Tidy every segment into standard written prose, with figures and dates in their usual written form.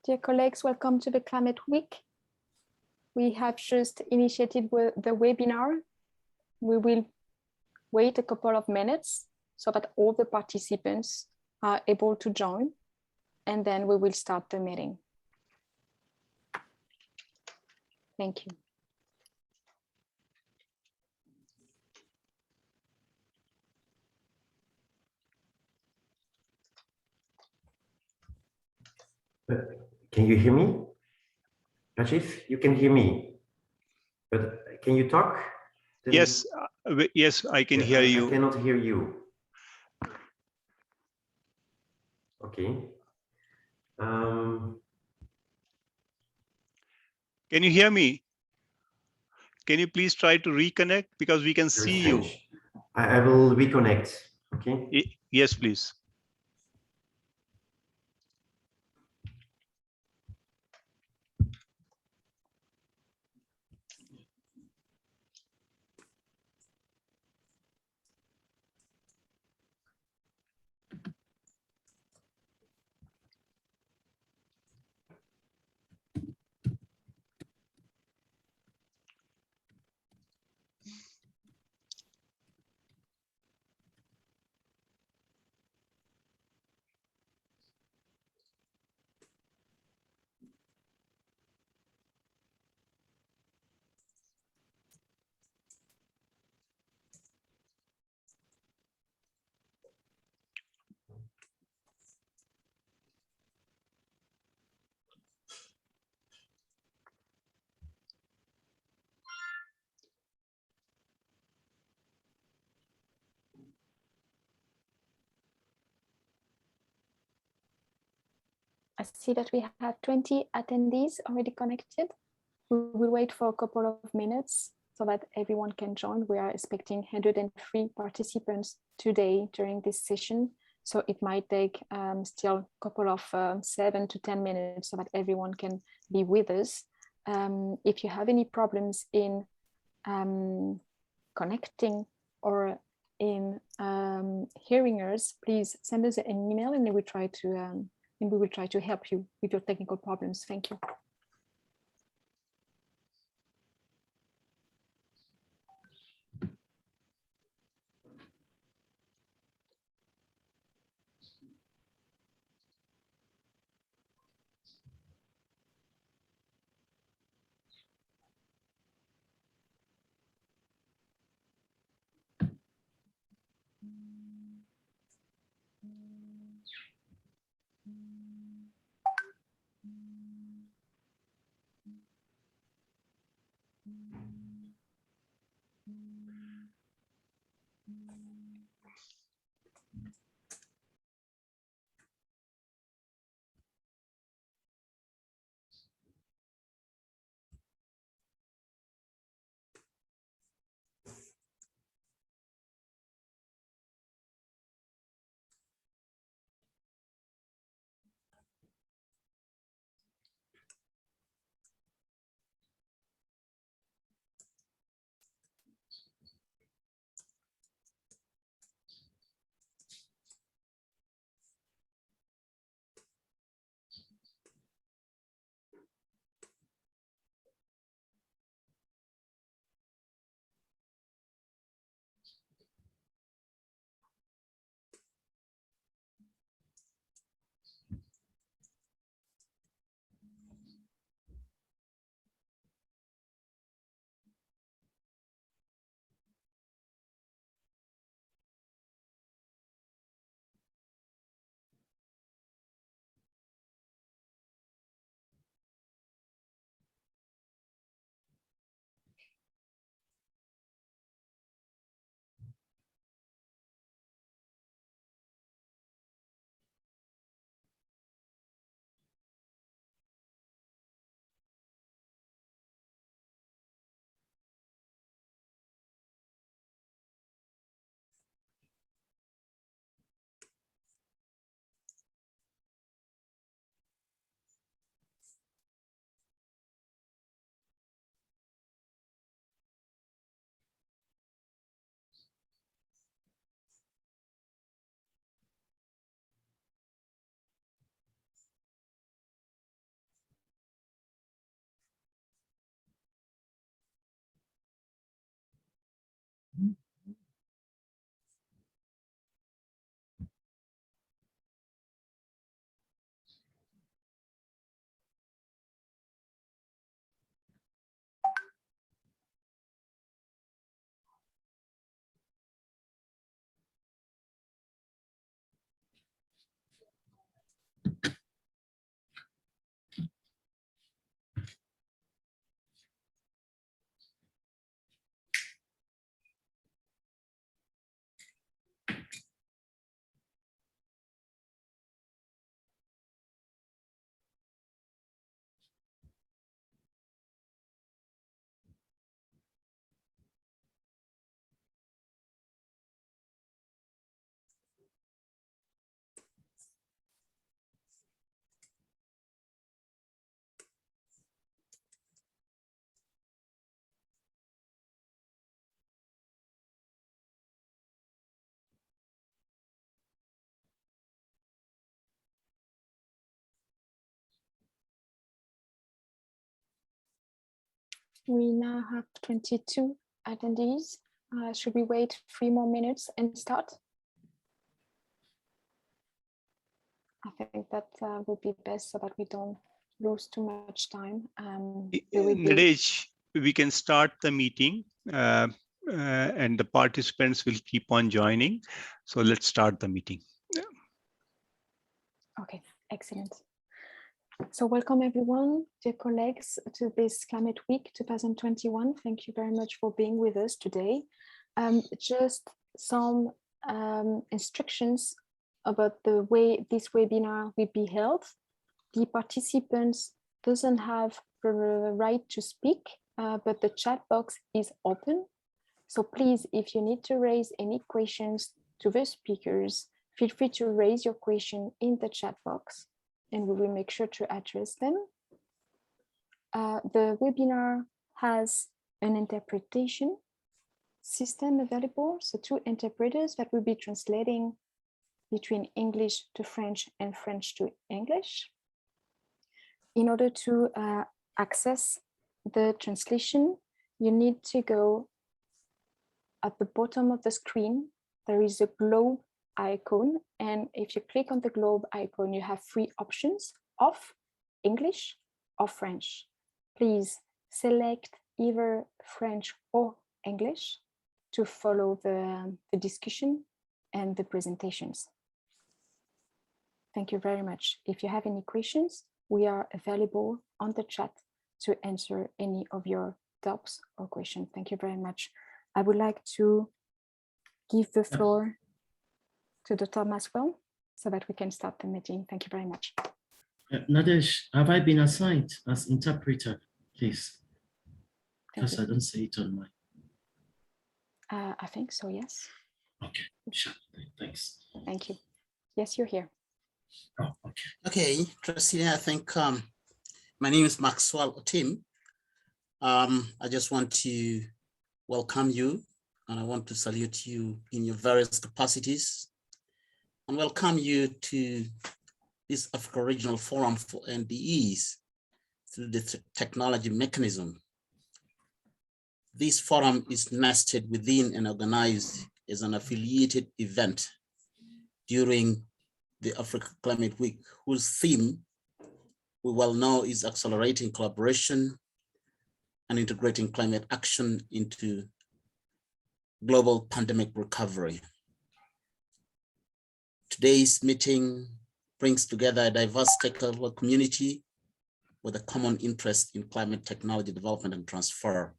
Dear colleagues, welcome to the Climate Week. We have just initiated the webinar. We will wait a couple of minutes so that all the participants are able to join, and then we will start the meeting. Thank you. Can you hear me? Rajiv, you can hear me, but can you talk? Yes, yes, I can hear you. I cannot hear you. Okay. Can you hear me? Can you please try to reconnect because we can see you? I will reconnect. Okay. Yes, please. I see that we have 20 attendees already connected. We will wait for a couple of minutes so that everyone can join. We are expecting 103 participants today during this session. So it might take still a couple of 7 to 10 minutes so that everyone can be with us. If you have any problems in connecting or in hearing us, please send us an email and we will try to help you with your technical problems. Thank you. We now have 22 attendees. Should we wait 3 more minutes and start? I think that would be best so that we don't lose too much time. Nadej, we can start the meeting and the participants will keep on joining. So let's start the meeting. Okay, excellent. So welcome everyone, dear colleagues, to this Climate Week 2021. Thank you very much for being with us today. Just some instructions about the way this webinar will be held. The participants doesn't have the right to speak, but the chat box is open. So please, if you need to raise any questions to the speakers, feel free to raise your question in the chat box and we will make sure to address them. The webinar has an interpretation system available. So 2 interpreters that will be translating between English to French and French to English. In order to access the translation, you need to go at the bottom of the screen. There is a globe icon, and if you click on the globe icon, you have 3 options: off, English, or French. Please select either French or English to follow the discussion and the presentations. Thank you very much. If you have any questions, we are available on the chat to answer any of your doubts or questions. Thank you very much. I would like to give the floor to Dr. Maswell so that we can start the meeting. Thank you very much. Nadej, have I been assigned as interpreter, please? Because I don't see it on my. I think so, yes. Okay, sure. Thanks. Thank you. Yes, you're here. Oh, okay. Okay, Christina, I think my name is Maxwell Otim. I just want to welcome you and I want to salute you in your various capacities and welcome you to this Africa Regional Forum for NDEs through the technology mechanism. This forum is nested within and organized as an affiliated event during the Africa Climate Week, whose theme we well know is accelerating collaboration and integrating climate action into global pandemic recovery. Today's meeting brings together a diverse stakeholder community with a common interest in climate technology development and transfer.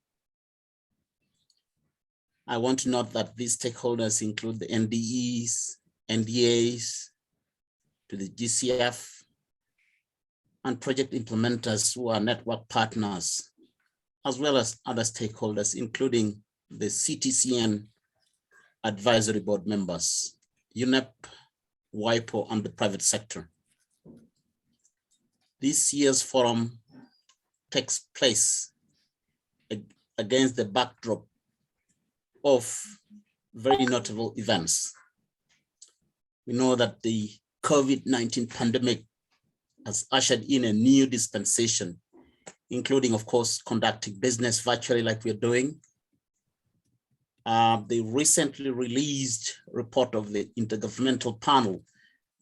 I want to note that these stakeholders include the NDEs, NDAs, to the GCF, and project implementers who are network partners, as well as other stakeholders, including the CTCN advisory board members, UNEP, WIPO, and the private sector. This year's forum takes place against the backdrop of very notable events. We know that the COVID-19 pandemic has ushered in a new dispensation, including, of course, conducting business virtually like we're doing. The recently released report of the Intergovernmental Panel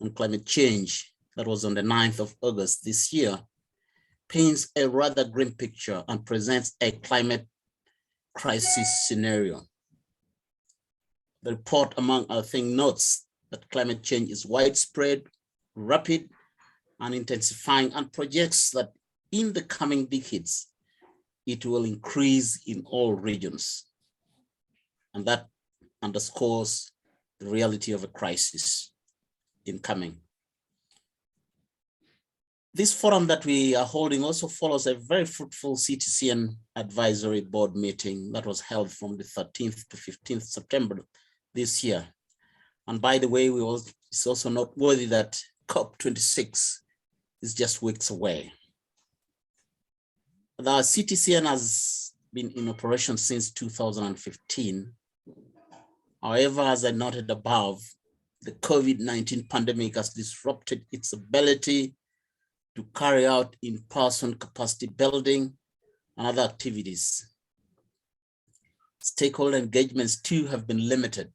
on Climate Change that was on the 9th of August this year paints a rather grim picture and presents a climate crisis scenario. The report, among other things, notes that climate change is widespread, rapid, and intensifying, and projects that in the coming decades, it will increase in all regions. And that underscores the reality of a crisis incoming. This forum that we are holding also follows a very fruitful CTCN advisory board meeting that was held from the 13th to 15th September this year. And by the way, it's also noteworthy that COP26 is just weeks away. The CTCN has been in operation since 2015. However, as I noted above, the COVID-19 pandemic has disrupted its ability to carry out in-person capacity building and other activities. Stakeholder engagements too have been limited.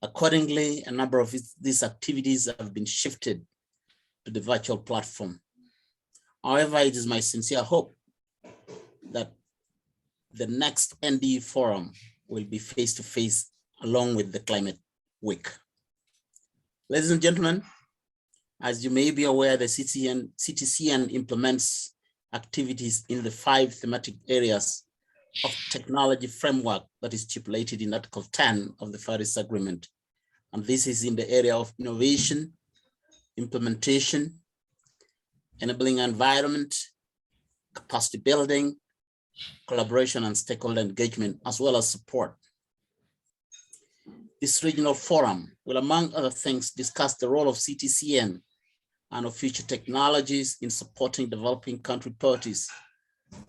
Accordingly, a number of these activities have been shifted to the virtual platform. However, it is my sincere hope that the next NDE forum will be face-to-face along with the Climate Week. Ladies and gentlemen, as you may be aware, the CTCN implements activities in the 5 thematic areas of technology framework that is stipulated in Article 10 of the Paris Agreement. And this is in the area of innovation, implementation, enabling environment, capacity building, collaboration and stakeholder engagement, as well as support. This regional forum will, among other things, discuss the role of CTCN and of future technologies in supporting developing country parties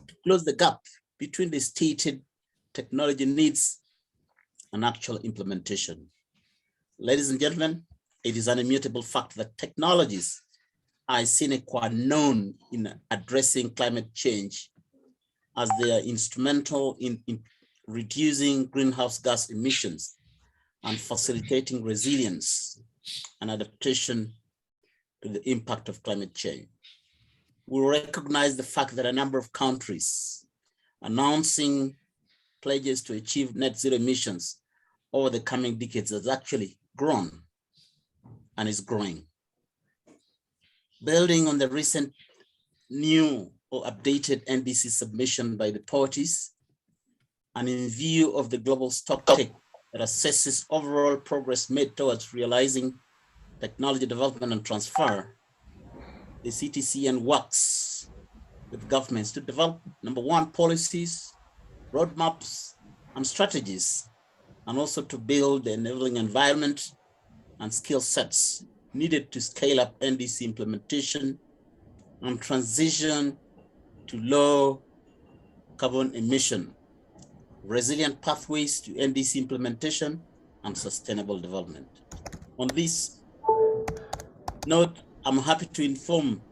to close the gap between the stated technology needs and actual implementation. Ladies and gentlemen, it is an immutable fact that technologies are sine qua non in addressing climate change, as they are instrumental in reducing greenhouse gas emissions and facilitating resilience and adaptation to the impact of climate change. We recognize the fact that a number of countries announcing pledges to achieve net zero emissions over the coming decades has actually grown and is growing. Building on the recent new or updated NDC submission by the parties, and in view of the global stocktake that assesses overall progress made towards realizing technology development and transfer, the CTCN works with governments to develop, number one, policies, roadmaps, and strategies, and also to build the enabling environment and skill sets needed to scale up NDC implementation and transition to low carbon emission, resilient pathways to NDC implementation, and sustainable development. On this note, I'm happy to inform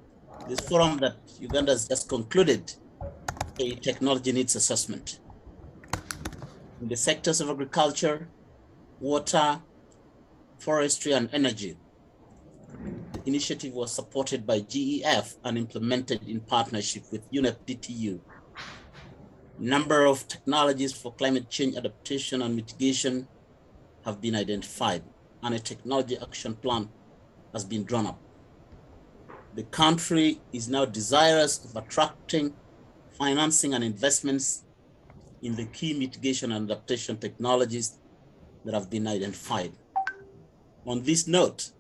this forum that Uganda has just concluded a technology needs assessment in the sectors of agriculture, water, forestry, and energy. The initiative was supported by GEF and implemented in partnership with UNEP DTU. Number of technologies for climate change adaptation and mitigation have been identified, and a technology action plan has been drawn up. The country is now desirous of attracting financing and investments in the key mitigation and adaptation technologies that have been identified. On this note,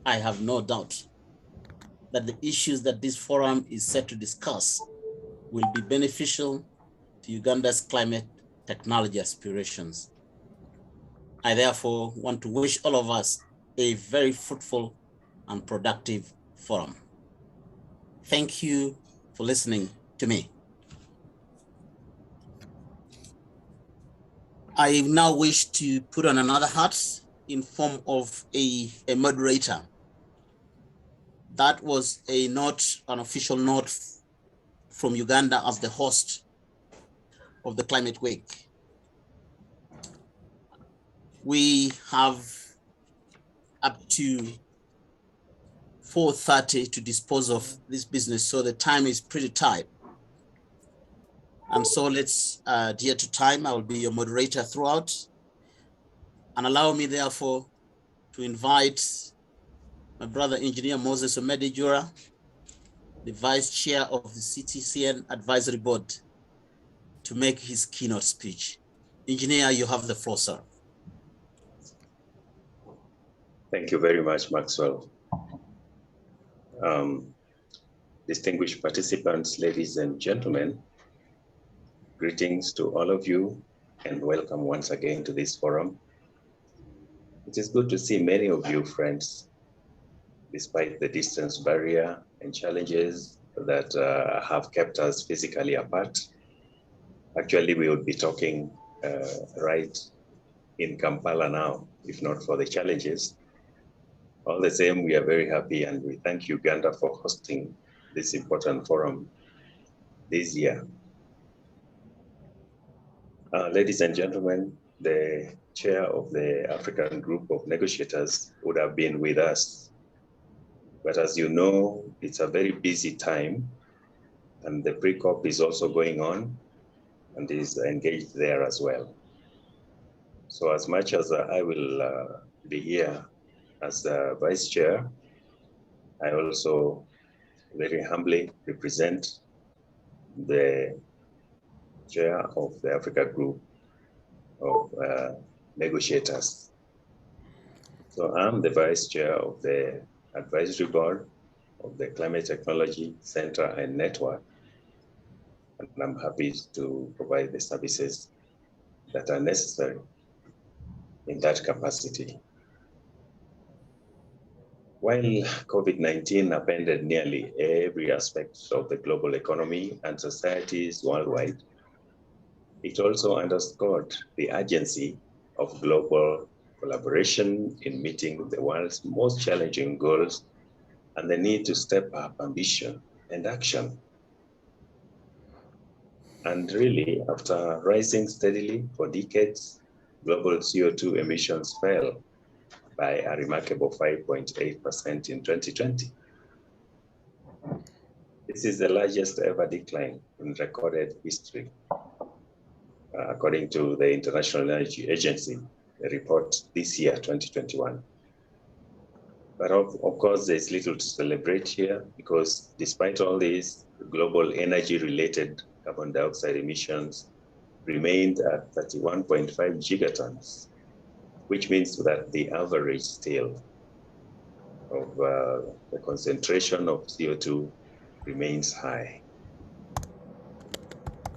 I have no doubt that the issues that this forum is set to discuss will be beneficial to Uganda's climate technology aspirations. I therefore want to wish all of us a very fruitful and productive forum. Thank you for listening to me. I now wish to put on another hat in form of a moderator. That was a note, an official note from Uganda as the host of the Climate Week. We have up to 4:30 to dispose of this business, so the time is pretty tight. And so let's adhere to time. I will be your moderator throughout. And allow me therefore to invite my brother Engineer Moses Omedijura, the Vice Chair of the CTCN Advisory Board, to make his keynote speech. Engineer, you have the floor, sir. Thank you very much, Maxwell. Distinguished participants, ladies and gentlemen, greetings to all of you and welcome once again to this forum. It is good to see many of you friends, despite the distance barrier and challenges that have kept us physically apart. Actually, we would be talking right in Kampala now, if not for the challenges. All the same, we are very happy and we thank Uganda for hosting this important forum this year. Ladies and gentlemen, the chair of the African Group of Negotiators would have been with us. But as you know, it's a very busy time, and the pre-COP is also going on and is engaged there as well. So as much as I will be here as the vice chair, I also very humbly represent the chair of the Africa Group of Negotiators. So I'm the vice chair of the advisory board of the Climate Technology Center and Network, and I'm happy to provide the services that are necessary in that capacity. While COVID-19 upended nearly every aspect of the global economy and societies worldwide, it also underscored the urgency of global collaboration in meeting the world's most challenging goals and the need to step up ambition and action. And really, after rising steadily for decades, global CO2 emissions fell by a remarkable 5.8% in 2020. This is the largest ever decline in recorded history, according to the International Energy Agency, a report this year, 2021. But of course, there's little to celebrate here because despite all this, global energy-related carbon dioxide emissions remained at 31.5 gigatons, which means that the average still of the concentration of CO2 remains high.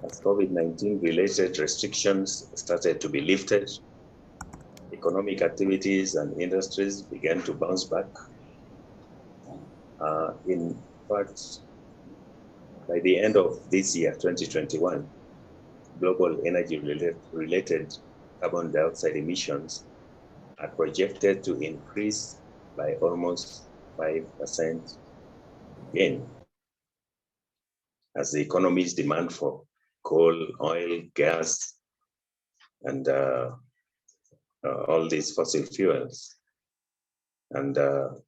As COVID-19 related restrictions started to be lifted, economic activities and industries began to bounce back. In fact, by the end of this year, 2021, global energy-related carbon dioxide emissions are projected to increase by almost 5% again, as the economy's demand for coal, oil, gas, and all these fossil fuels. And the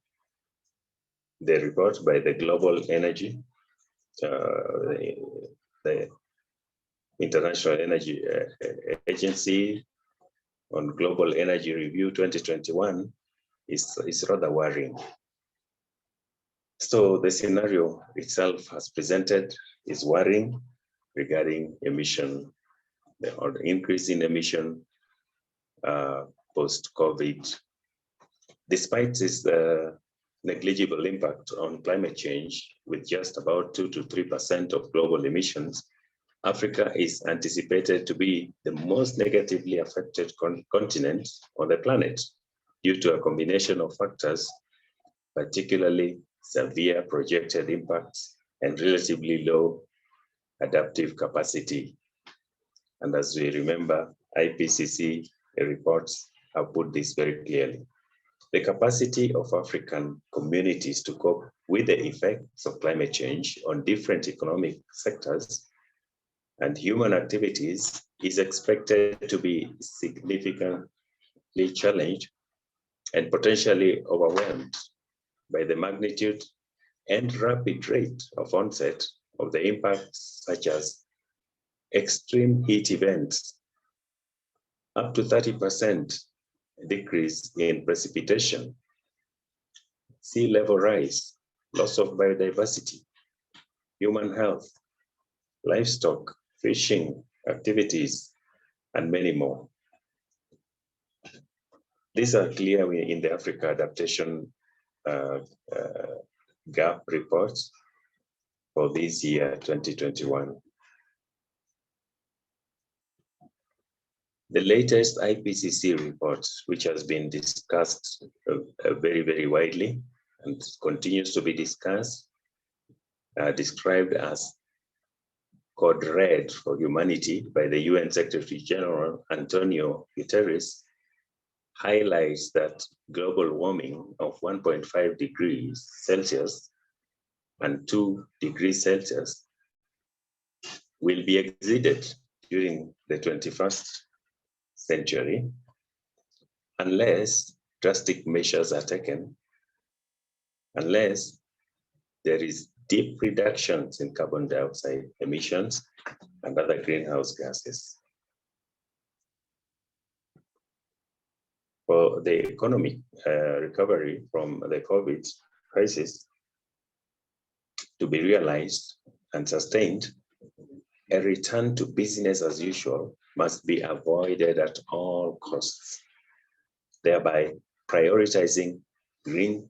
report by the Global Energy, the International Energy Agency on Global Energy Review 2021 is rather worrying. So the scenario itself as presented is worrying regarding emission or the increase in emission post-COVID. Despite this negligible impact on climate change, with just about 2 to 3% of global emissions, Africa is anticipated to be the most negatively affected continent on the planet due to a combination of factors, particularly severe projected impacts and relatively low adaptive capacity. And as we remember, IPCC reports have put this very clearly. The capacity of African communities to cope with the effects of climate change on different economic sectors and human activities is expected to be significantly challenged and potentially overwhelmed by the magnitude and rapid rate of onset of the impacts such as extreme heat events, up to 30% decrease in precipitation, sea level rise, loss of biodiversity, human health, livestock, fishing activities, and many more. These are clear in the Africa Adaptation Gap reports for this year, 2021. The latest IPCC report, which has been discussed very, very widely and continues to be discussed, described as Code Red for Humanity by the UN Secretary General Antonio Guterres, highlights that global warming of 1.5 degrees Celsius and 2 degrees Celsius will be exceeded during the 21st century unless drastic measures are taken, unless there is deep reductions in carbon dioxide emissions and other greenhouse gases. For the economic recovery from the COVID crisis to be realized and sustained, a return to business as usual must be avoided at all costs, thereby prioritizing green,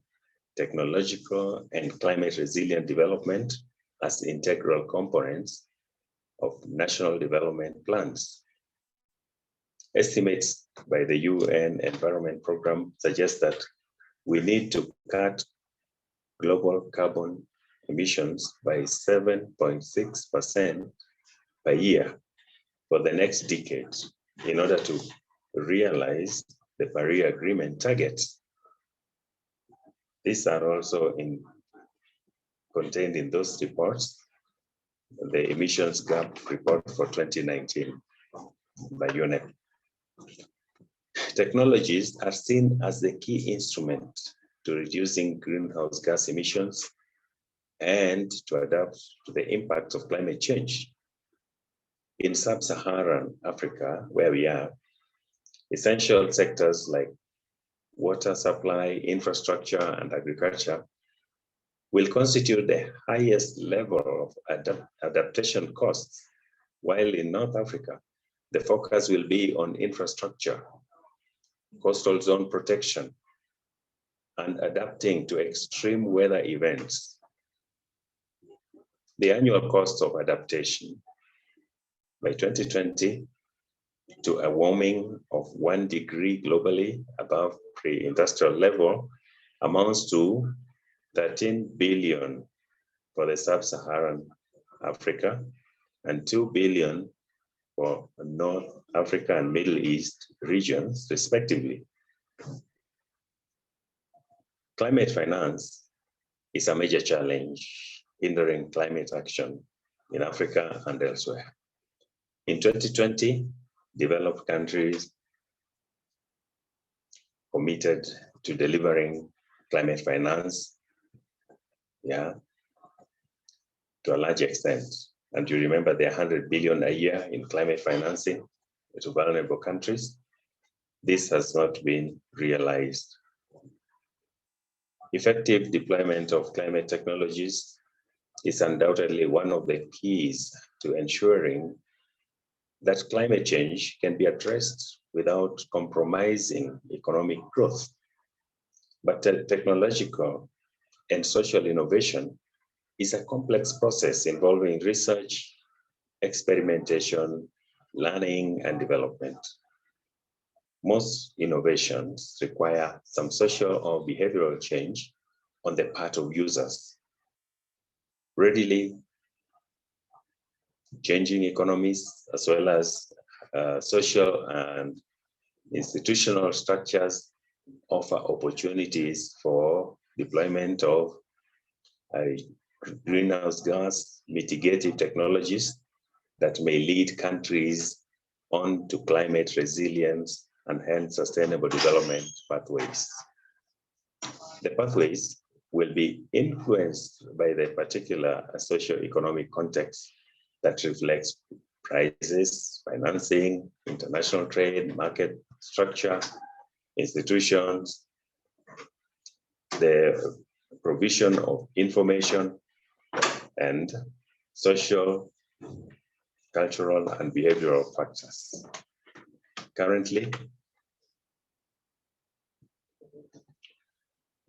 technological, and climate resilient development as integral components of national development plans. Estimates by the UN Environment Programme suggest that we need to cut global carbon emissions by 7.6% per year for the next decade in order to realize the Paris Agreement targets. These are also contained in those reports, the emissions gap report for 2019 by UNEP. Technologies are seen as the key instrument to reducing greenhouse gas emissions and to adapt to the impact of climate change. In sub-Saharan Africa, where we are, essential sectors like water supply, infrastructure, and agriculture will constitute the highest level of adaptation costs, while in North Africa, the focus will be on infrastructure, coastal zone protection, and adapting to extreme weather events. The annual cost of adaptation by 2020 to a warming of 1 degree globally above pre-industrial level amounts to 13 billion for the sub-Saharan Africa and 2 billion for North Africa and Middle East regions, respectively. Climate finance is a major challenge hindering climate action in Africa and elsewhere. In 2020, developed countries committed to delivering climate finance, to a large extent. And you remember there are 100 billion a year in climate financing to vulnerable countries. This has not been realized. Effective deployment of climate technologies is undoubtedly one of the keys to ensuring that climate change can be addressed without compromising economic growth. But technological and social innovation is a complex process involving research, experimentation, learning, and development. Most innovations require some social or behavioral change on the part of users. Readily changing economies, as well as social and institutional structures, offer opportunities for deployment of greenhouse gas mitigative technologies that may lead countries on to climate resilience and hence sustainable development pathways. The pathways will be influenced by the particular socio-economic context that reflects prices, financing, international trade, market structure, institutions, the provision of information, and social, cultural, and behavioral factors. Currently,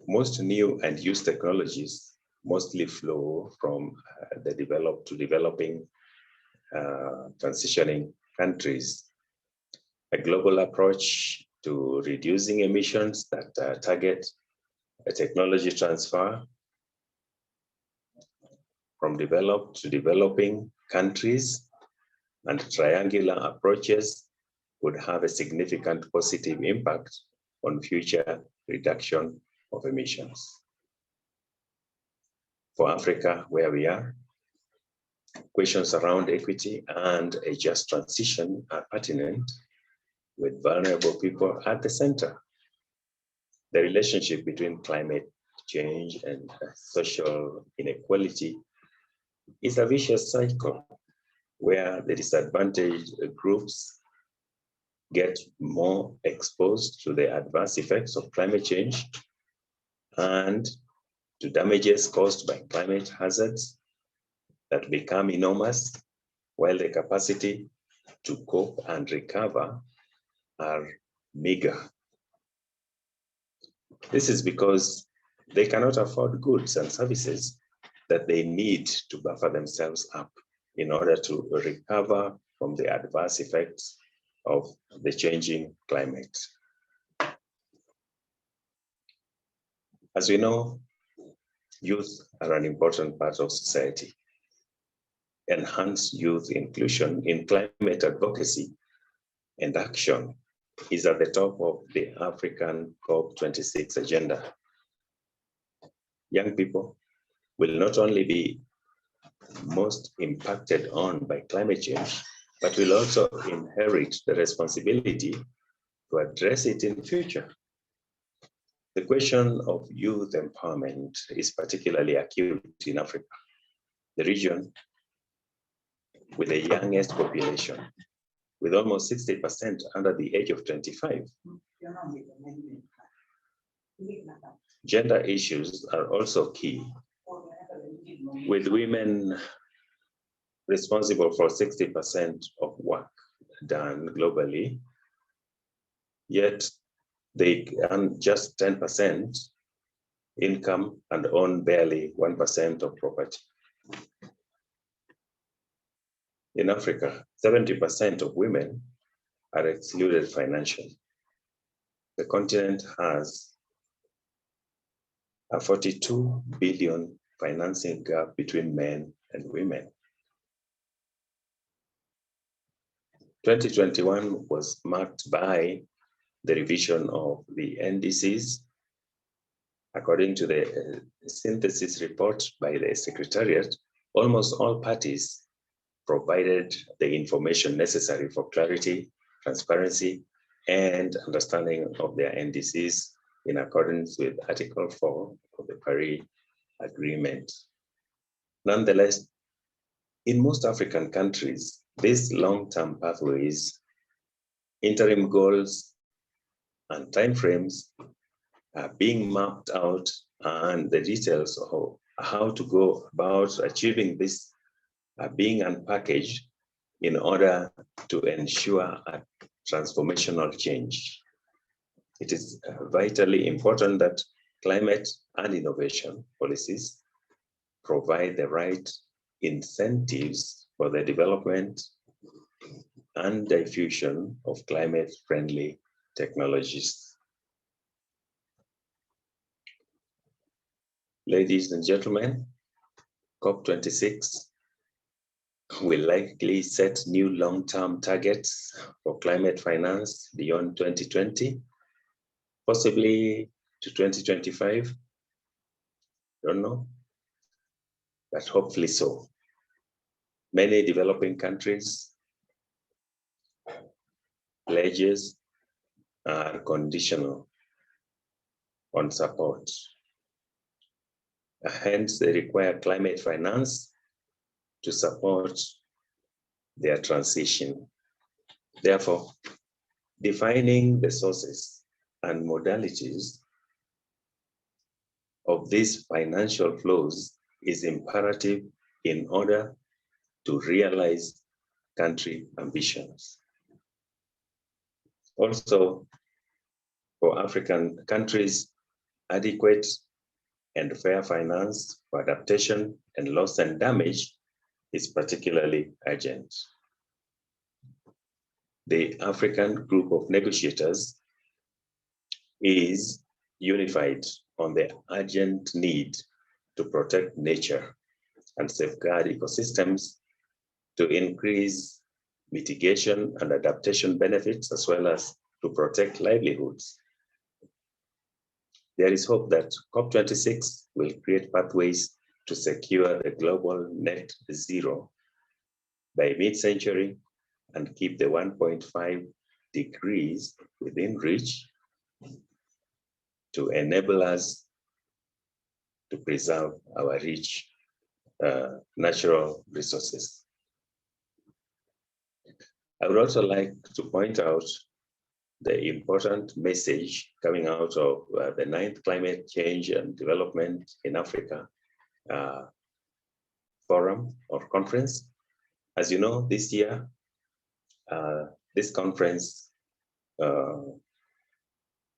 most new and used technologies mostly flow from the developed to developing transitioning countries. A global approach to reducing emissions that target a technology transfer from developed to developing countries and triangular approaches would have a significant positive impact on future reduction of emissions. For Africa, where we are, Questions around equity and a just transition are pertinent, with vulnerable people at the center. The relationship between climate change and social inequality is a vicious cycle where the disadvantaged groups get more exposed to the adverse effects of climate change and to damages caused by climate hazards that become enormous, while the capacity to cope and recover are meager. This is because they cannot afford goods and services that they need to buffer themselves up in order to recover from the adverse effects of the changing climate. As we know, youth are an important part of society. Enhanced youth inclusion in climate advocacy and action is at the top of the African COP26 agenda. Young people will not only be most impacted on by climate change, but will also inherit the responsibility to address it in future. The question of youth empowerment is particularly acute in Africa, the region with the youngest population, with almost 60% under the age of 25. Gender issues are also key, with women responsible for 60% of work done globally, yet they earn just 10% income and own barely 1% of property. In Africa, 70% of women are excluded financially. The continent has a 42 billion financing gap between men and women. 2021 was marked by the revision of the NDEs. According to the synthesis report by the Secretariat, almost all parties provided the information necessary for clarity, transparency, and understanding of their NDEs in accordance with Article 4 of the Paris Agreement. Nonetheless, in most African countries, these long-term pathways, interim goals, and timeframes are being mapped out, and the details of how to go about achieving this are being unpackaged in order to ensure a transformational change. It is vitally important that climate and innovation policies provide the right incentives for the development and diffusion of climate-friendly technologies. Ladies and gentlemen, COP26 will likely set new long-term targets for climate finance beyond 2020, possibly to 2025. Don't know, but hopefully so. Many developing countries' pledges are conditional on support. Hence, they require climate finance to support their transition. Therefore, defining the sources and modalities of these financial flows is imperative in order to realize country ambitions. Also, for African countries, adequate and fair finance for adaptation and loss and damage is particularly urgent. The African group of negotiators is unified on the urgent need to protect nature and safeguard ecosystems, to increase mitigation and adaptation benefits, as well as to protect livelihoods. There is hope that COP26 will create pathways to secure the global net zero by mid-century and keep the 1.5 degrees within reach to enable us to preserve our rich natural resources. I would also like to point out the important message coming out of the 9th Climate Change and Development in Africa forum or conference. As you know, this year, this conference in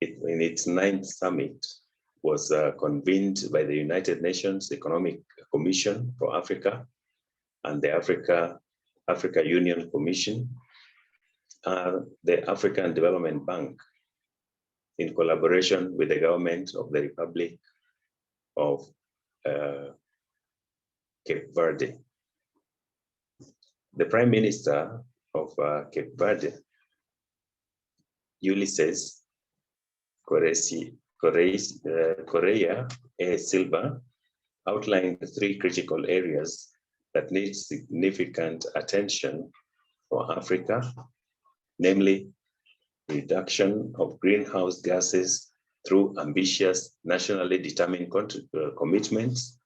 its 9th summit was convened by the United Nations Economic Commission for Africa and the Africa Union Commission, the African Development Bank, in collaboration with the government of the Republic of Cape Verde. The Prime Minister of Cape Verde, Ulysses Correa A. Silva, outlined 3 critical areas that need significant attention for Africa, namely reduction of greenhouse gases through ambitious nationally determined commitments,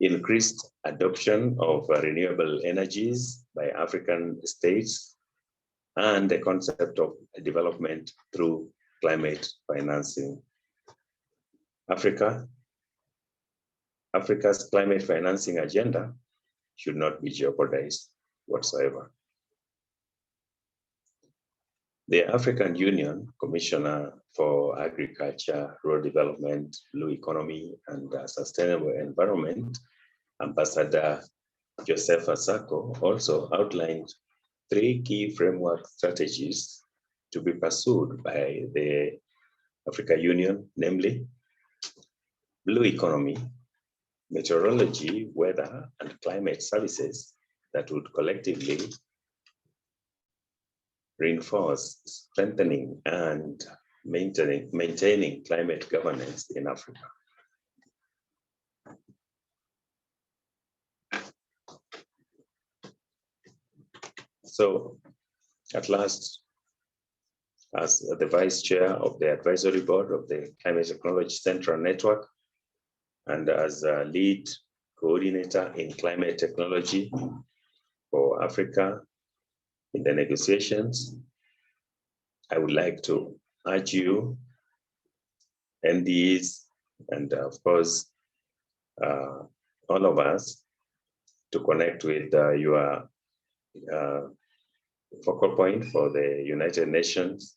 increased adoption of renewable energies by African states, and the concept of development through climate financing. Africa's climate financing agenda should not be jeopardized whatsoever. The African Union Commissioner for Agriculture, Rural Development, Blue Economy, and Sustainable Environment, Ambassador Joseph Asako, also outlined 3 key framework strategies to be pursued by the African Union, namely blue economy, meteorology, weather, and climate services that would collectively reinforce, strengthening, and maintaining climate governance in Africa. So, at last, as the Vice Chair of the Advisory Board of the Climate Technology Central Network, and as a lead coordinator in climate technology for Africa in the negotiations, I would like to urge you, NDEs, and of course, all of us, to connect with your focal point for the United Nations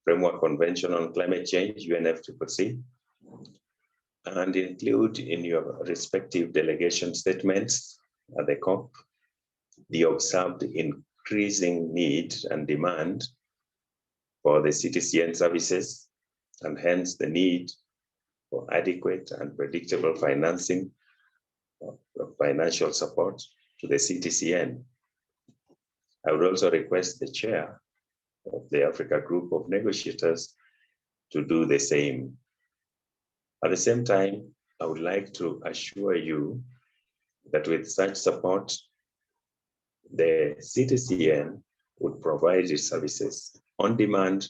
Framework Convention on Climate Change, UNFCCC, and include in your respective delegation statements at the COP the observed increasing need and demand for the CTCN services, and hence the need for adequate and predictable financing of financial support to the CTCN. I would also request the chair of the Africa Group of Negotiators to do the same. At the same time, I would like to assure you that with such support, the CTCN would provide its services on demand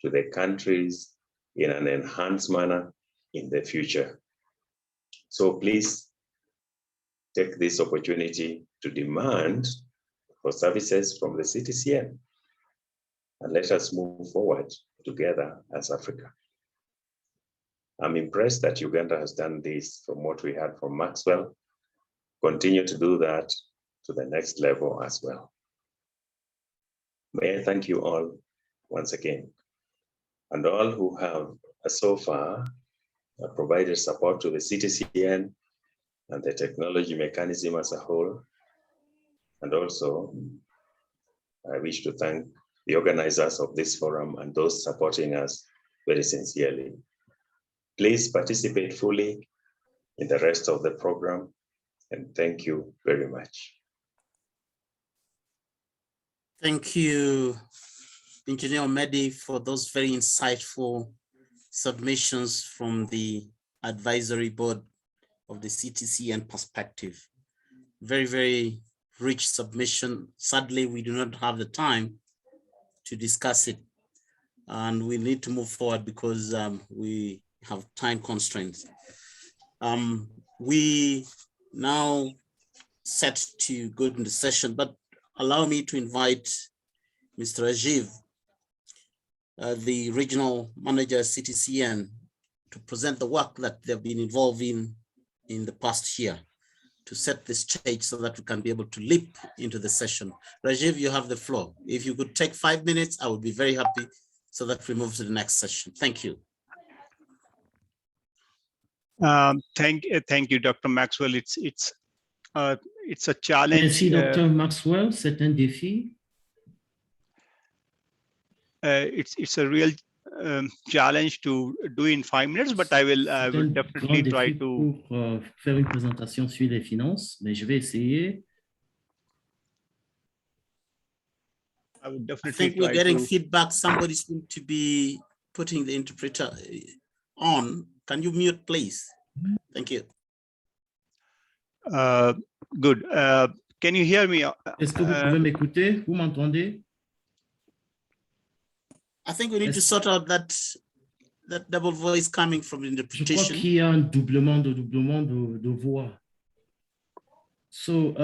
to the countries in an enhanced manner in the future. So please take this opportunity to demand for services from the CTCN, and let us move forward together as Africa. I'm impressed that Uganda has done this from what we had from Maxwell. Continue to do that to the next level as well. May I thank you all once again, and all who have so far provided support to the CTCN and the technology mechanism as a whole. And also, I wish to thank the organizers of this forum and those supporting us very sincerely. Please participate fully in the rest of the program, and thank you very much. Thank you, Engineer Mehdi, for those very insightful submissions from the advisory board of the CTCN perspective. Very, very rich submission. Sadly, we do not have the time to discuss it, and we need to move forward because we have time constraints. We now set to go into the session, but allow me to invite Mr. Rajiv, the regional manager CTCN, to present the work that they've been involved in the past year, to set the stage so that we can be able to leap into the session. Rajiv, you have the floor. If you could take 5 minutes, I would be very happy so that we move to the next session. Thank you. Thank you, Dr. Maxwell. It's a challenge. Merci, Dr. Maxwell. C'est un défi. It's a real challenge to do in 5 minutes, but I will definitely try to. Pour faire une présentation sur les finances, mais je vais essayer. I would definitely. I think we're getting feedback. Somebody's going to be putting the interpreter on. Can you mute, please? Thank you. Good. Can you hear me? Est-ce que vous pouvez m'écouter? Vous m'entendez? I think we need to sort out that double voice coming from the Je interpretation. crois qu'il y a un doublement de voix. So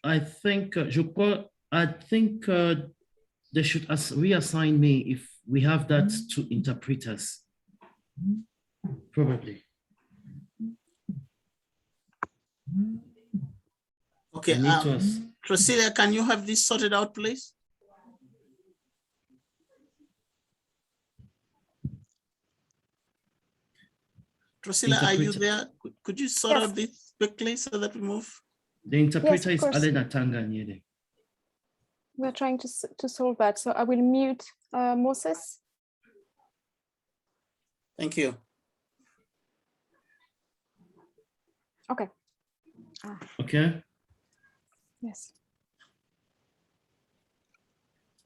I think they should reassign me if we have that to interpreters. Probably. Okay, Curicula, can you have this sorted out, please? Curicula, are you there? Could you sort out this quickly so that we move? The interpreter Yes, is Alena Tanganyede. We're trying to solve that. So I will mute Moses. Thank you. Okay. Okay. Yes.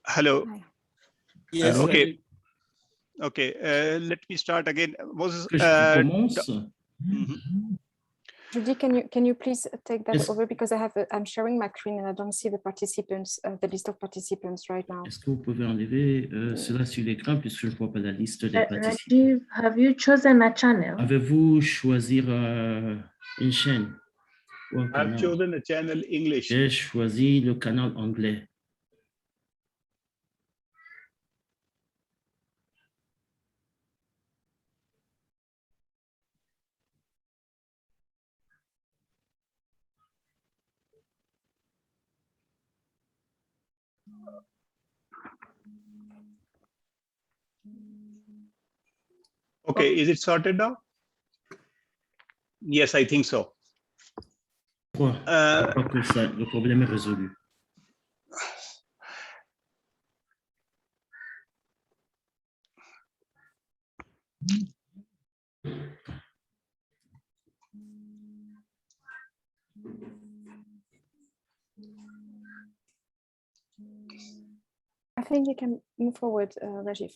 Hello. Hi. Yes. Okay. Okay. Let me start again. Moses. Que je commence. Judy, can you please take that over, because I'm sharing my screen and I don't see the participants, the list of participants right now. Est-ce que vous pouvez enlever cela sur l'écran puisque je ne vois pas la liste des participants? Rajiv, have you chosen a channel? Avez-vous choisi une chaîne? I've chosen a channel English. J'ai choisi le canal anglais. Okay, is it sorted now? Yes, I think so. Je crois que le problème est résolu. I think you can move forward, Rajiv.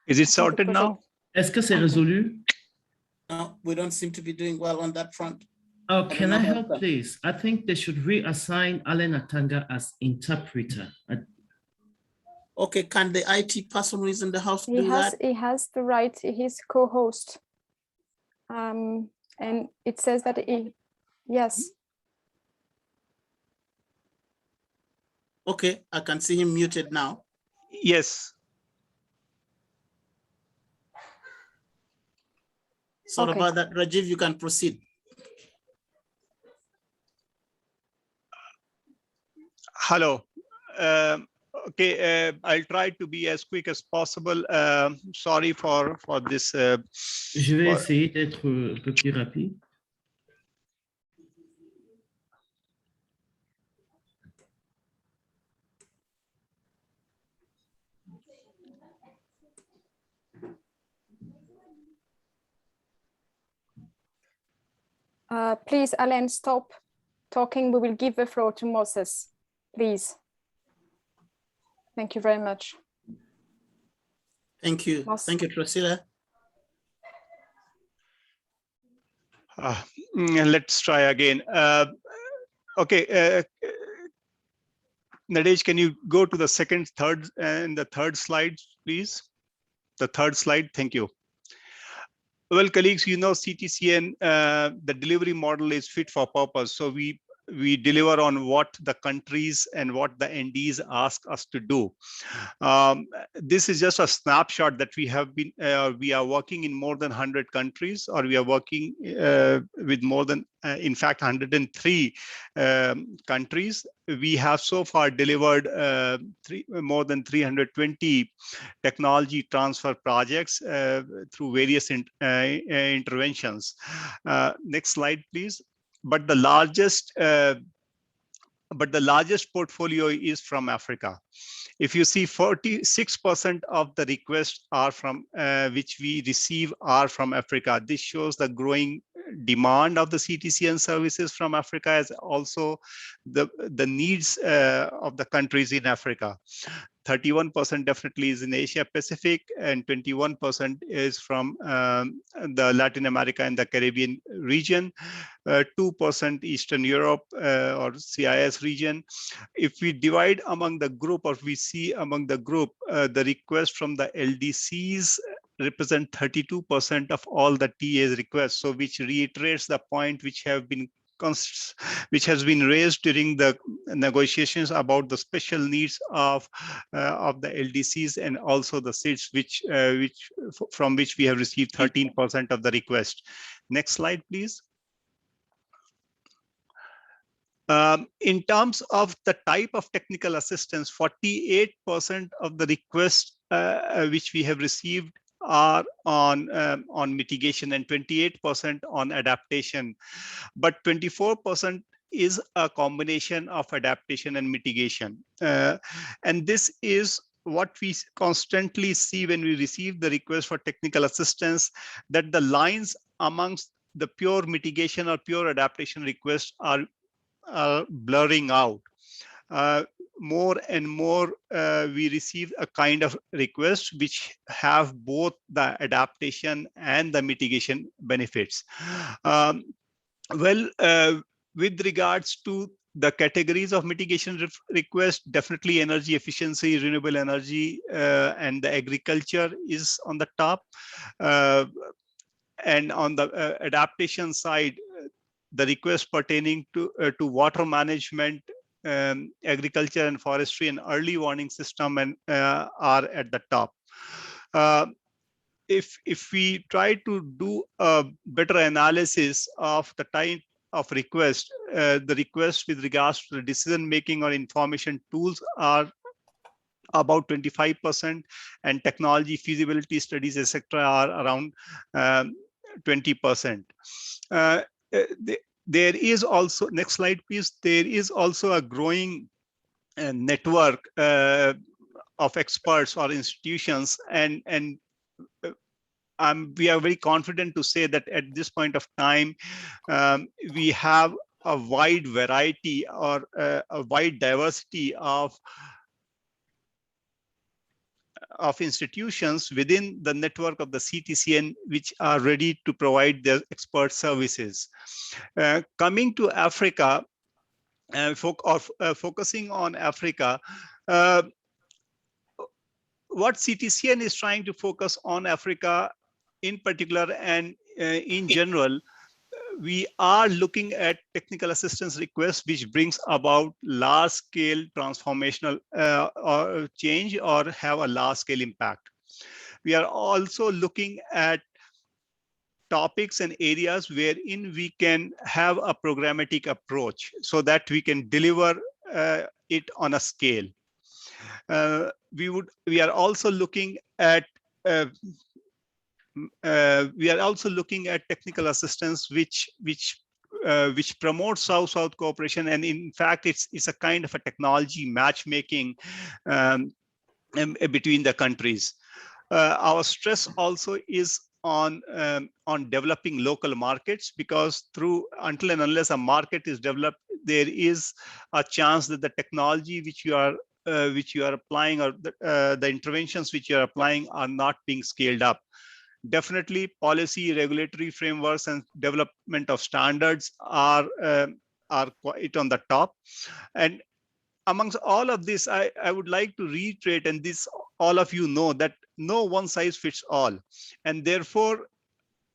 Is it sorted now? Est-ce que c'est résolu? No, we don't seem to be doing well on that front. Oh, can I help, please? I think they should reassign Alena Tanga as interpreter. Okay, can the IT person who is in the house do that? He has the right, he's co-host. And it says that yes. Okay, I can see him muted now. Yes. Sorry about that, Rajiv, you can proceed. Hello. Okay, I'll try to be as quick as possible. Sorry for this. Je vais essayer d'être un peu plus rapide. Please, Alain, stop talking. We will give the floor to Moses, please. Thank you very much. Thank you. Moses. Thank you, Curicula. Let's try again. Okay, Nadej, can you go to the third, and the third slide, please? The third slide, thank you. Well, colleagues, you know, CTCN, the delivery model is fit for purpose. So we deliver on what the countries and what the NDEs ask us to do. This is just a snapshot that we have been, we are working in more than 100 countries, or we are working with more than, in fact, 103 countries. We have so far delivered more than 320 technology transfer projects through various interventions. Next slide, please. But the largest portfolio is from Africa. If you see, 46% of the requests are from which we receive are from Africa. This shows the growing demand of the CTCN services from Africa, as also the needs of the countries in Africa. 31% definitely is in Asia Pacific, and 21% is from the Latin America and the Caribbean region, 2% Eastern Europe or CIS region. If we divide among the group, or we see among the group, the request from the LDCs represent 32% of all the TA's requests. So which reiterates the point which has been raised during the negotiations about the special needs of the LDCs and also the SIDS, from which we have received 13% of the request. Next slide, please. In terms of the type of technical assistance, 48% of the requests which we have received are on mitigation, and 28% on adaptation, but 24% is a combination of adaptation and mitigation. And this is what we constantly see when we receive the request for technical assistance, that the lines amongst the pure mitigation or pure adaptation requests are blurring out. More and more we receive a kind of request which have both the adaptation and the mitigation benefits. With regards to the categories of mitigation requests, definitely energy efficiency, renewable energy, and the agriculture is on the top. And on the adaptation side, the requests pertaining to water management, agriculture and forestry, and early warning system are at the top. If we try to do a better analysis of the type of request, the requests with regards to the decision making or information tools are about 25%, and technology feasibility studies, etc., are around 20%. There is also, next slide, please. There is also a growing network of experts or institutions, and we are very confident to say that at this point of time, we have a wide variety or a wide diversity of institutions within the network of the CTCN, which are ready to provide their expert services. Coming to Africa, focusing on Africa, what CTCN is trying to focus on Africa in particular and in general, we are looking at technical assistance requests which brings about large-scale transformational or change or have a large-scale impact. We are also looking at topics and areas wherein we can have a programmatic approach so that we can deliver it on a scale. We are also looking at technical assistance which promotes South-South cooperation, and in fact it's a kind of a technology matchmaking between the countries. Our stress also is on developing local markets, because until and unless a market is developed, there is a chance that the technology which you are applying, or the interventions which you are applying, are not being scaled up. Definitely policy, regulatory frameworks and development of standards are are quite on the top. And amongst all of this, I would like to reiterate, and this all of you know, that no one size fits all. And therefore,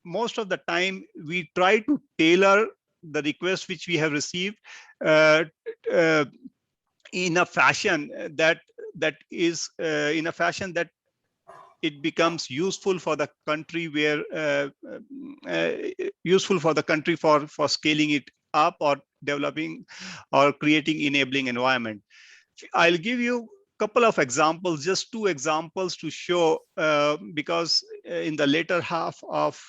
most of the time we try to tailor the request which we have received in a fashion that is in a fashion that it becomes useful for the country, where useful for the country for scaling it up or developing or creating enabling environment. I'll give you a couple of examples, just 2 examples to show, because in the later half of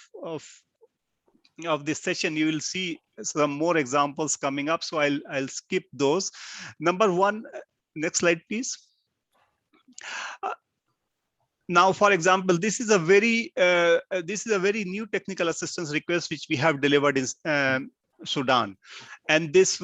this session, you will see some more examples coming up. So I'll skip those. Number 1, next slide, please. Now, for example, this is a very new technical assistance request which we have delivered in Sudan, and this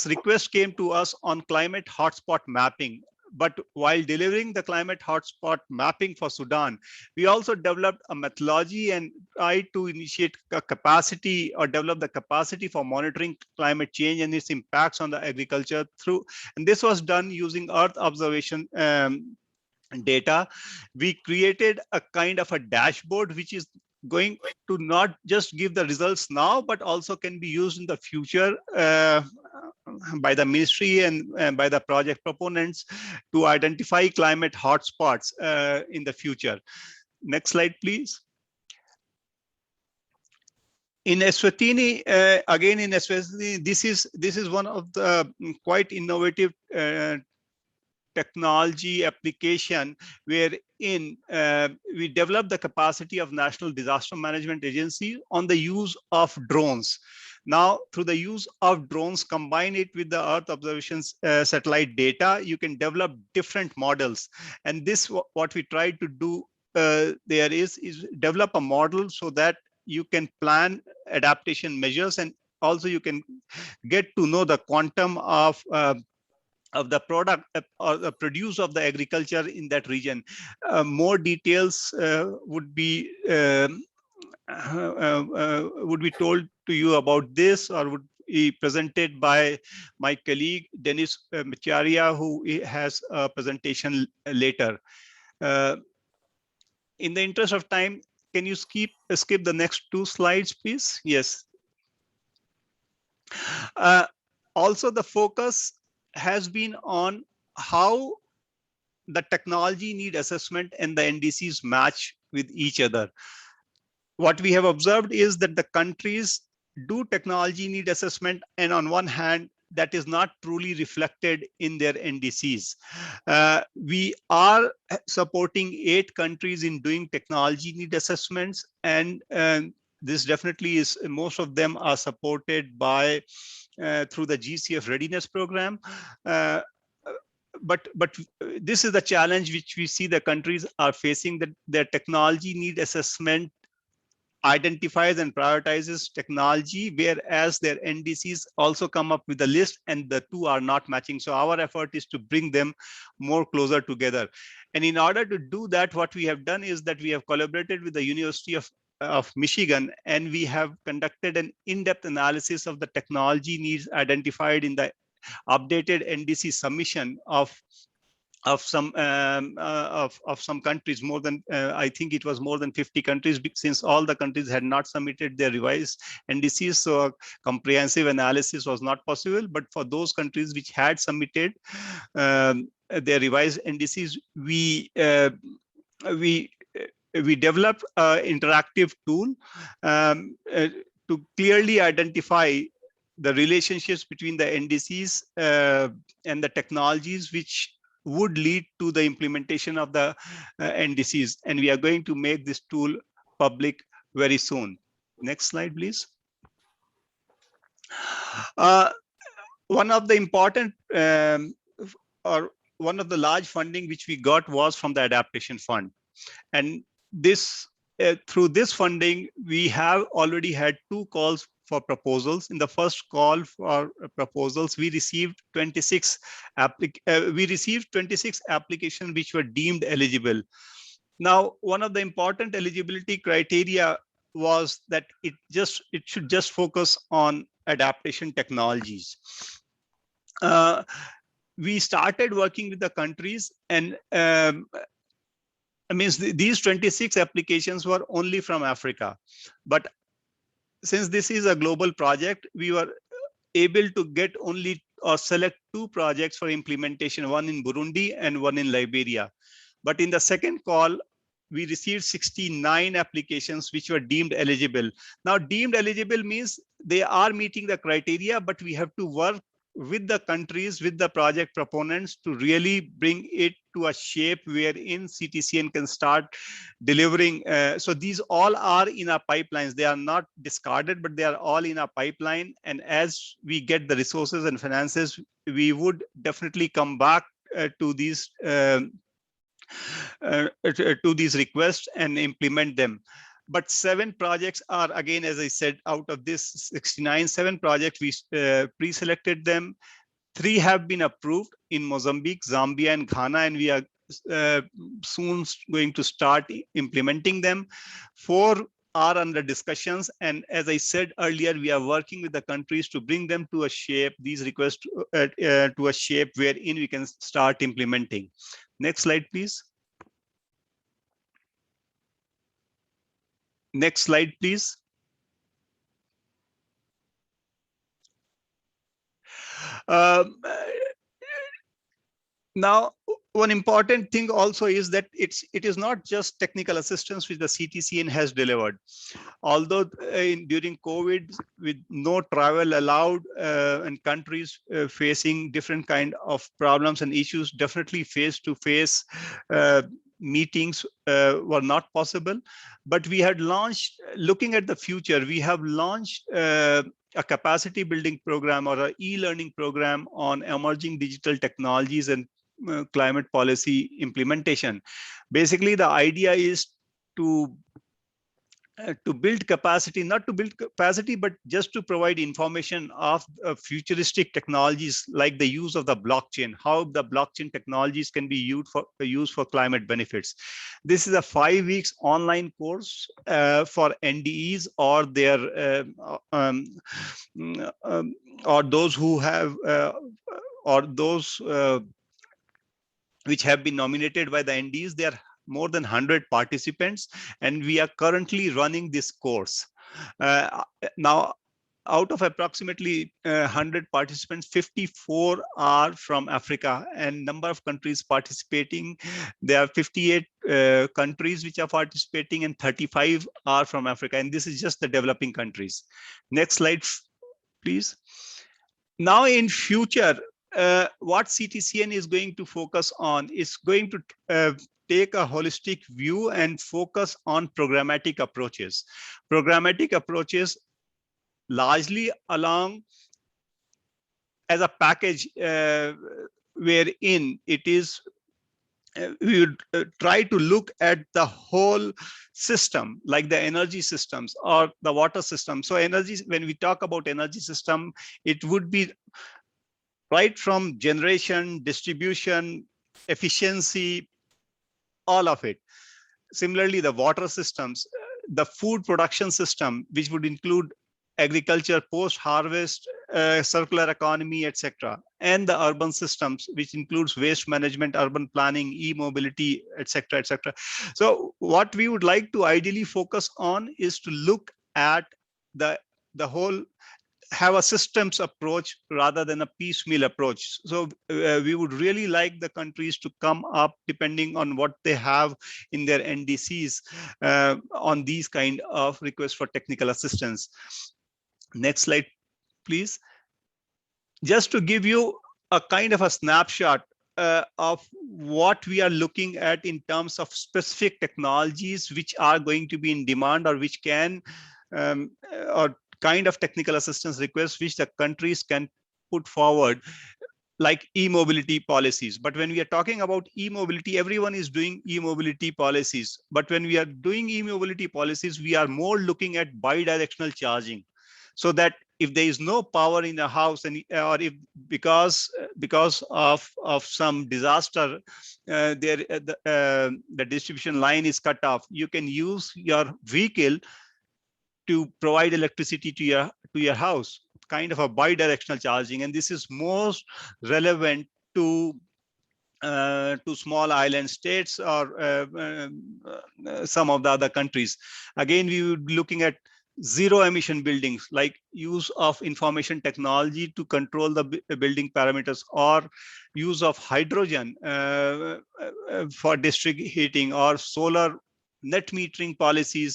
request came to us on climate hotspot mapping. But while delivering the climate hotspot mapping for Sudan, we also developed a methodology and tried to initiate a capacity or develop the capacity for monitoring climate change and its impacts on the agriculture through. And this was done using Earth observation data. We created a kind of a dashboard which is going to not just give the results now, but also can be used in the future by the ministry and by the project proponents to identify climate hotspots in the future. Next slide, please. In Eswatini, again in Eswatini, this is one of the quite innovative technology application wherein we develop the capacity of National Disaster Management Agency on the use of drones. Now, through the use of drones, combine it with the Earth observations satellite data, you can develop different models. And this, what we try to do there is develop a model so that you can plan adaptation measures, and also you can get to know the quantum of the product or the produce of the agriculture in that region. More details would be told to you about this, or would be presented by my colleague Dennis Macharia, who has a presentation later. In the interest of time, can you skip the next 2 slides, please? Yes. Also, the focus has been on how the technology need assessment and the NDCs match with each other. What we have observed is that the countries do technology need assessment, and on one hand, that is not truly reflected in their NDCs. We are supporting 8 countries in doing technology need assessments, and this definitely is, most of them are supported by through the GCF readiness program. But this is the challenge which we see the countries are facing, that their technology need assessment identifies and prioritizes technology, whereas their NDCs also come up with a list, and the 2 are not matching. So our effort is to bring them more closer together. And in order to do that, what we have done is that we have collaborated with the University of Michigan, and we have conducted an in-depth analysis of the technology needs identified in the updated NDC submission of some countries. More than I think it was more than 50 countries, since all the countries had not submitted their revised NDCs, so a comprehensive analysis was not possible. But for those countries which had submitted their revised NDCs, we developed an interactive tool to clearly identify the relationships between the NDCs and the technologies which would lead to the implementation of the NDCs. And we are going to make this tool public very soon. Next slide, please. One of the important or one of the large funding which we got was from the Adaptation Fund. And this through this funding, we have already had 2 calls for proposals. In the first call for proposals, we received 26 applications which were deemed eligible. Now, one of the important eligibility criteria was that it should just focus on adaptation technologies. We started working with the countries, and means these 26 applications were only from Africa. But since this is a global project, we were able to get only or select 2 projects for implementation, one in Burundi and one in Liberia. But in the second call, we received 69 applications which were deemed eligible. Now, deemed eligible means they are meeting the criteria, but we have to work with the countries, with the project proponents to really bring it to a shape wherein CTCN can start delivering. So these all are in our pipelines. They are not discarded, but they are all in our pipeline. And as we get the resources and finances, we would definitely come back to these requests and implement them. But 7 projects are, again, as I said, out of this 69, 7 projects, we pre-selected them. 3 have been approved in Mozambique, Zambia, and Ghana, and we are soon going to start implementing them. 4 are under discussions, and as I said earlier, we are working with the countries to bring them to a shape, these requests to a shape wherein we can start implementing. Next slide, please. Next slide, please. Now, one important thing also is that it is not just technical assistance which the CTCN has delivered. Although during COVID, with no travel allowed and countries facing different kind of problems and issues, definitely face-to-face meetings were not possible. But we had launched, looking at the future, we have launched a capacity building program or an e-learning program on emerging digital technologies and climate policy implementation. Basically, the idea is to build capacity, not to build capacity, but just to provide information of futuristic technologies like the use of the blockchain, how the blockchain technologies can be used for climate benefits. This is a 5 weeks online course for NDEs or their or those who have or those which have been nominated by the NDEs. There are more than 100 participants, and we are currently running this course. Now, out of approximately 100 participants, 54 are from Africa, and number of countries participating, there are 58 countries which are participating, and 35 are from Africa, and this is just the developing countries. Next slide, please. Now, in future, what CTCN is going to focus on is going to take a holistic view and focus on programmatic approaches. Programmatic approaches largely along as a package wherein it is we would try to look at the whole system, like the energy systems or the water system. So energy, when we talk about energy system, it would be right from generation, distribution, efficiency, all of it. Similarly, the water systems, the food production system, which would include agriculture, post-harvest, circular economy, etc., and the urban systems, which includes waste management, urban planning, e-mobility, etc., etc. So what we would like to ideally focus on is to look at the whole, have a systems approach rather than a piecemeal approach. So we would really like the countries to come up, depending on what they have in their NDCs, on these kind of requests for technical assistance. Next slide, please. Just to give you a kind of a snapshot of what we are looking at in terms of specific technologies which are going to be in demand, or which can or kind of technical assistance requests which the countries can put forward, like e-mobility policies. But when we are talking about e-mobility, everyone is doing e-mobility policies. But when we are doing e-mobility policies, we are more looking at bidirectional charging, so that if there is no power in a house, and or if because of some disaster, the distribution line is cut off, you can use your vehicle to provide electricity to your house, kind of a bidirectional charging, and this is most relevant to small island states or some of the other countries. Again, we would be looking at zero emission buildings, like use of information technology to control the building parameters, or use of hydrogen for district heating, or solar net metering policies,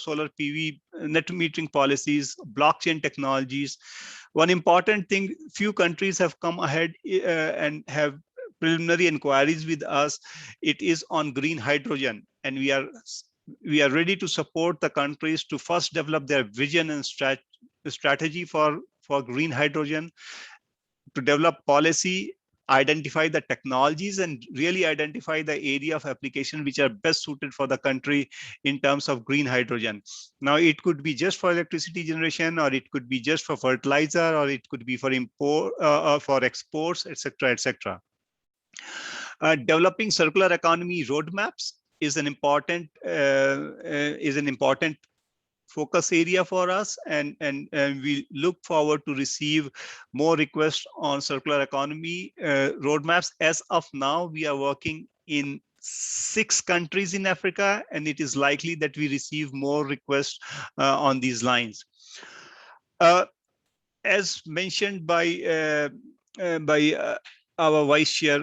solar PV net metering policies, blockchain technologies. One important thing, few countries have come ahead and have preliminary inquiries with us. It is on green hydrogen, and we are ready to support the countries to first develop their vision and strategy for green hydrogen, to develop policy, identify the technologies, and really identify the area of application which are best suited for the country in terms of green hydrogen. Now, it could be just for electricity generation, or it could be just for fertilizer, or it could be for import, for exports, etc., etc. Developing circular economy roadmaps is an important focus area for us, and we look forward to receive more requests on circular economy roadmaps. As of now, we are working in 6 countries in Africa, and it is likely that we receive more requests on these lines. As mentioned by our Vice Chair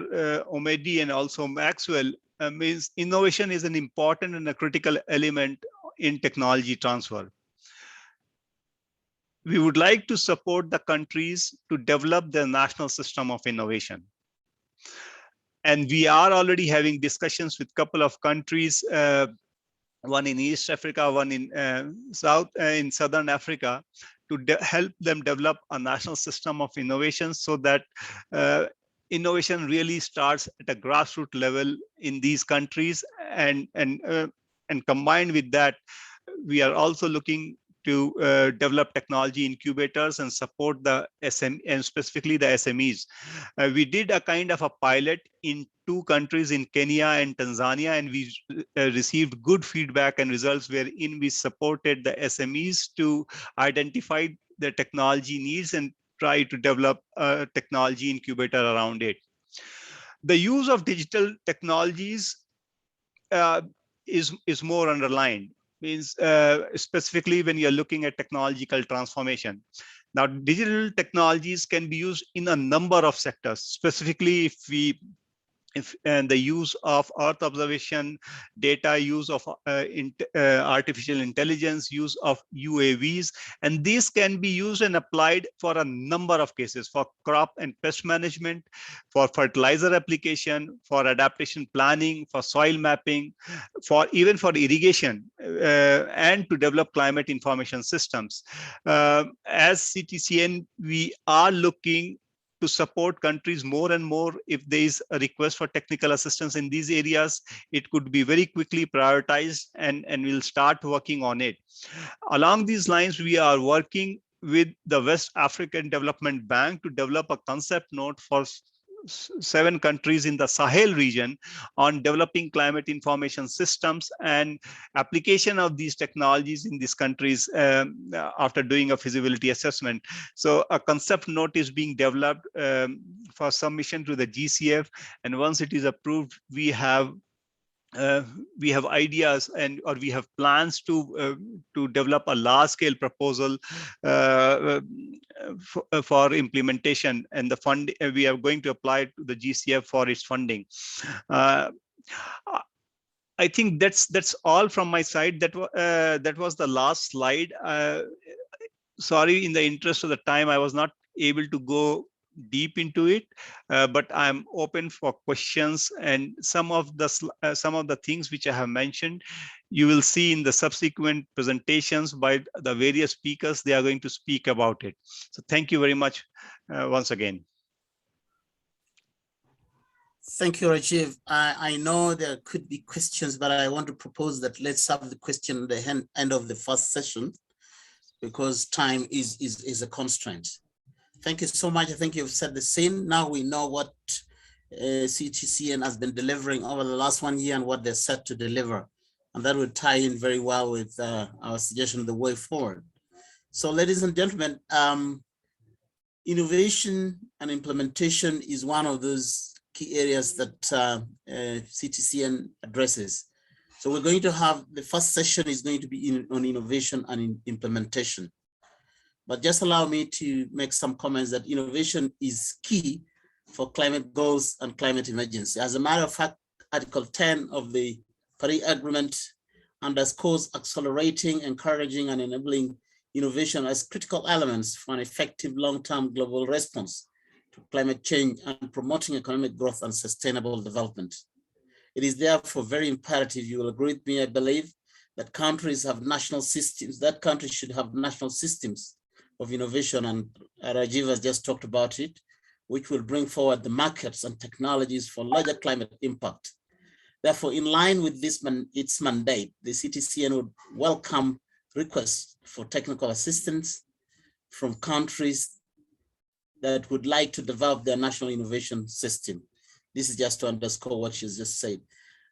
Omedi and also Maxwell, means innovation is an important and a critical element in technology transfer. We would like to support the countries to develop their national system of innovation. And we are already having discussions with a couple of countries, one in East Africa, one in Southern Africa, to help them develop a national system of innovation, so that innovation really starts at a grassroots level in these countries. And combined with that, we are also looking to develop technology incubators and support the SME, and specifically the SMEs. We did a kind of a pilot in 2 countries, in Kenya and Tanzania, and we received good feedback and results, wherein we supported the SMEs to identify the technology needs and try to develop a technology incubator around it. The use of digital technologies is more underlined. Means specifically when you're looking at technological transformation. Now, digital technologies can be used in a number of sectors. Specifically, and the use of Earth observation data, use of artificial intelligence, use of UAVs, and these can be used and applied for a number of cases, for crop and pest management, for fertilizer application, for adaptation planning, for soil mapping, even for irrigation, and to develop climate information systems. As CTCN, we are looking to support countries more and more. If there is a request for technical assistance in these areas, it could be very quickly prioritized, and we'll start working on it. Along these lines, we are working with the West African Development Bank to develop a concept note for 7 countries in the Sahel region on developing climate information systems and application of these technologies in these countries after doing a feasibility assessment. So a concept note is being developed for submission to the GCF, and once it is approved, we have ideas or we have plans to develop a large-scale proposal for implementation, and the fund we are going to apply to the GCF for its funding. I think that's all from my side. That was the last slide. Sorry, in the interest of the time, I was not able to go deep into it, but I'm open for questions, and some of the things which I have mentioned, you will see in the subsequent presentations by the various speakers. They are going to speak about it. So thank you very much once again. Thank you, Rajiv. I know there could be questions, but I want to propose that let's have the question at the end of the first session, because time is a constraint. Thank you so much. I think you've set the scene. Now we know what CTCN has been delivering over the last 1 year and what they're set to deliver. And that would tie in very well with our suggestion of the way forward. So ladies and gentlemen, innovation and implementation is one of those key areas that CTCN addresses. So we're going to have, the first session is going to be on innovation and implementation. But just allow me to make some comments that innovation is key for climate goals and climate emergency. As a matter of fact, Article 10 of the Paris Agreement underscores accelerating, encouraging, and enabling innovation as critical elements for an effective long-term global response to climate change and promoting economic growth and sustainable development. It is therefore very imperative, you will agree with me, I believe, that countries have national systems, that countries should have national systems of innovation, and Rajiv has just talked about it, which will bring forward the markets and technologies for larger climate impact. Therefore, in line with this its mandate, the CTCN would welcome requests for technical assistance from countries that would like to develop their national innovation system. This is just to underscore what she's just said.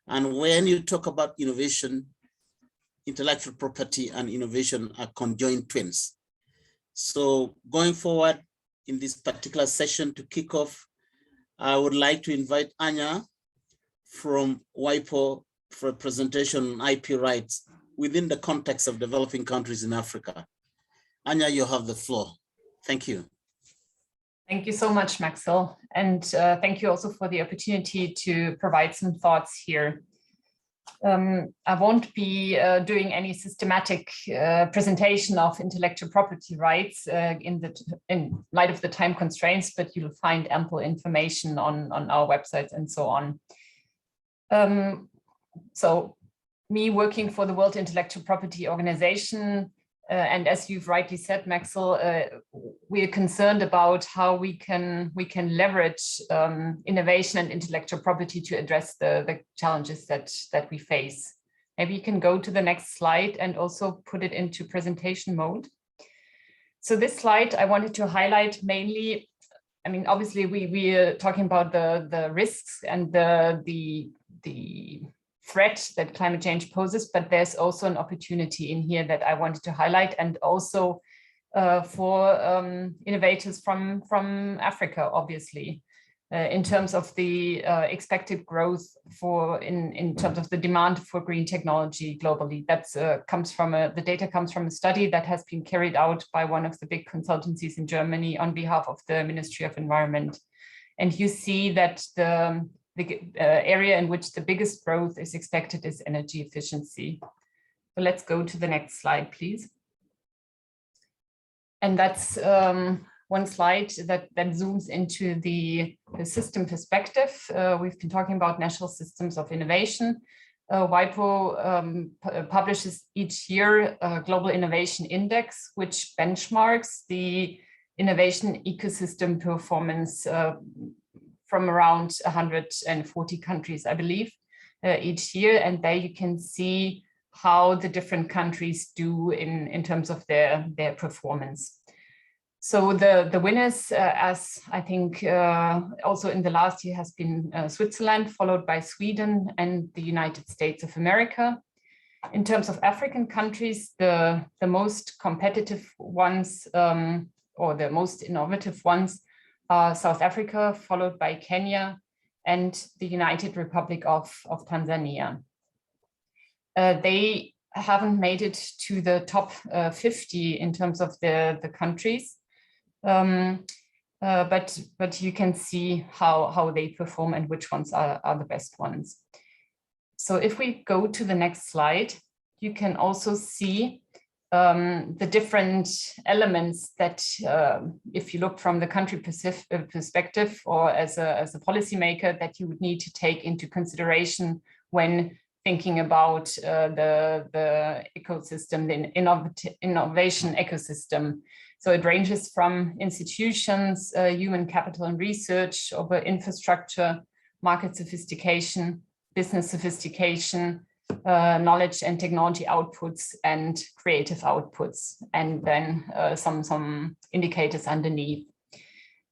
And when you talk about innovation, intellectual property and innovation are conjoined twins. So going forward in this particular session to kick off, I would like to invite Anya from WIPO for a presentation on IP rights within the context of developing countries in Africa. Anya, you have the floor. Thank you. Thank you so much, Maxwell. And thank you also for the opportunity to provide some thoughts here. I won't be doing any systematic presentation of intellectual property rights in light of the time constraints, but you'll find ample information on our websites and so on. So me working for the World Intellectual Property Organization, and as you've rightly said, Maxwell, we are concerned about how we can leverage innovation and intellectual property to address the challenges that we face. Maybe you can go to the next slide and also put it into presentation mode. So this slide I wanted to highlight mainly, I mean, obviously we are talking about the risks and the threat that climate change poses, but there's also an opportunity in here that I wanted to highlight, and also for innovators from Africa, obviously, in terms of the expected growth in terms of the demand for green technology globally. That's the data comes from a study that has been carried out by one of the big consultancies in Germany on behalf of the Ministry of Environment. And you see that the area in which the biggest growth is expected is energy efficiency. So let's go to the next slide, please. And that's one slide that zooms into the system perspective. We've been talking about national systems of innovation. WIPO publishes each year a global innovation index, which benchmarks the innovation ecosystem performance from around 140 countries, I believe, each year. And there you can see how the different countries do in terms of their performance. So the winners, as I think also in the last year, has been Switzerland, followed by Sweden and the United States of America. In terms of African countries, the most competitive ones or the most innovative ones are South Africa, followed by Kenya and the United Republic of Tanzania. They haven't made it to the top 50 in terms of the countries, but you can see how they perform and which ones are the best ones. So if we go to the next slide, you can also see the different elements that, if you look from the country perspective or as a policymaker, that you would need to take into consideration when thinking about the ecosystem, the innovation ecosystem. So it ranges from institutions, human capital and research, over infrastructure, market sophistication, business sophistication, knowledge and technology outputs, and creative outputs, and then some indicators underneath.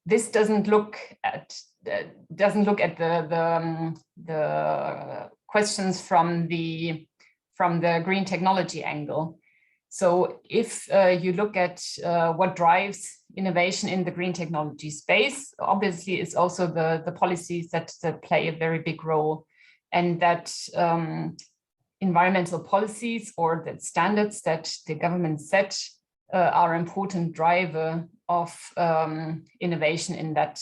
This doesn't look at the questions from the green technology angle. So if you look at what drives innovation in the green technology space, obviously, is also the policies that play a very big role, and that environmental policies or the standards that the government set are an important driver of innovation in that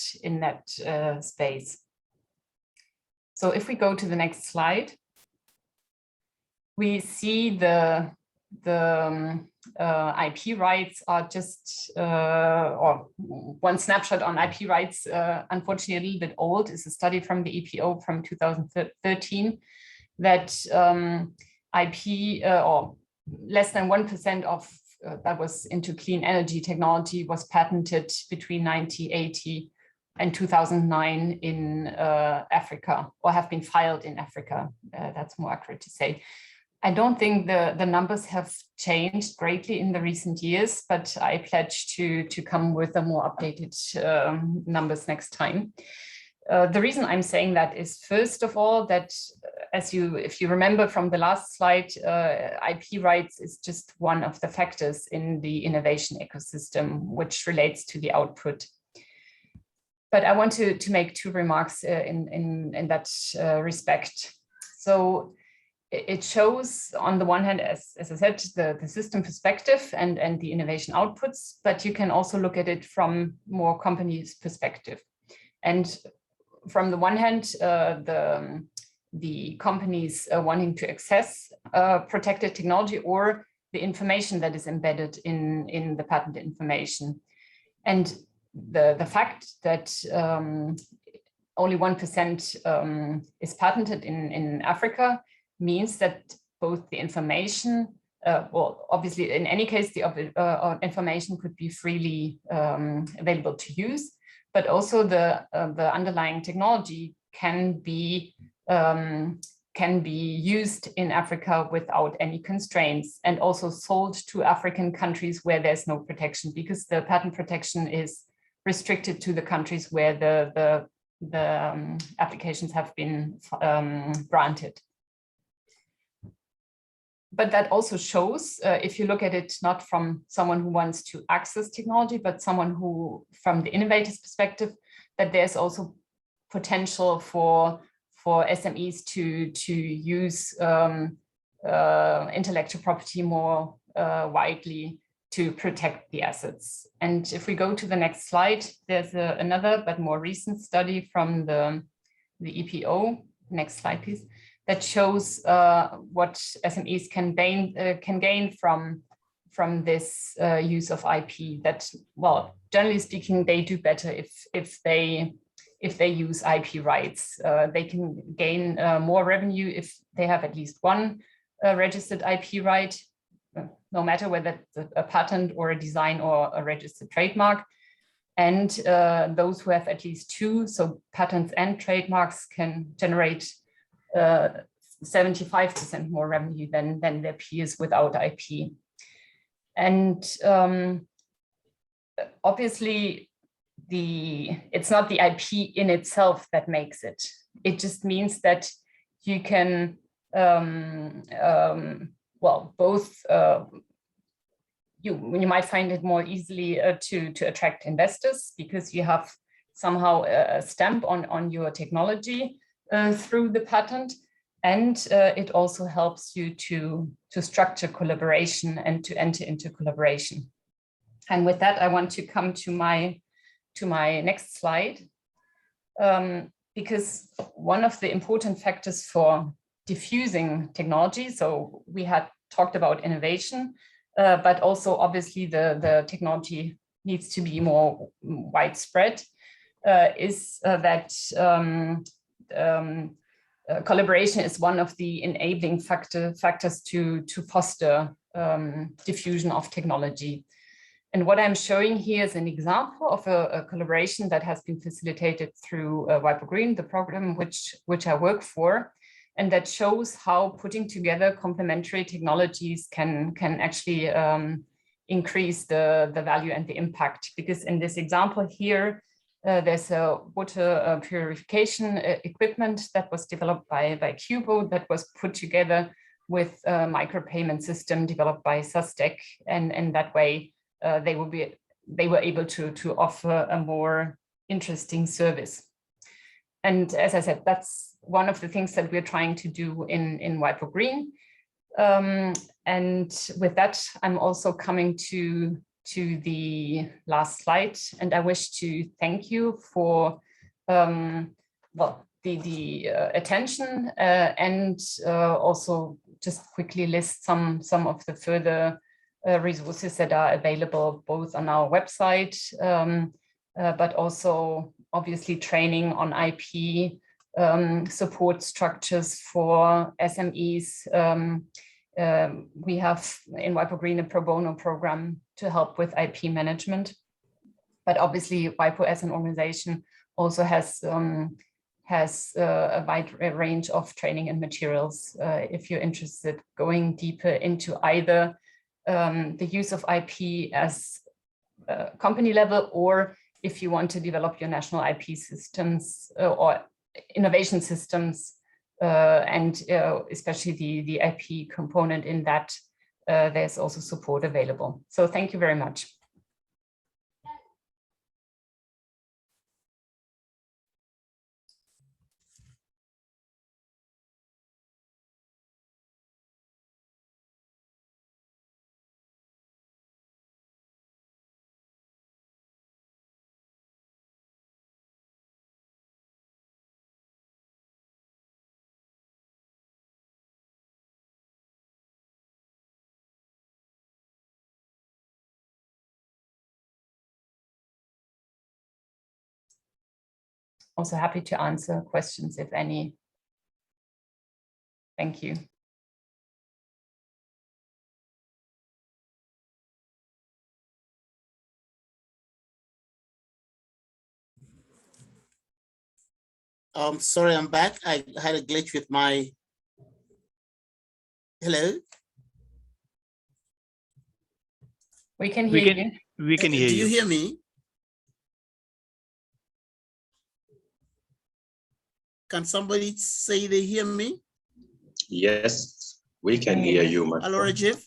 space. So if we go to the next slide, we see the IP rights are just, or one snapshot on IP rights, unfortunately a little bit old, is a study from the EPO from 2013 that IP or less than 1% of that was into clean energy technology was patented between 1980 and 2009 in Africa, or have been filed in Africa. That's more accurate to say. I don't think the numbers have changed greatly in the recent years, but I pledge to come with a more updated numbers next time. The reason I'm saying that is, first of all, that if you remember from the last slide, IP rights is just one of the factors in the innovation ecosystem, which relates to the output. But I want to make two remarks in that respect. So it shows, on the one hand, as I said, the system perspective and the innovation outputs, but you can also look at it from more companies' perspective. And from the one hand, the companies wanting to access protected technology or the information that is embedded in the patent information. And the fact that only 1% is patented in Africa means that both the information, well, obviously, in any case, the information could be freely available to use, but also the underlying technology can be used in Africa without any constraints, and also sold to African countries where there's no protection, because the patent protection is restricted to the countries where the applications have been granted. But that also shows, if you look at it not from someone who wants to access technology, but someone who, from the innovator's perspective, that there's also potential for SMEs to use intellectual property more widely to protect the assets. And if we go to the next slide, there's another but more recent study from the EPO. Next slide, please. That shows what SMEs can gain from this use of IP. That, well, generally speaking, they do better if they use IP rights. They can gain more revenue if they have at least one registered IP right, no matter whether it's a patent or a design or a registered trademark. And those who have at least two, so patents and trademarks, can generate 75% more revenue than their peers without IP. And obviously, it's not the IP in itself that makes it. It just means that you can, well, both, you might find it more easily to attract investors, because you have somehow a stamp on your technology through the patent, and it also helps you to structure collaboration and to enter into collaboration. And with that, I want to come to my next slide, because one of the important factors for diffusing technology, so we had talked about innovation, but also obviously the technology needs to be more widespread, is that collaboration is one of the enabling factors to foster diffusion of technology. And what I'm showing here is an example of a collaboration that has been facilitated through WIPO Green, the program which I work for, and that shows how putting together complementary technologies can actually increase the value and the impact. Because in this example here, there's a water purification equipment that was developed by Cubo, that was put together with a micropayment system developed by Sustec, and that way they will be they were able to offer a more interesting service. And as I said, that's one of the things that we're trying to do in WIPO Green. And with that, I'm also coming to the last slide, and I wish to thank you for the attention, and also just quickly list some of the further resources that are available both on our website, but also obviously training on IP, support structures for SMEs. We have in WIPO Green a pro bono program to help with IP management, but obviously WIPO as an organization also has a wide range of training and materials if you're interested going deeper into either the use of IP as company level, or if you want to develop your national IP systems or innovation systems, and especially the IP component in that, there's also support available. So thank you very much. Also happy to answer questions if any. Thank you. Sorry, I'm back. I had a glitch with my, hello? We can hear you. We can hear you. Do you hear me? Can somebody say they hear me? Yes, we can hear you, Maxwell. Hello, Rajiv.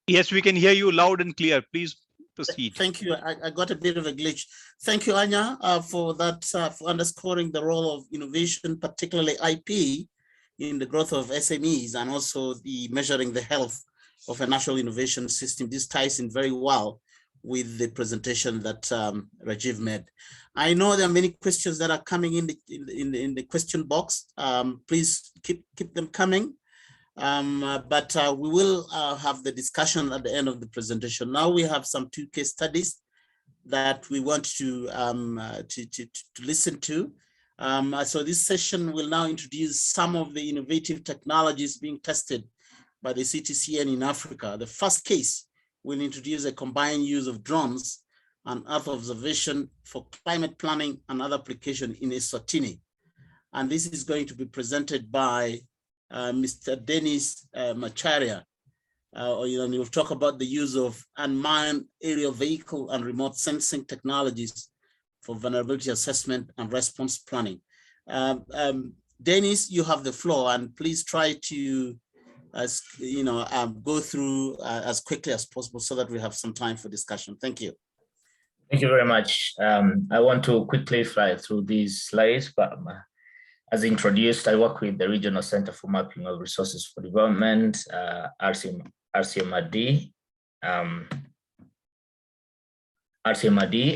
Yes, we can hear you loud and clear. Please proceed. Thank you. I got a bit of a glitch. Thank you, Anya, for that, for underscoring the role of innovation, particularly IP, in the growth of SMEs, and also the measuring the health of a national innovation system. This ties in very well with the presentation that Rajiv made. I know there are many questions that are coming in the question box. Please keep them coming. But we will have the discussion at the end of the presentation. Now we have some 2 case studies that we want to listen to. So this session will now introduce some of the innovative technologies being tested by the CTCN in Africa. The first case will introduce a combined use of drones and Earth observation for climate planning and other application in Eswatini. And this is going to be presented by Mr. Dennis Macharia. And we'll talk about the use of unmanned aerial vehicle and remote sensing technologies for vulnerability assessment and response planning. Dennis, you have the floor, and please try to, go through as quickly as possible so that we have some time for discussion. Thank you. Thank you very much. I want to quickly fly through these slides, but as introduced, I work with the Regional Center for Mapping of Resources for Development, RCMRD,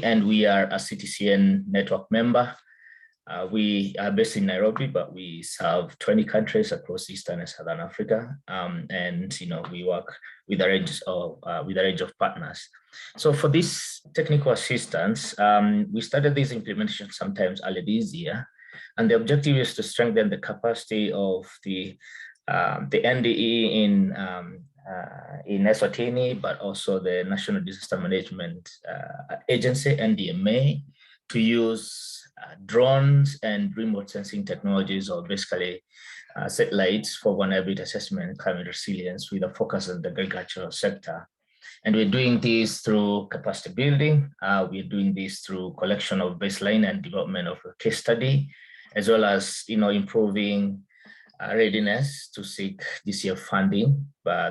and we are a CTCN network member. We are based in Nairobi, but we serve 20 countries across Eastern and Southern Africa, and we work with a range of partners. So for this technical assistance, we started this implementation sometimes early this year, and the objective is to strengthen the capacity of the NDE in Eswatini, but also the National Disaster Management Agency, NDMA, to use drones and remote sensing technologies, or basically satellites, for vulnerability assessment and climate resilience, with a focus on the agricultural sector. And we're doing this through capacity building. We're doing this through collection of baseline and development of a case study, as well as improving readiness to seek DCF funding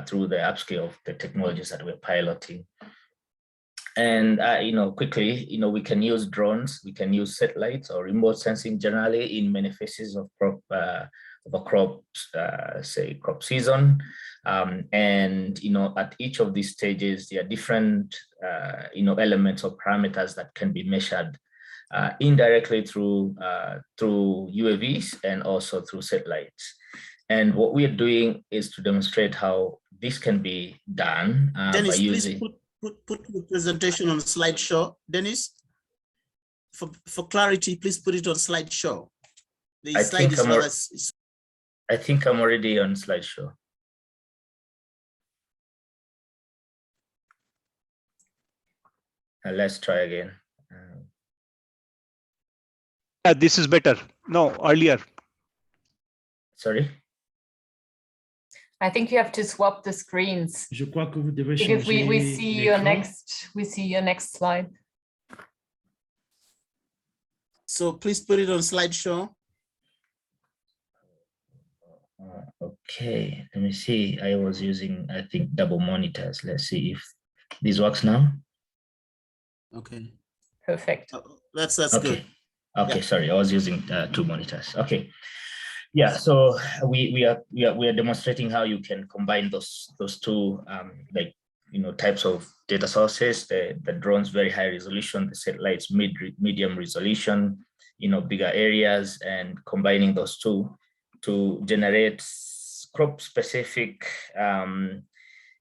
through the upscale of the technologies that we're piloting. And quickly, we can use drones, we can use satellites or remote sensing generally in many phases of a crop, say crop season. And at each of these stages, there are different elements or parameters that can be measured indirectly through UAVs and also through satellites. And what we are doing is to demonstrate how this can be done Dennis, by using. Put the presentation on slideshow. Dennis, for clarity, please put it on slideshow. The slide is I think I'm already on slideshow. Let's try again. This is better. No, earlier. Sorry. I think you have to swap the screens. Je crois que vous devez because changer we see your next slide. So please put it on slideshow. Okay, let me see. I was using, I think, double monitors. Let's see if this works now. Okay. Perfect. That's okay. good. Okay, yeah. Sorry, I was using 2 monitors. Okay. Yeah, so we are demonstrating how you can combine those two types of data sources, the drones very high resolution, the satellites medium resolution, bigger areas, and combining those two to generate crop specific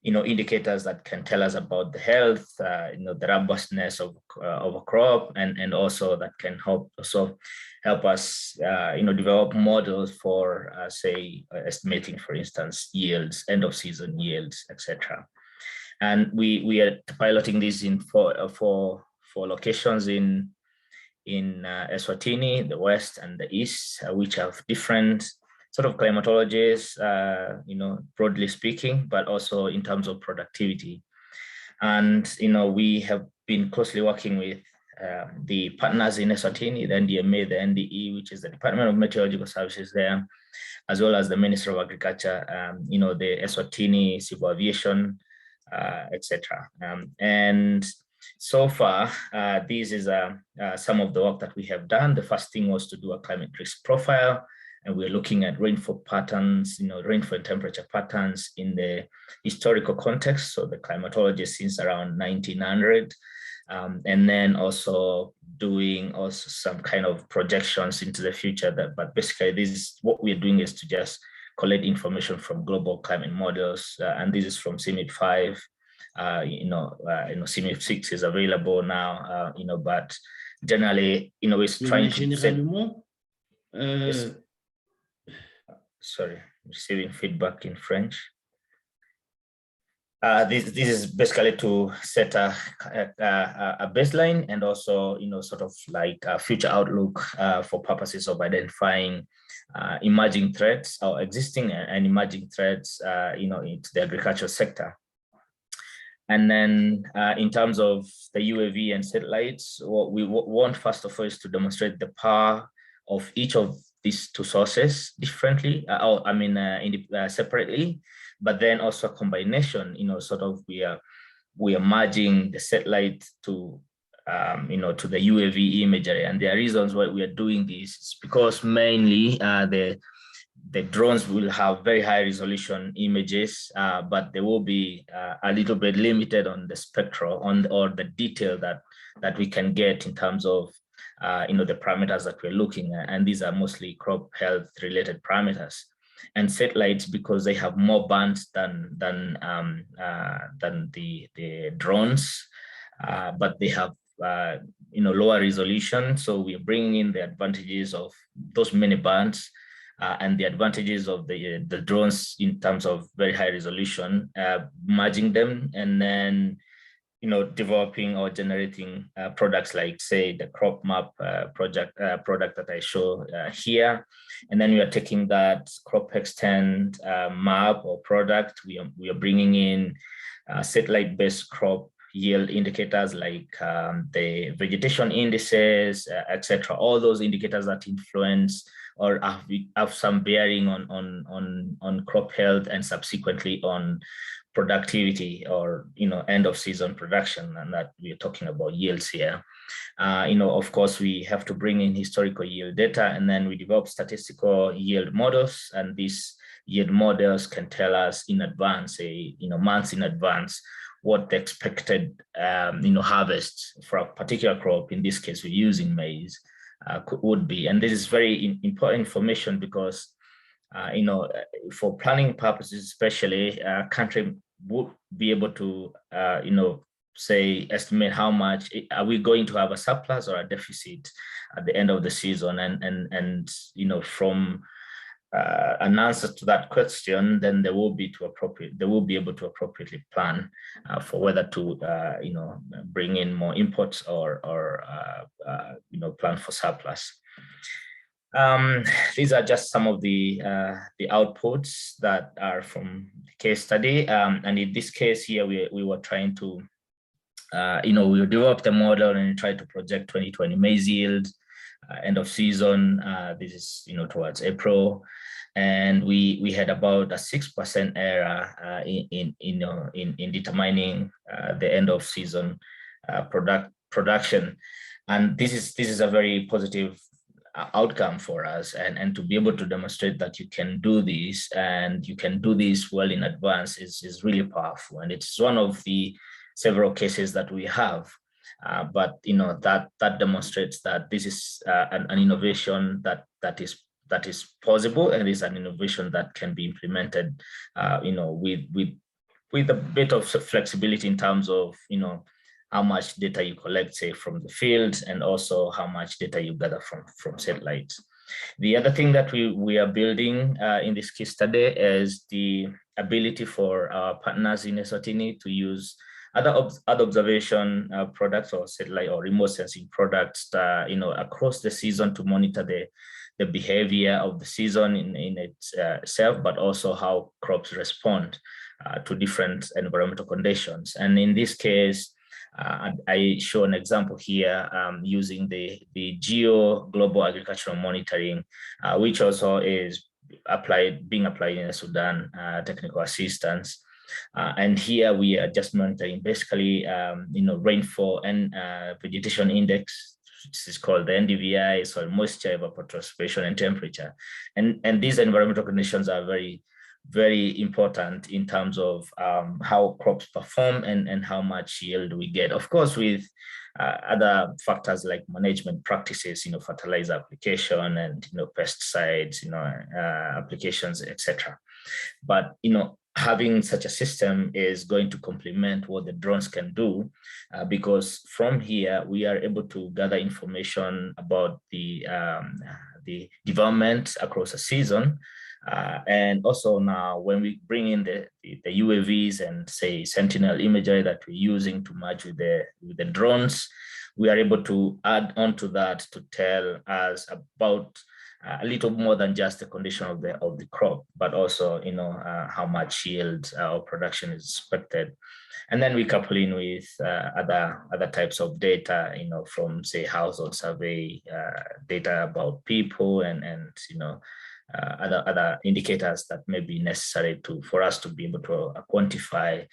indicators that can tell us about the health, the robustness of a crop, and also that can help us, develop models for, say, estimating, for instance, yields, end of season yields, etc. And we are piloting this in for locations in Eswatini, the west and the east, which have different sort of climatologies, broadly speaking, but also in terms of productivity. And, we have been closely working with the partners in Eswatini, the NDMA, the NDE, which is the Department of Meteorological Services there, as well as the Ministry of Agriculture, the Eswatini Civil Aviation, etc. And so far, this is some of the work that we have done. The first thing was to do a climate risk profile, and we're looking at rainfall patterns, rainfall and temperature patterns in the historical context, so the climatology since around 1900, and then also doing some kind of projections into the future. But basically, what we're doing is to just collect information from global climate models, and this is from CIMIP 5. CIMIP 6 is available now, but generally, it's trying to set. Sorry, receiving feedback in French. This is basically to set a baseline and also, sort of like a future outlook for purposes of identifying emerging threats or existing and emerging threats, into the agricultural sector. And then in terms of the UAV and satellites, what we want first of all is to demonstrate the power of each of these two sources differently, separately, but then also a combination, sort of we are merging the satellite to, to the UAV imagery. And there are reasons why we are doing this. It's because mainly the drones will have very high resolution images, but they will be a little bit limited on the spectral or the detail that we can get in terms of the parameters that we're looking at, and these are mostly crop health related parameters. And satellites, because they have more bands than the drones, but they have lower resolution. So we're bringing in the advantages of those many bands and the advantages of the drones in terms of very high resolution, merging them, and then developing or generating products like, say, the crop map product that I show here. And then we are taking that crop extend map or product. We are bringing in satellite-based crop yield indicators like the vegetation indices, etc. All those indicators that influence or have some bearing on crop health and subsequently on productivity or, end of season production, and that we're talking about yields here. Of course, we have to bring in historical yield data, and then we develop statistical yield models, and these yield models can tell us in advance, months in advance, what the expected, harvest for a particular crop, in this case, we're using maize, would be. And this is very important information because, for planning purposes, especially, country would be able to, say, estimate how much are we going to have a surplus or a deficit at the end of the season, and from an answer to that question, then they will be able to appropriately plan for whether to bring in more imports or plan for surplus. These are just some of the outputs that are from the case study, and in this case here we were trying to we developed a model and try to project 2020 maize yield, end of season. This is towards April, and we had about a 6% error in determining the end of season production, and this is a very positive outcome for us, and to be able to demonstrate that you can do this and you can do this well in advance is really powerful, and it's one of the several cases that we have, but that demonstrates that this is an innovation that is possible, and is an innovation that can be implemented, with a bit of flexibility in terms of how much data you collect, say, from the field, and also how much data you gather from satellites. The other thing that we are building in this case study is the ability for our partners in Eswatini to use other observation products or satellite or remote sensing products, across the season to monitor the behavior of the season in itself, but also how crops respond to different environmental conditions. And in this case, I show an example here using the Geo Global Agricultural Monitoring, which also is being applied in Sudan technical assistance. And here we are just monitoring basically, rainfall and vegetation index, which is called the NDVI, soil moisture, evapotranspiration, and temperature. And these environmental conditions are very, very important in terms of how crops perform and how much yield we get. Of course, with other factors like management practices, fertilizer application and pesticides, applications, etc. But having such a system is going to complement what the drones can do, because from here we are able to gather information about the development across a season. And also now when we bring in the UAVs and say Sentinel imagery that we're using to merge with the drones, we are able to add on to that to tell us about a little more than just the condition of the crop, but also how much yield or production is expected. And then we couple in with other types of data, from say household survey, data about people, and other indicators that may be necessary for us to be able to quantify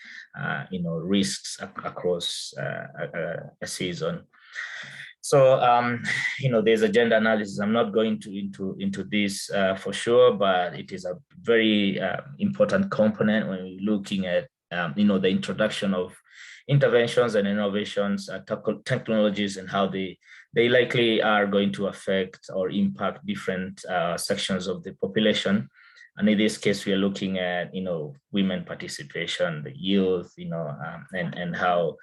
risks across a season. So there's a gender analysis. I'm not going into this for sure, but it is a very important component when we're looking at the introduction of interventions and innovations, technologies, and how they likely are going to affect or impact different sections of the population. And in this case, we are looking at women participation, the youth, and how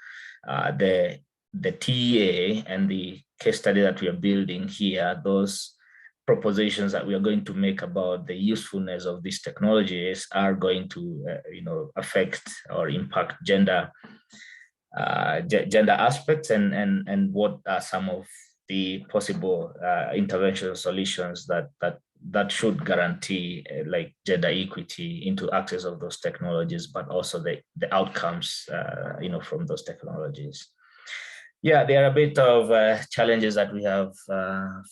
the TEA and the case study that we are building here, those propositions that we are going to make about the usefulness of these technologies are going to affect or impact gender aspects, and what are some of the possible intervention solutions that should guarantee like gender equity into access of those technologies, but also the outcomes from those technologies. Yeah, there are a bit of challenges that we have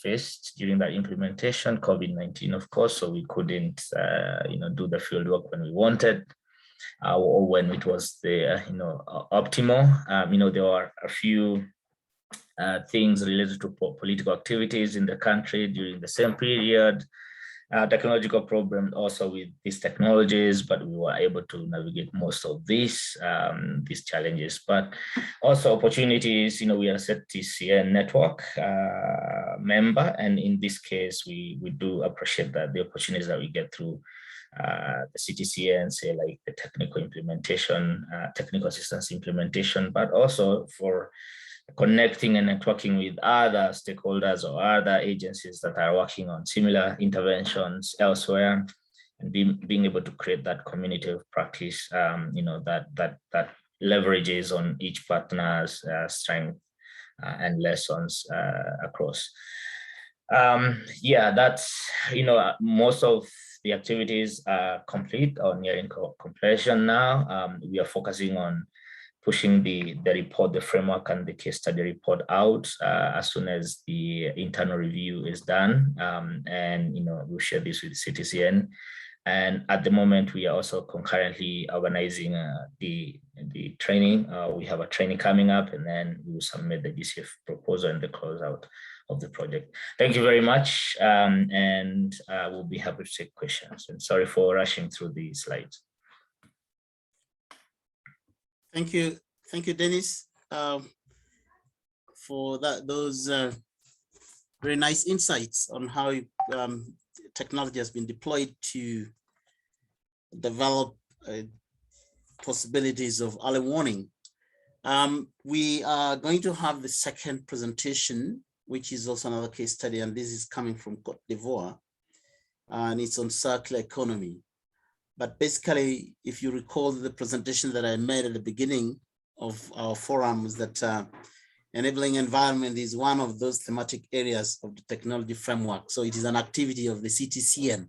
faced during that implementation. COVID-19, of course, so we couldn't do the field work when we wanted. or when it was the optimal. There are a few things related to political activities in the country during the same period. Technological problem also with these technologies, but we were able to navigate most of these challenges. But also opportunities, we are a CTCN network member, and in this case, we do appreciate that the opportunities that we get through the CTCN, say like the technical implementation, technical assistance implementation, but also for connecting and networking with other stakeholders or other agencies that are working on similar interventions elsewhere, and being able to create that community of practice, that leverages on each partner's strength and lessons across. That's, most of the activities are complete or nearing completion now. We are focusing on pushing the report, the framework, and the case study report out as soon as the internal review is done. And we'll share this with CTCN. And at the moment, we are also concurrently organizing the training. We have a training coming up, and then we will submit the DCF proposal and the closeout of the project. Thank you very much, and we'll be happy to take questions. And sorry for rushing through the slides. Thank you, Dennis, for those very nice insights on how technology has been deployed to develop possibilities of early warning. We are going to have the second presentation, which is also another case study, and this is coming from Côte d'Ivoire, and it's on circular economy. But basically, if you recall the presentation that I made at the beginning of our forum, is that enabling environment is one of those thematic areas of the technology framework. So it is an activity of the CTCN,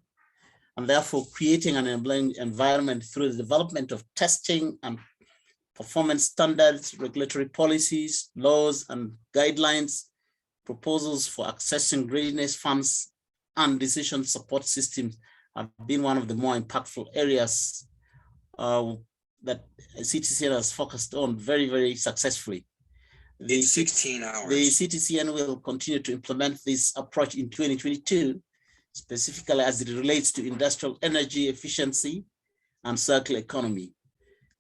and therefore creating an enabling environment through the development of testing and performance standards, regulatory policies, laws and guidelines, proposals for accessing readiness funds, and decision support systems have been one of the more impactful areas that CTCN has focused on very, very successfully. The 16 hours. The CTCN will continue to implement this approach in 2022, specifically as it relates to industrial energy efficiency and circular economy.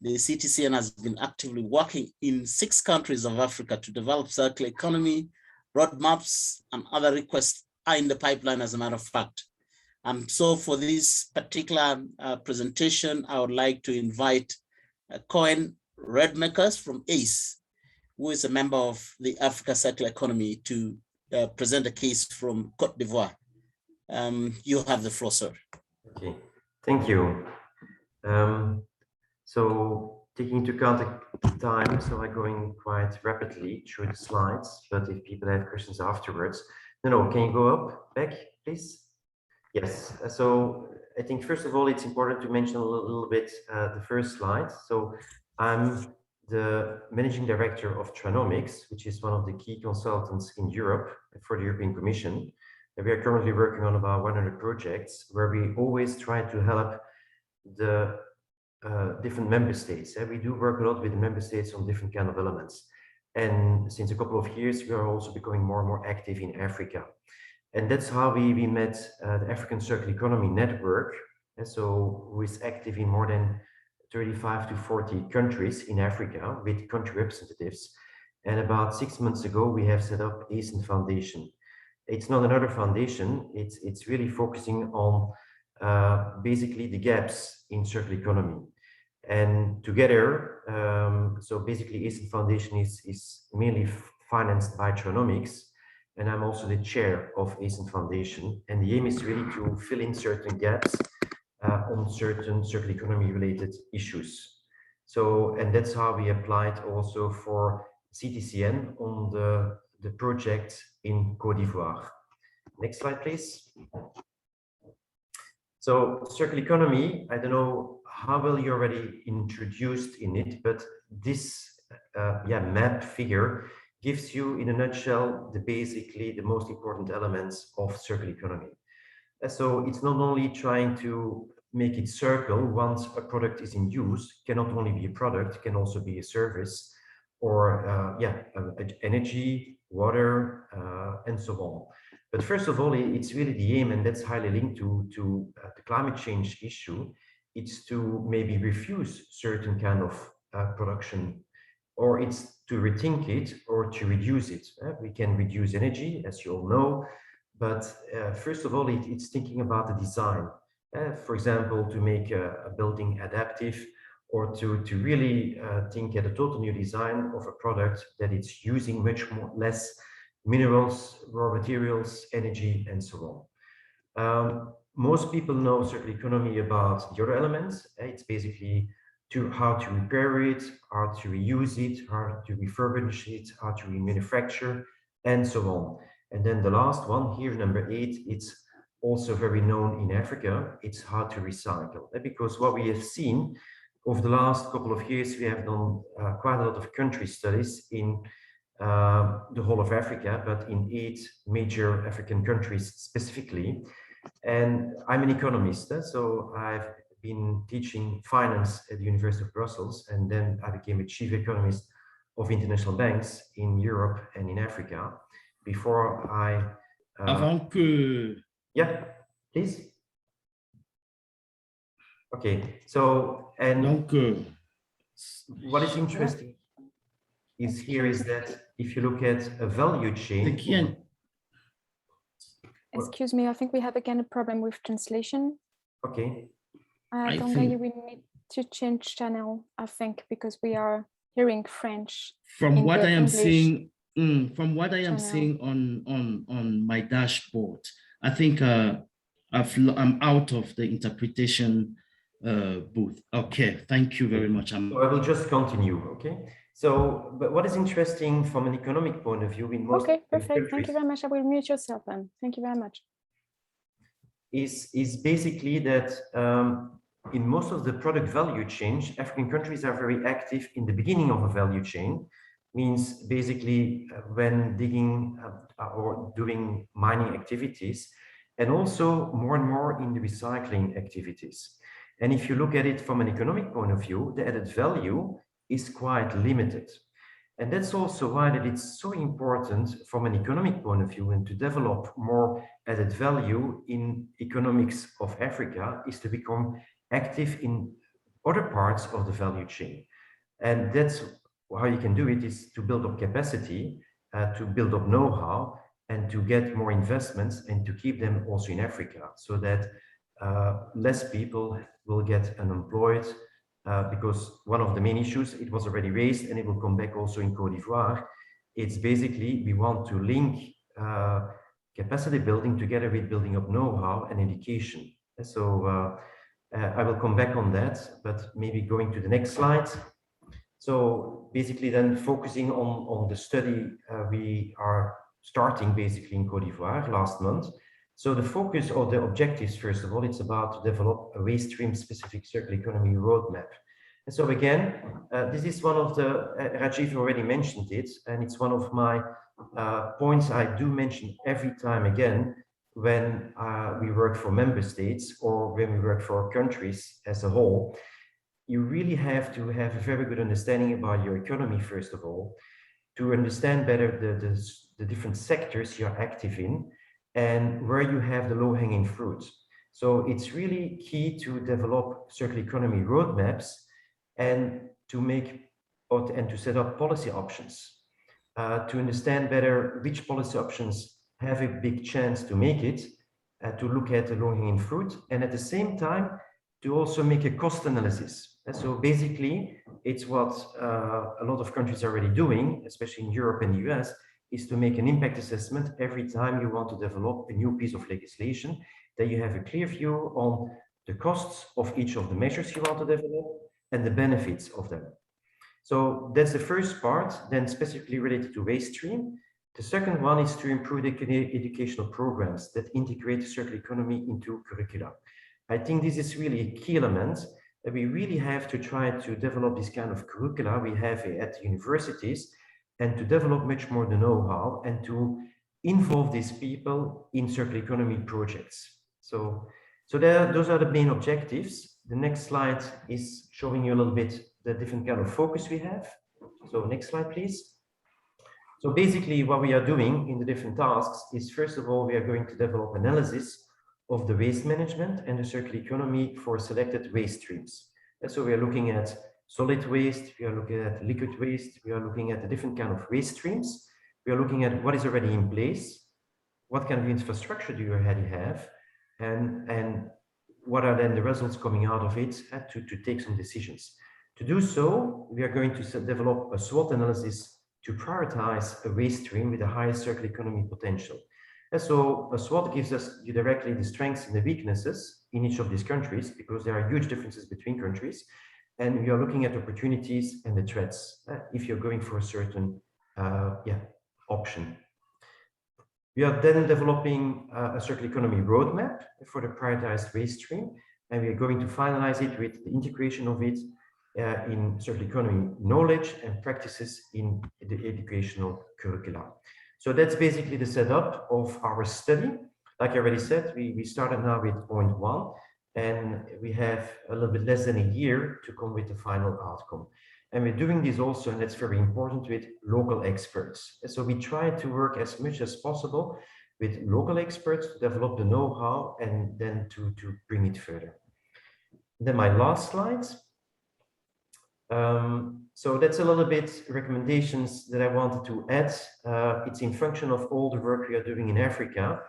The CTCN has been actively working in 6 countries of Africa to develop circular economy, roadmaps, and other requests are in the pipeline, as a matter of fact. And so for this particular presentation, I would like to invite Cohen Redmakers from ACE, who is a member of the Africa Circular Economy, to present a case from Côte d'Ivoire. You have the floor, sir. Okay, thank you. So taking into account the time, so I'm going quite rapidly through the slides, but if people have questions afterwards, no, can you go up, back, please? Yes, so I think first of all, it's important to mention a little bit the first slide. So I'm the managing director of Trinomics, which is one of the key consultants in Europe for the European Commission. And we are currently working on about 100 projects where we always try to help the different member states. We do work a lot with the member states on different kind of elements. And since a couple of years, we are also becoming more and more active in Africa. And that's how we met the African Circular Economy Network. And so who is active in more than 35 to 40 countries in Africa with country representatives. And about 6 months ago, we have set up ACEN Foundation. It's not another foundation, it's really focusing on basically the gaps in circular economy. And together, so basically ACEN Foundation is mainly financed by Trinomics, and I'm also the chair of ACEN Foundation. And the aim is really to fill in certain gaps on certain circular economy related issues. So, and that's how we applied also for CTCN on the project in Côte d'Ivoire. Next slide, please. So circular economy, I don't know how well you already introduced in it, but this map figure gives you in a nutshell basically the most important elements of circular economy. So it's not only trying to make it circle once a product is in use. Cannot only be a product, can also be a service, or energy, water, and so on. But first of all, it's really the aim, and that's highly linked to the climate change issue. It's to maybe refuse certain kind of production, or it's to rethink it or to reduce it. We can reduce energy, as you all know, but first of all, it's thinking about the design. For example, to make a building adaptive, or to really think at a total new design of a product that it's using less minerals, raw materials, energy, and so on. Most people know circular economy about the other elements. It's basically how to repair it, how to reuse it, how to refurbish it, how to remanufacture, and so on. And then the last one here, number 8, it's also very known in Africa. It's how to recycle. Because what we have seen over the last couple of years, we have done quite a lot of country studies in the whole of Africa, but in 8 major African countries specifically. And I'm an economist, so I've been teaching finance at the University of Brussels, and then I became a chief economist of international banks in Europe and in Africa before I... Avant que... Yeah, please. Okay, so, and Donc, what is interesting is that if you look at a value chain... Excuse me, I think we have again a problem with translation. Okay. I don't know, we need to change channel, I think, because we are hearing French. From what I am seeing, on my dashboard, I think I'm out of the interpretation booth. Okay, thank you very much. So I will just continue, okay? So, but what is interesting from an economic point of view in most perfect. countries, Thank you very much. I will mute yourself then. Thank you very much. Is basically that in most of the product value chain, African countries are very active in the beginning of a value chain. Means basically when digging or doing mining activities, and also more and more in the recycling activities. And if you look at it from an economic point of view, the added value is quite limited. And that's also why that it's so important from an economic point of view, and to develop more added value in economics of Africa is to become active in other parts of the value chain. And that's how you can do it, is to build up capacity, to build up know-how, and to get more investments and to keep them also in Africa, so that less people will get unemployed, because one of the main issues, it was already raised and it will come back also in Côte d'Ivoire. It's basically, we want to link capacity building together with building up know-how and education. So I will come back on that, but maybe going to the next slide. So basically then focusing on the study we are starting basically in Côte d'Ivoire last month. So the focus of the objectives, first of all, it's about to develop a waste stream specific circular economy roadmap. And so again, this is one of the, Rajiv already mentioned it, and it's one of my points I do mention every time again when we work for member states or when we work for countries as a whole. You really have to have a very good understanding about your economy, first of all, to understand better the different sectors you're active in, and where you have the low-hanging fruit. So it's really key to develop circular economy roadmaps and to make and to set up policy options, to understand better which policy options have a big chance to make it, to look at the low-hanging fruit, and at the same time to also make a cost analysis. And so basically, it's what a lot of countries are already doing, especially in Europe and the US, is to make an impact assessment every time you want to develop a new piece of legislation, that you have a clear view on the costs of each of the measures you want to develop and the benefits of them. So that's the first part, then specifically related to waste stream. The second one is to improve the educational programs that integrate the circular economy into curricula. I think this is really a key element, that we really have to try to develop this kind of curricula we have at universities, and to develop much more the know-how and to involve these people in circular economy projects. So So those are the main objectives. The next slide is showing you a little bit the different kind of focus we have. So next slide, please. So basically what we are doing in the different tasks is, first of all, we are going to develop analysis of the waste management and the circular economy for selected waste streams. And so we are looking at solid waste, we are looking at liquid waste, we are looking at the different kind of waste streams. We are looking at what is already in place, what kind of infrastructure do you already have, and what are then the results coming out of it to take some decisions. To do so, we are going to develop a SWOT analysis to prioritize a waste stream with the highest circular economy potential. And so a SWOT gives us directly the strengths and the weaknesses in each of these countries, because there are huge differences between countries. And we are looking at opportunities and the threats if you're going for a certain option. We are then developing a circular economy roadmap for the prioritized waste stream, and we are going to finalize it with the integration of it in circular economy knowledge and practices in the educational curricula. So that's basically the setup of our study. Like I already said, we started now with point 1, and we have a little bit less than a year to come with the final outcome. And we're doing this also, and that's very important, with local experts. So we try to work as much as possible with local experts to develop the know-how and then to bring it further. Then my last slide. So that's a little bit recommendations that I wanted to add. It's in function of all the work we are doing in Africa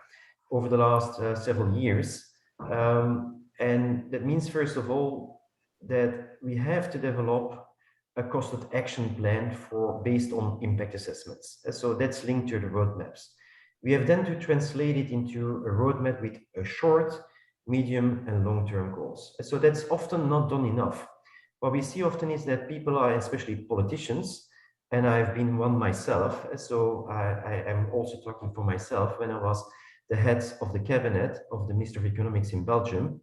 over the last several years. And that means, first of all, that we have to develop a costed action plan based on impact assessments. So that's linked to the roadmaps. We have then to translate it into a roadmap with a short, medium, and long-term goals. So that's often not done enough. What we see often is that people are, especially politicians, and I've been one myself, so I am also talking for myself when I was the head of the cabinet of the Minister of Economics in Belgium.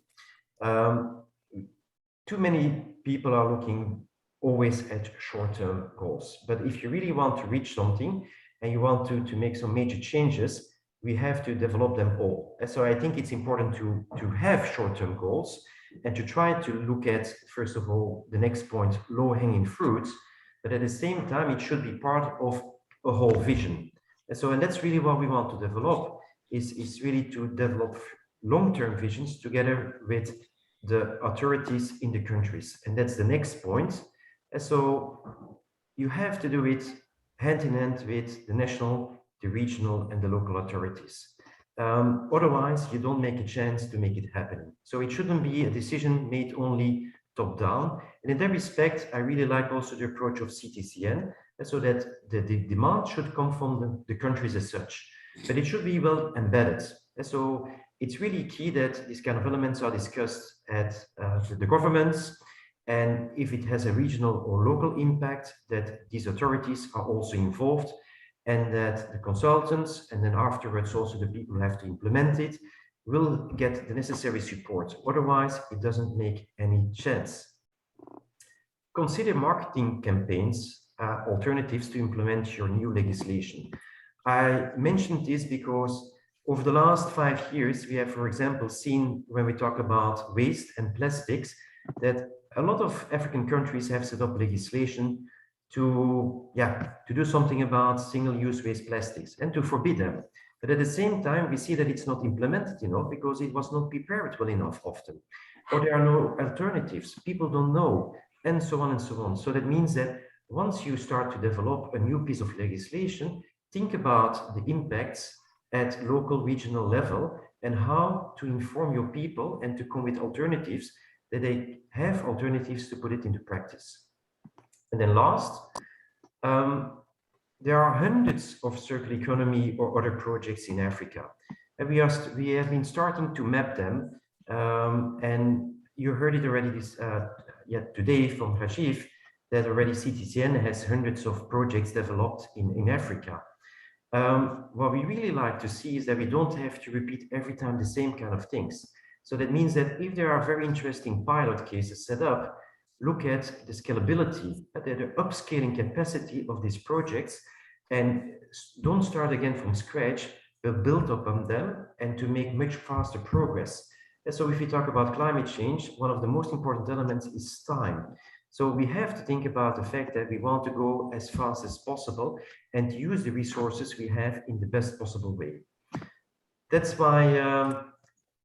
Too many people are looking always at short-term goals. But if you really want to reach something and you want to make some major changes, we have to develop them all. And so I think it's important to have short-term goals and to try to look at, first of all, the next point, low-hanging fruits, but at the same time, it should be part of a whole vision. And that's really what we want to develop, is really to develop long-term visions together with the authorities in the countries. And that's the next point. And so you have to do it hand in hand with the national, the regional, and the local authorities. Otherwise, you don't make a chance to make it happen. So it shouldn't be a decision made only top down. And in that respect, I really like also the approach of CTCN, so that the demand should come from the countries as such, but it should be well embedded. And so it's really key that these kind of elements are discussed at the governments, and if it has a regional or local impact, that these authorities are also involved, and that the consultants, and then afterwards also the people who have to implement it, will get the necessary support. Otherwise, it doesn't make any sense. Consider marketing campaigns alternatives to implement your new legislation. I mentioned this because over the last 5 years, we have, for example, seen when we talk about waste and plastics, that a lot of African countries have set up legislation to do something about single-use waste plastics and to forbid them. But at the same time, we see that it's not implemented, because it was not prepared well enough often, or there are no alternatives, people don't know, and so on and so on. So that means that once you start to develop a new piece of legislation, think about the impacts at local, regional level, and how to inform your people and to come with alternatives, that they have alternatives to put it into practice. And then last, there are hundreds of circular economy or other projects in Africa, and we have been starting to map them. And you heard it already today from Rajiv, that already CTCN has hundreds of projects developed in Africa. What we really like to see is that we don't have to repeat every time the same kind of things. So that means that if there are very interesting pilot cases set up, look at the scalability, the upscaling capacity of these projects, and don't start again from scratch, but build up on them and to make much faster progress. So if we talk about climate change, one of the most important elements is time. So we have to think about the fact that we want to go as fast as possible and use the resources we have in the best possible way. That's my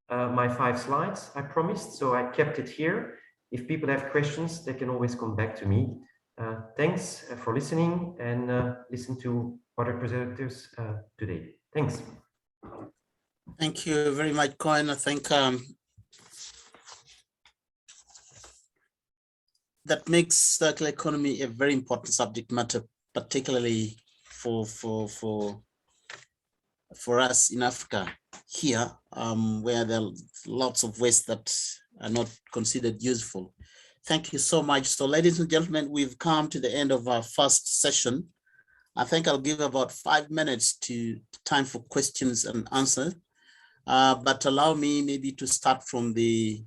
5 slides I promised, so I kept it here. If people have questions, they can always come back to me. Thanks for listening, and listen to other presenters today. Thanks. Thank you very much, Cohen. I think that makes circular economy a very important subject matter, particularly for us in Africa here, where there are lots of waste that are not considered useful. Thank you so much. So ladies and gentlemen, we've come to the end of our first session. I think I'll give about 5 minutes to time for questions and answers. But allow me maybe to start from the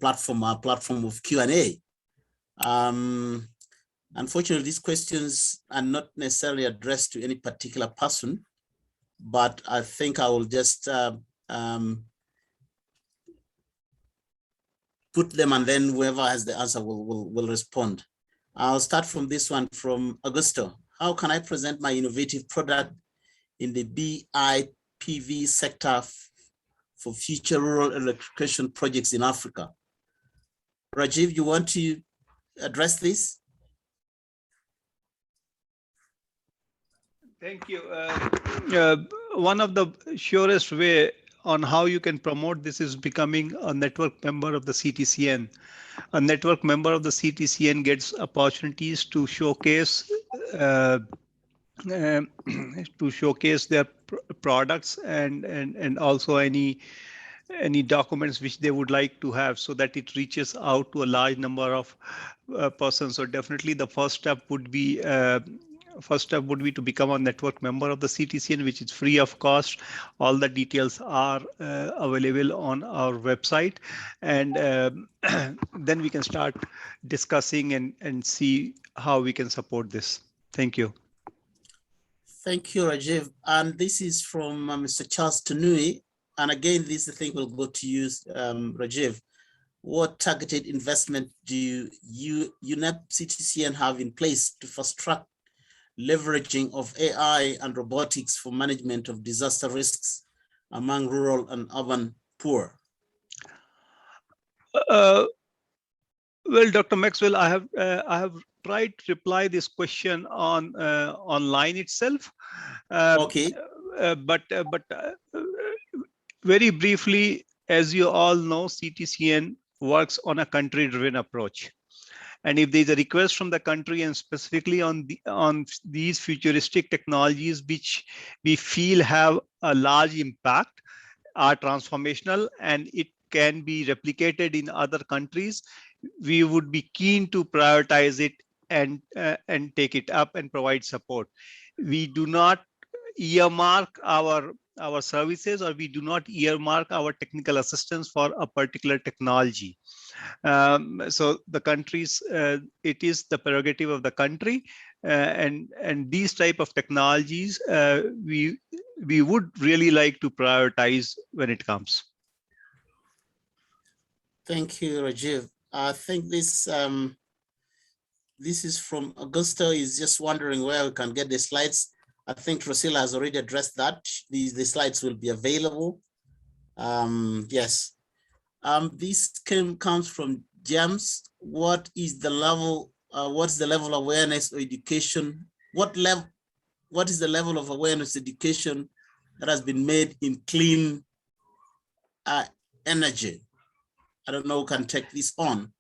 platform, our platform of Q&A. Unfortunately, these questions are not necessarily addressed to any particular person, but I think I will just put them, and then whoever has the answer will respond. I'll start from this one from Augusto. How can I present my innovative product in the BIPV sector for future rural electrification projects in Africa? Rajiv, you want to address this? Thank you. One of the surest way on how you can promote this is becoming a network member of the CTCN. A network member of the CTCN gets opportunities to showcase their products and also any documents which they would like to have, so that it reaches out to a large number of persons. So definitely the first step would be to become a network member of the CTCN, which is free of cost. All the details are available on our website, and then we can start discussing and see how we can support this. Thank you. Thank you, Rajiv. And this is from Mr. Charles Tanui. And again, this thing will go to you, Rajiv. What targeted investment do UNEP CTCN have in place to fast track leveraging of AI and robotics for management of disaster risks among rural and urban poor? Well, Dr. Maxwell, I have tried to reply this question on online itself. Okay. But very briefly, as you all know, CTCN works on a country-driven approach. And if there's a request from the country, and specifically on these futuristic technologies which we feel have a large impact, are transformational, and it can be replicated in other countries, we would be keen to prioritize it and take it up and provide support. We do not earmark our services, or we do not earmark our technical assistance for a particular technology. So the countries, it is the prerogative of the country, and these type of technologies we would really like to prioritize when it comes. Thank you, Rajiv. I think this is from Augusto. He's just wondering where we can get the slides. I think Drusilla has already addressed that. The slides will be available. Yes. This comes from James. What is the level? What's the level of awareness or education? What is the level of awareness education that has been made in clean energy? I don't know who can take this on.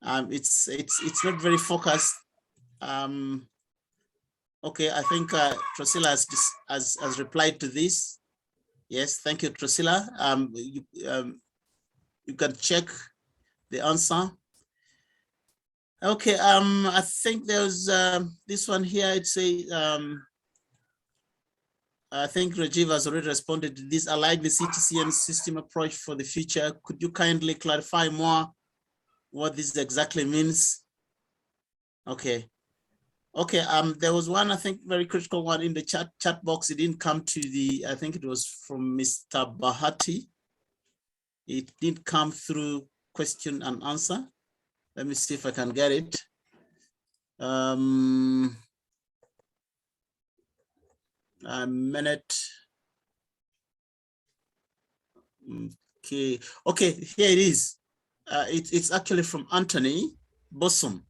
It's not very focused. Okay, I think Drusilla has replied to this. Yes, thank you, Drusilla. You can check the answer. Okay, I think there's this one here. It's I think Rajiv has already responded to this. I like the CTCN system approach for the future. Could you kindly clarify more what this exactly means? Okay. Okay, there was one, I think, very critical one in the chat box. It didn't come to the, I think it was from Mr. Bahati. It did come through question and answer. Let me see if I can get it. A minute. Okay, here it is. It's actually from Anthony Bosom.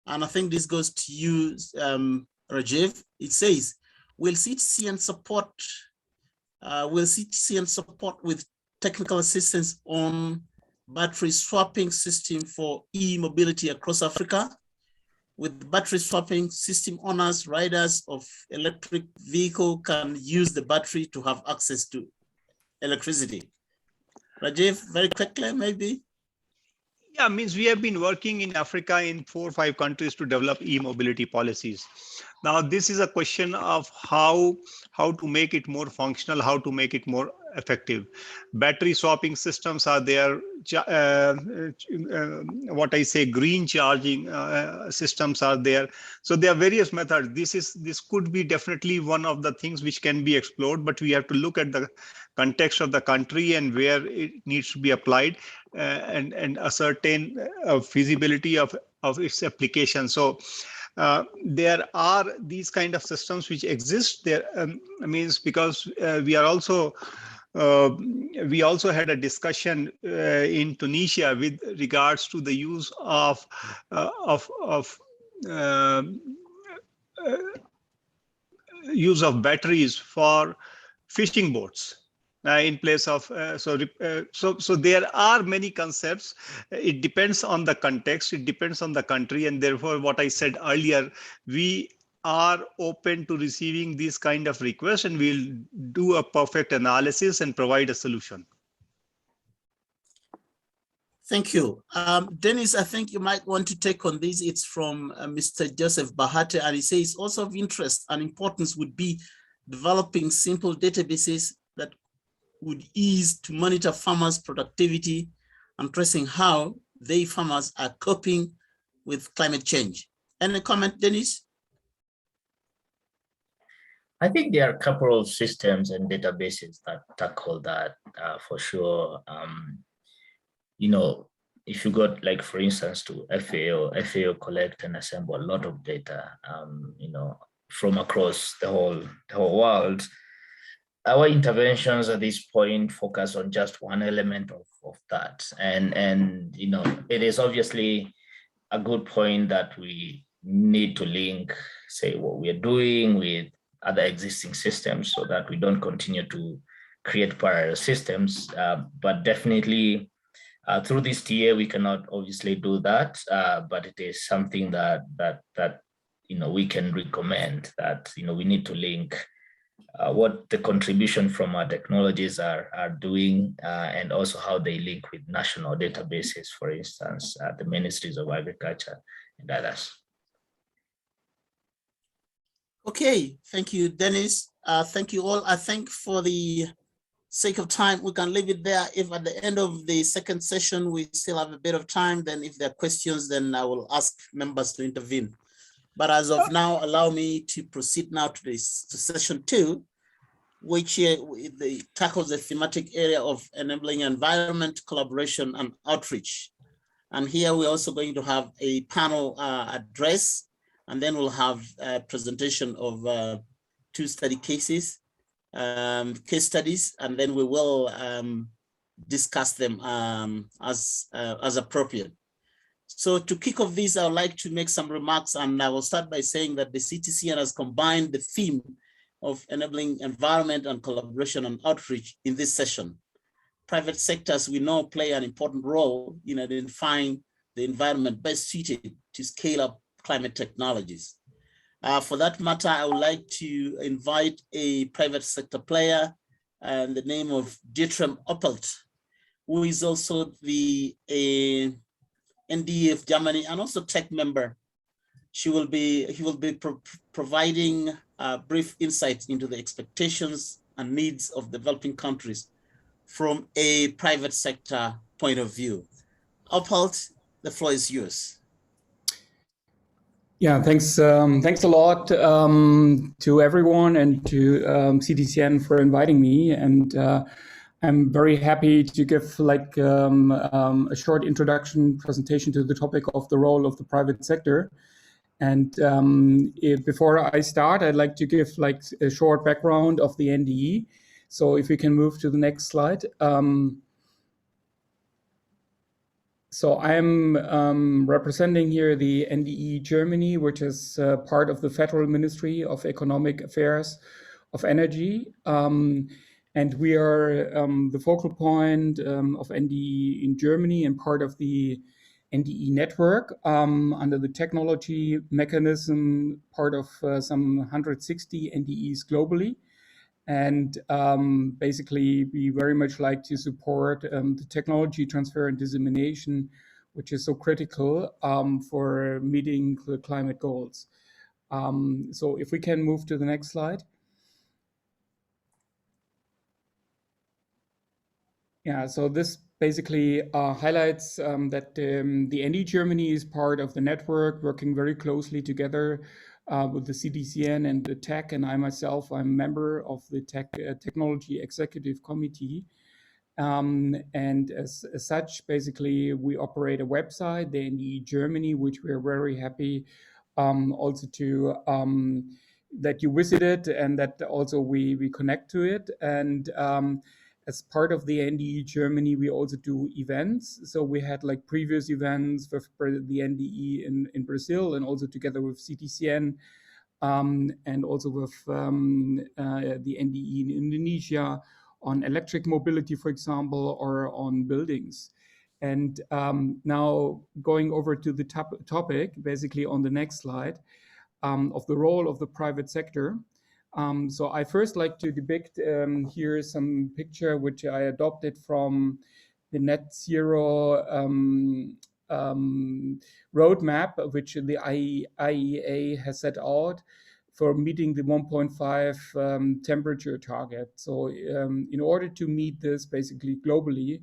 And I think this goes to you, Rajiv. It says, will CTCN support with technical assistance on battery swapping system for e-mobility across Africa? With battery swapping system, owners, riders of electric vehicle can use the battery to have access to electricity. Rajiv, very quickly, maybe. Yeah, means we have been working in Africa in 4 or 5 countries to develop e-mobility policies. Now, this is a question of how to make it more functional, how to make it more effective. Battery swapping systems are there. What I say, green charging systems are there. So there are various methods. This could be definitely one of the things which can be explored, but we have to look at the context of the country and where it needs to be applied, and ascertain feasibility of its application. So there are these kind of systems which exist there. Means because we also had a discussion in Tunisia with regards to the use of batteries for fishing boats. In place of so there are many concepts. It depends on the context, it depends on the country, and therefore what I said earlier, we are open to receiving these kind of requests, and we'll do a perfect analysis and provide a solution. Thank you. Dennis, I think you might want to take on this. It's from Mr. Joseph Bahati, and he says also of interest and importance would be developing simple databases that would ease to monitor farmers' productivity and tracing how they farmers are coping with climate change. Any comment, Dennis? I think there are a couple of systems and databases that tackle that for sure. You know, if you got, like, for instance, to FAO collect and assemble a lot of data, you know, from across the whole world. Our interventions at this point focus on just one element of that. And you know, it is obviously a good point that we need to link, say, what we are doing with other existing systems so that we don't continue to create parallel systems. But definitely through this TA, we cannot obviously do that, but it is something that you know, we can recommend, that, you know, we need to link what the contribution from our technologies are doing, and also how they link with national databases, for instance, the ministries of agriculture and others. Okay, thank you, Dennis. Thank you all. I think for the sake of time, we can leave it there. If at the end of the second session, we still have a bit of time, then if there are questions, then I will ask members to intervene. But as of now, allow me to proceed now to session 2, which tackles the thematic area of enabling environment, collaboration, and outreach. And here we're also going to have a panel address, and then we'll have a presentation of 2 study cases, case studies, and then we will discuss them as appropriate. So to kick off this, I would like to make some remarks, and I will start by saying that the CTCN has combined the theme of enabling environment and collaboration and outreach in this session. Private sectors, we know, play an important role in identifying the environment best suited to scale up climate technologies. For that matter, I would like to invite a private sector player in the name of Dietrich Oppelt, who is also the NDE of Germany and also tech member. He will be providing brief insights into the expectations and needs of developing countries from a private sector point of view. Oppelt, the floor is yours. Yeah, thanks a lot to everyone and to CTCN for inviting me. And I'm very happy to give like a short introduction presentation to the topic of the role of the private sector. And before I start, I'd like to give like a short background of the NDE. So if we can move to the next slide. So I'm representing here the NDE Germany, which is part of the Federal Ministry of Economic Affairs of Energy. And we are the focal point of NDE in Germany and part of the NDE network under the technology mechanism, part of some 160 NDEs globally. And basically, we very much like to support the technology transfer and dissemination, which is so critical for meeting the climate goals. So if we can move to the next slide. Yeah, so this basically highlights that the NDE Germany is part of the network, working very closely together with the CTCN and the tech, and I myself, I'm a member of the Technology Executive Committee. And as such, basically, we operate a website, the NDE Germany, which we're very happy also to that you visited and that also we connect to it. And as part of the NDE Germany, we also do events. So we had like previous events with the NDE in Brazil and also together with CTCN and also with the NDE in Indonesia on electric mobility, for example, or on buildings. And now going over to the topic, basically on the next slide, of the role of the private sector. So I first like to depict here some picture which I adopted from the net zero roadmap, which the IEA has set out for meeting the 1.5 temperature target. So in order to meet this basically globally,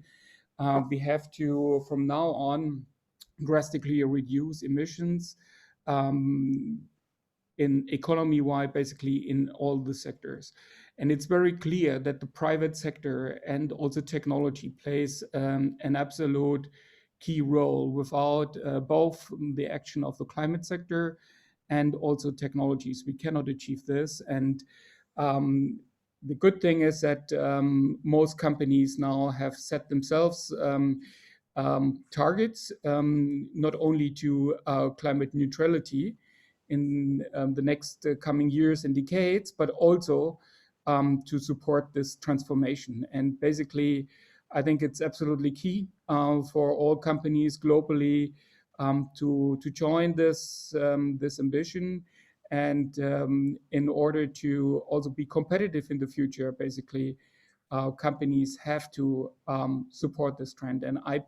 we have to, from now on, drastically reduce emissions in economy-wide, basically in all the sectors. And it's very clear that the private sector and also technology plays an absolute key role. Without both the action of the climate sector and also technologies, we cannot achieve this. And the good thing is that most companies now have set themselves targets, not only to climate neutrality in the next coming years and decades, but also to support this transformation. And basically, I think it's absolutely key for all companies globally to join this ambition. And in order to also be competitive in the future, basically, companies have to support this trend. And I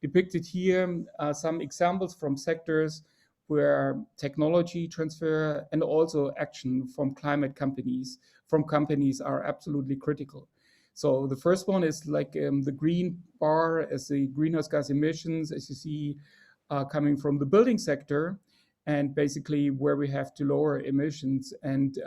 depicted here some examples from sectors where technology transfer and also action from companies are absolutely critical. So the first one is like the green bar as the greenhouse gas emissions, as you see, coming from the building sector, and basically where we have to lower emissions. And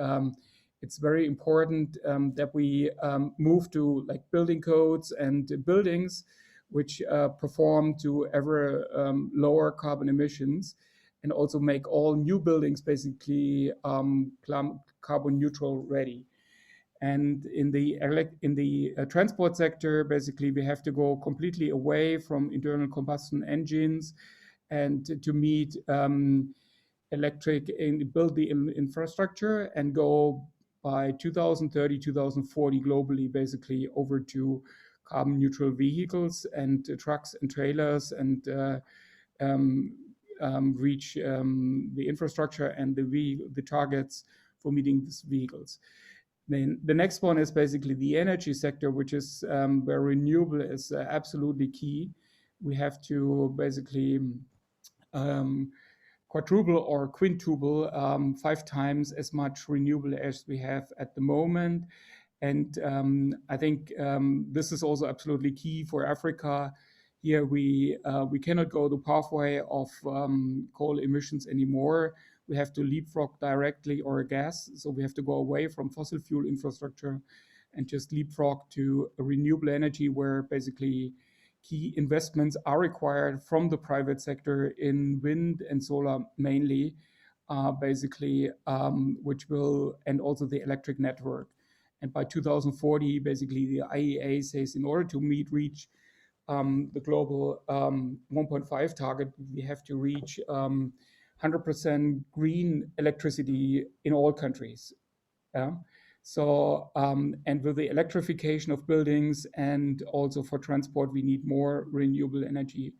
it's very important that we move to like building codes and buildings which perform to ever lower carbon emissions, and also make all new buildings basically carbon neutral ready. And in the transport sector, basically we have to go completely away from internal combustion engines and to meet electric and build the infrastructure and go by 2030, 2040 globally, basically over to carbon neutral vehicles and trucks and trailers, and reach the infrastructure and the targets for meeting these vehicles. Then the next one is basically the energy sector, which is where renewable is absolutely key. We have to basically quadruple or quintuple 5 times as much renewable as we have at the moment. And I think this is also absolutely key for Africa. Here we cannot go the pathway of coal emissions anymore. we have to leapfrog directly or gas. So we have to go away from fossil fuel infrastructure and just leapfrog to renewable energy, where basically key investments are required from the private sector in wind and solar mainly, basically, which will, and also the electric network. And by 2040, basically the IEA says in order to reach the global 1.5 target, we have to reach 100% green electricity in all countries. Yeah. So, and with the electrification of buildings and also for transport, we need more renewable energy,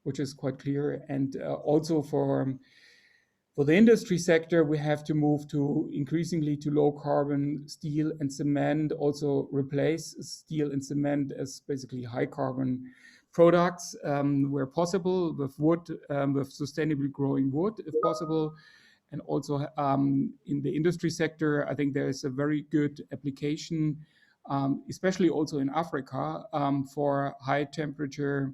which is quite clear. And also for the industry sector, we have to move to increasingly to low carbon steel and cement, also replace steel and cement as basically high carbon products where possible, with wood, with sustainably growing wood if possible. And also in the industry sector, I think there is a very good application, especially also in Africa, for high temperature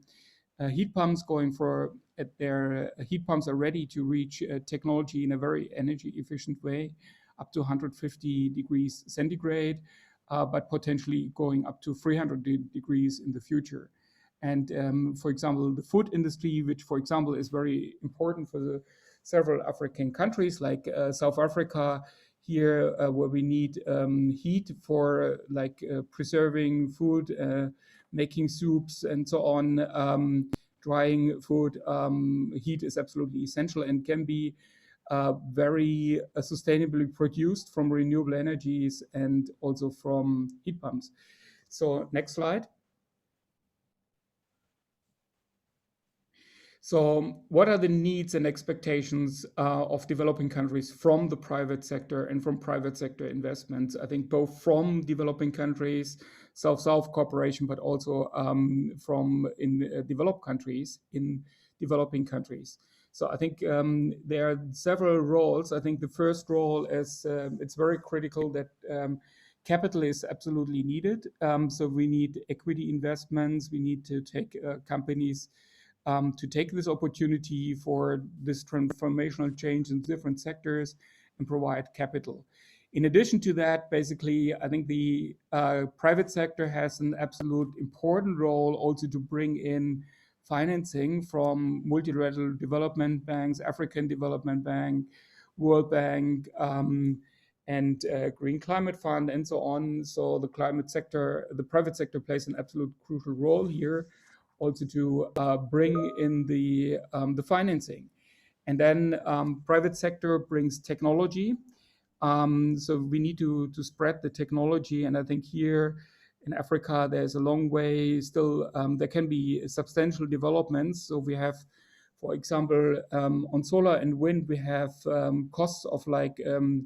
heat pumps going for their heat pumps are ready to reach technology in a very energy efficient way, up to 150 degrees centigrade, but potentially going up to 300 degrees in the future. And for example, the food industry, which for example is very important for the several African countries like South Africa, here where we need heat for like preserving food, making soups and so on, drying food. Heat is absolutely essential and can be very sustainably produced from renewable energies and also from heat pumps. So next slide. So what are the needs and expectations of developing countries from the private sector and from private sector investments? I think both from developing countries, South-South cooperation, but also from developed countries, in developing countries. So I think there are several roles. I think the first role is it's very critical that capital is absolutely needed. So we need equity investments. We need to take companies to take this opportunity for this transformational change in different sectors and provide capital. In addition to that, basically, I think the private sector has an absolute important role also to bring in financing from multilateral development banks, African Development Bank, World Bank, and Green Climate Fund, and so on. So the climate sector, the private sector plays an absolute crucial role here, also to bring in the financing. And then private sector brings technology. So we need to spread the technology. And I think here in Africa, there's a long way still. There can be substantial developments. So we have, for example, on solar and wind, we have costs of like $2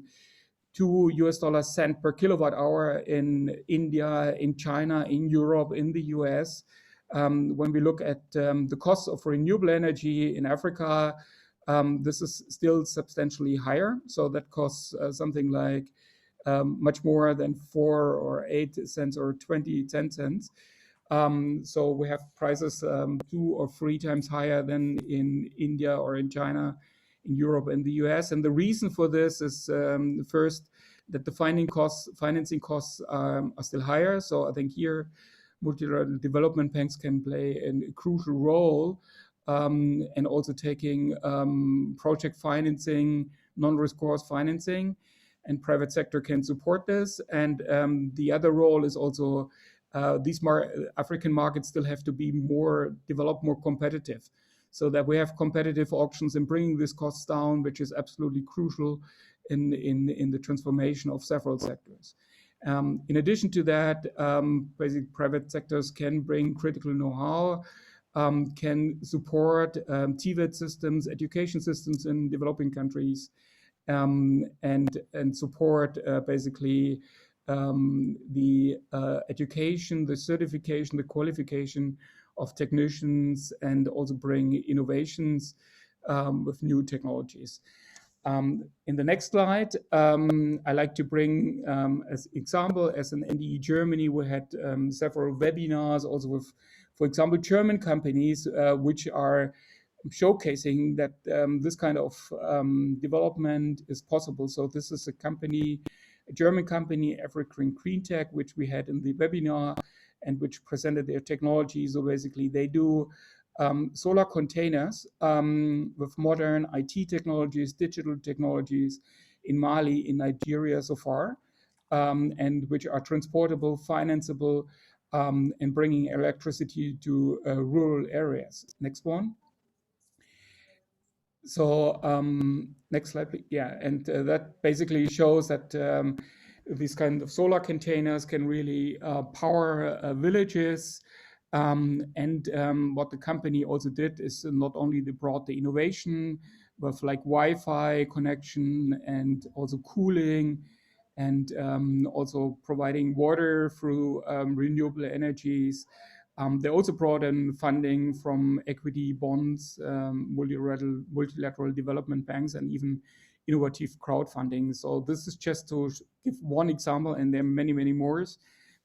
per kilowatt hour in India, in China, in Europe, in the US. When we look at the cost of renewable energy in Africa, this is still substantially higher. So that costs something like much more than 4 or 8 cents or 10 cents. So we have prices 2 or 3 times higher than in India or in China, in Europe and the US. And the reason for this is first that the financing costs are still higher. So I think here multilateral development banks can play a crucial role, and also taking project financing, non-recourse financing, and private sector can support this. And the other role is also these African markets still have to be developed more competitive, so that we have competitive auctions and bringing these costs down, which is absolutely crucial in the transformation of several sectors. In addition to that, basically private sectors can bring critical know-how, can support TVET systems, education systems in developing countries, and support basically the education, the certification, the qualification of technicians, and also bring innovations with new technologies. In the next slide, I like to bring as example, as an NDE Germany, we had several webinars also with, for example, German companies which are showcasing that this kind of development is possible. So this is a company, a German company, Evergreen Green Tech, which we had in the webinar and which presented their technology. So basically they do solar containers with modern IT technologies, digital technologies in Mali, in Nigeria so far, and which are transportable, financeable, and bringing electricity to rural areas. Next one. So next slide, please. Yeah, and that basically shows that these kind of solar containers can really power villages. And what the company also did is not only they brought the innovation with like Wi-Fi connection and also cooling, and also providing water through renewable energies. They also brought in funding from equity bonds, multilateral development banks, and even innovative crowdfunding. So this is just to give one example, and there are many, many more,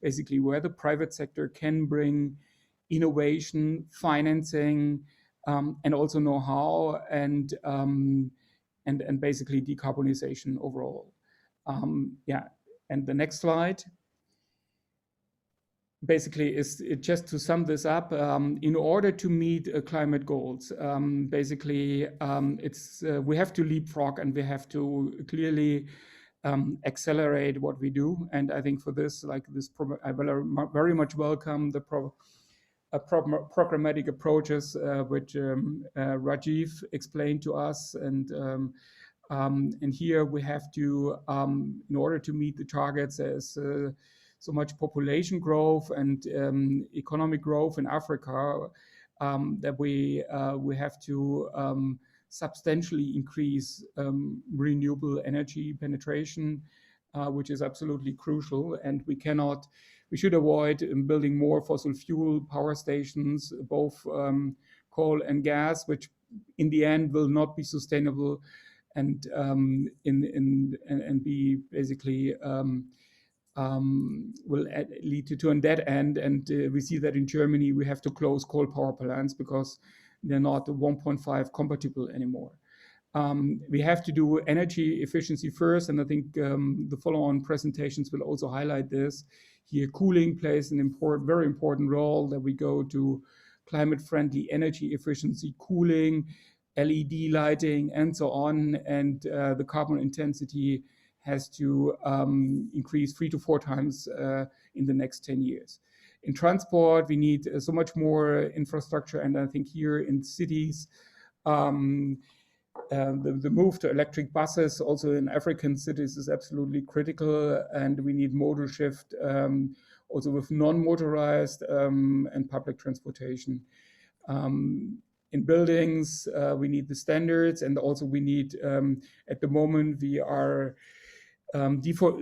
basically where the private sector can bring innovation, financing, and also know-how, and basically decarbonization overall. Yeah, and the next slide basically is just to sum this up. In order to meet climate goals, basically we have to leapfrog, and we have to clearly accelerate what we do. And I think for this, like this, I very much welcome the programmatic approaches, which Rajiv explained to us. And here we have to, in order to meet the targets, there's so much population growth and economic growth in Africa that we have to substantially increase renewable energy penetration, which is absolutely crucial. And we should avoid building more fossil fuel power stations, both coal and gas, which in the end will not be sustainable, and be basically will lead to a dead end. And we see that in Germany we have to close coal power plants because they're not 1.5 compatible anymore. We have to do energy efficiency first, and I think the follow-on presentations will also highlight this. Here, cooling plays an very important role, that we go to climate-friendly energy efficiency, cooling, LED lighting, and so on. And the carbon intensity has to increase 3 to 4 times in the next 10 years. In transport, we need so much more infrastructure, and I think here in cities, the move to electric buses also in African cities is absolutely critical, and we need modal shift also with non-motorized and public transportation. In buildings, we need the standards, and also we need, at the moment, we are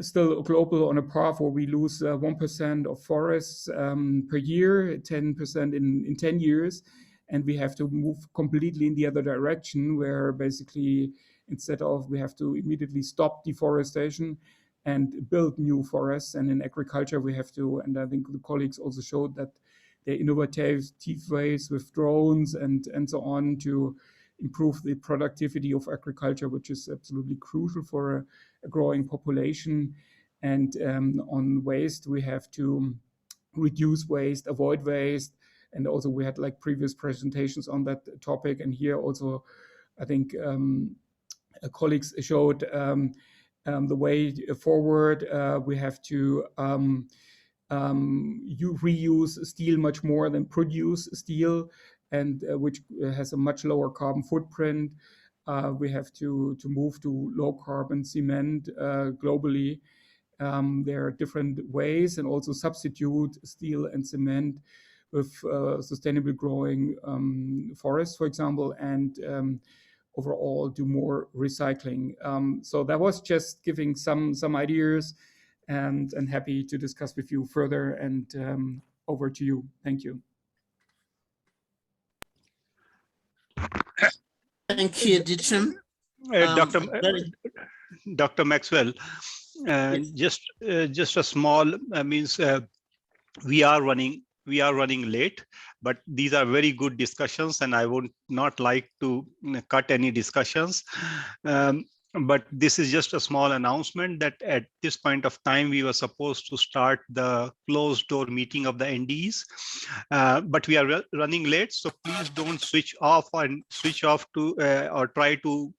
still global on a path where we lose 1% of forests per year, 10% in 10 years. And we have to move completely in the other direction, where basically instead of, we have to immediately stop deforestation and build new forests. And in agriculture, we have to, and I think the colleagues also showed that there are innovative ways with drones and so on to improve the productivity of agriculture, which is absolutely crucial for a growing population. And on waste, we have to reduce waste, avoid waste. And also we had like previous presentations on that topic. And here also, I think colleagues showed the way forward. We have to reuse steel much more than produce steel, and which has a much lower carbon footprint. We have to move to low carbon cement globally. There are different ways, and also substitute steel and cement with sustainably growing forests, for example, and overall do more recycling. So that was just giving some ideas, and happy to discuss with you further. And over to you. Thank you. Thank you, Ditcham. Dr. Maxwell, Yes. just a small means we are running late, but these are very good discussions, and I would not like to cut any discussions. But this is just a small announcement that at this point of time, we were supposed to start the closed door meeting of the NDEs, but we are running late. So please don't switch off to or try to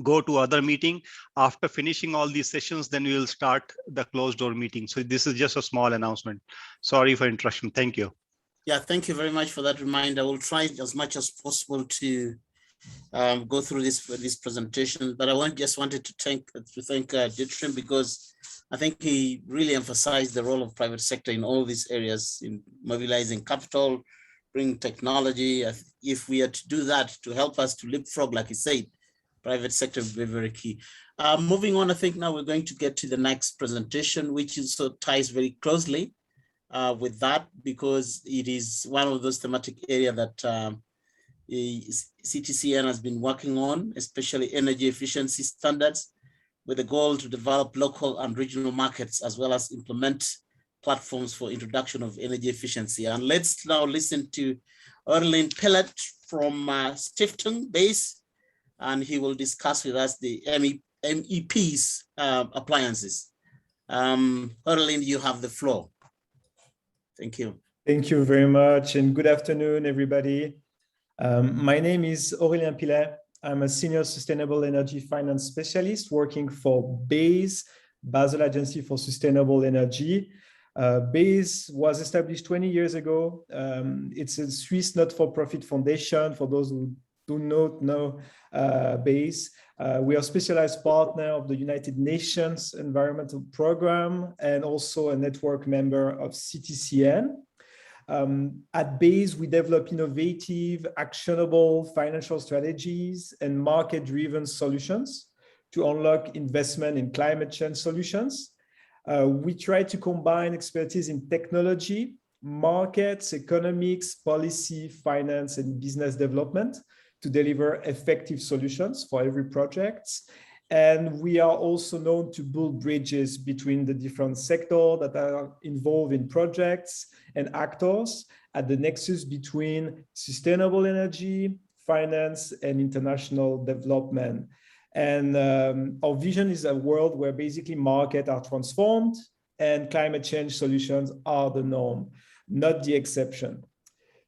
go to other meeting. After finishing all these sessions, then we will start the closed door meeting. So this is just a small announcement. Sorry for interruption. Thank you. Yeah, thank you very much for that reminder. I will try as much as possible to go through this presentation, but I wanted to thank Ditrim, because I think he really emphasized the role of private sector in all these areas, in mobilizing capital, bringing technology. If we are to do that to help us to leapfrog, like he said, private sector will be very key. Moving on, I think now we're going to get to the next presentation, which also ties very closely with that, because it is one of those thematic areas that CTCN has been working on, especially energy efficiency standards, with the goal to develop local and regional markets, as well as implement platforms for introduction of energy efficiency. And let's now listen to Erlin Pellet from Stiftung base, and he will discuss with us the MEP's appliances. Erlin, you have the floor. Thank you. Thank you very much, and good afternoon, everybody. My name is Aurélien Pillet. I'm a senior sustainable energy finance specialist working for BASE, Basel Agency for Sustainable Energy. BASE was established 20 years ago. It's a Swiss not-for-profit foundation. For those who do not know BASE, we are a specialized partner of the United Nations Environmental Program and also a network member of CTCN. At BASE, we develop innovative, actionable financial strategies and market-driven solutions to unlock investment in climate change solutions. We try to combine expertise in technology, markets, economics, policy, finance, and business development to deliver effective solutions for every project. And we are also known to build bridges between the different sectors that are involved in projects and actors at the nexus between sustainable energy, finance, and international development. And our vision is a world where basically markets are transformed and climate change solutions are the norm, not the exception.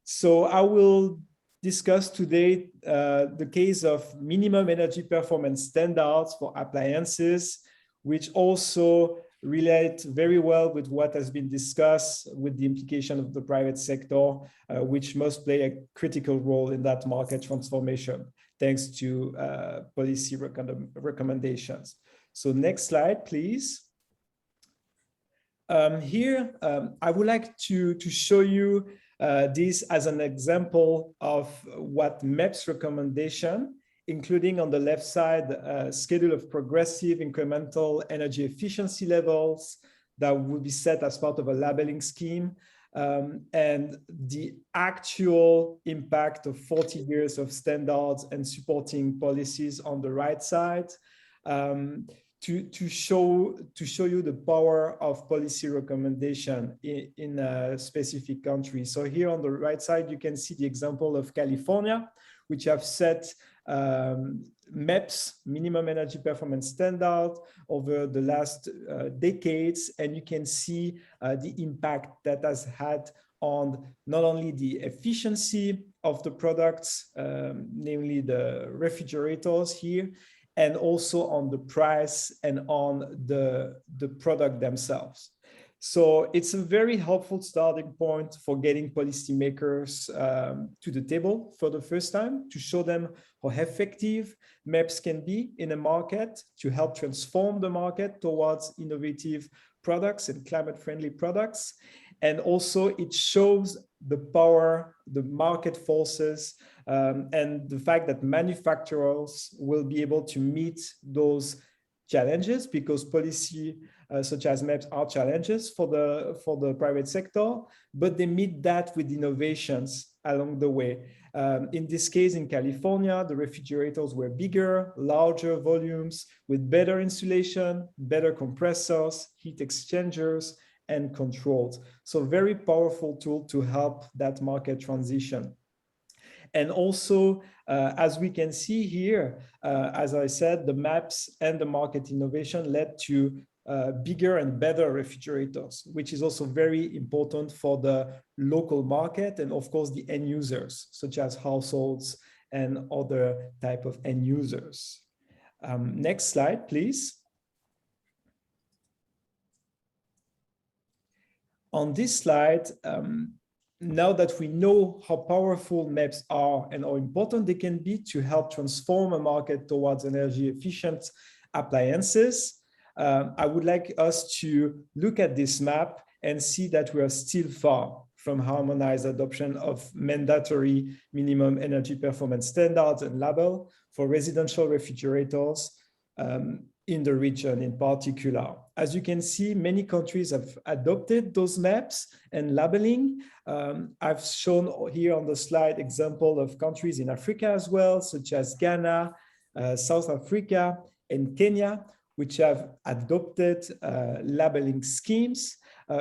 So I will discuss today the case of minimum energy performance standards for appliances, which also relate very well with what has been discussed with the implication of the private sector, which must play a critical role in that market transformation, thanks to policy recommendations. So next slide, please. Here, I would like to show you this as an example of what MEP's recommendation, including on the left side, schedule of progressive incremental energy efficiency levels that will be set as part of a labeling scheme, and the actual impact of 40 years of standards and supporting policies on the right side. To show you the power of policy recommendation in a specific country. So here on the right side, you can see the example of California, which have set MEPS, minimum energy performance standard, over the last decades. And you can see the impact that has had on not only the efficiency of the products, namely the refrigerators here, and also on the price and on the product themselves. So it's a very helpful starting point for getting policymakers to the table for the first time, to show them how effective MEPS can be in a market, to help transform the market towards innovative products and climate-friendly products. And also it shows the power, the market forces, and the fact that manufacturers will be able to meet those challenges, because policy such as MEPS are challenges for the private sector, but they meet that with innovations along the way. In this case, in California, the refrigerators were bigger, larger volumes with better insulation, better compressors, heat exchangers, and controlled. So very powerful tool to help that market transition. And also, as we can see here, as I said, the maps and the market innovation led to bigger and better refrigerators, which is also very important for the local market and of course the end users, such as households and other type of end users. Next slide, please. On this slide, now that we know how powerful MEPs are and how important they can be to help transform a market towards energy efficient appliances, I would like us to look at this map and see that we are still far from harmonized adoption of mandatory minimum energy performance standards and label for residential refrigerators in the region in particular. As you can see, many countries have adopted those maps and labeling. I've shown here on the slide example of countries in Africa as well, such as Ghana, South Africa, and Kenya, which have adopted labeling schemes.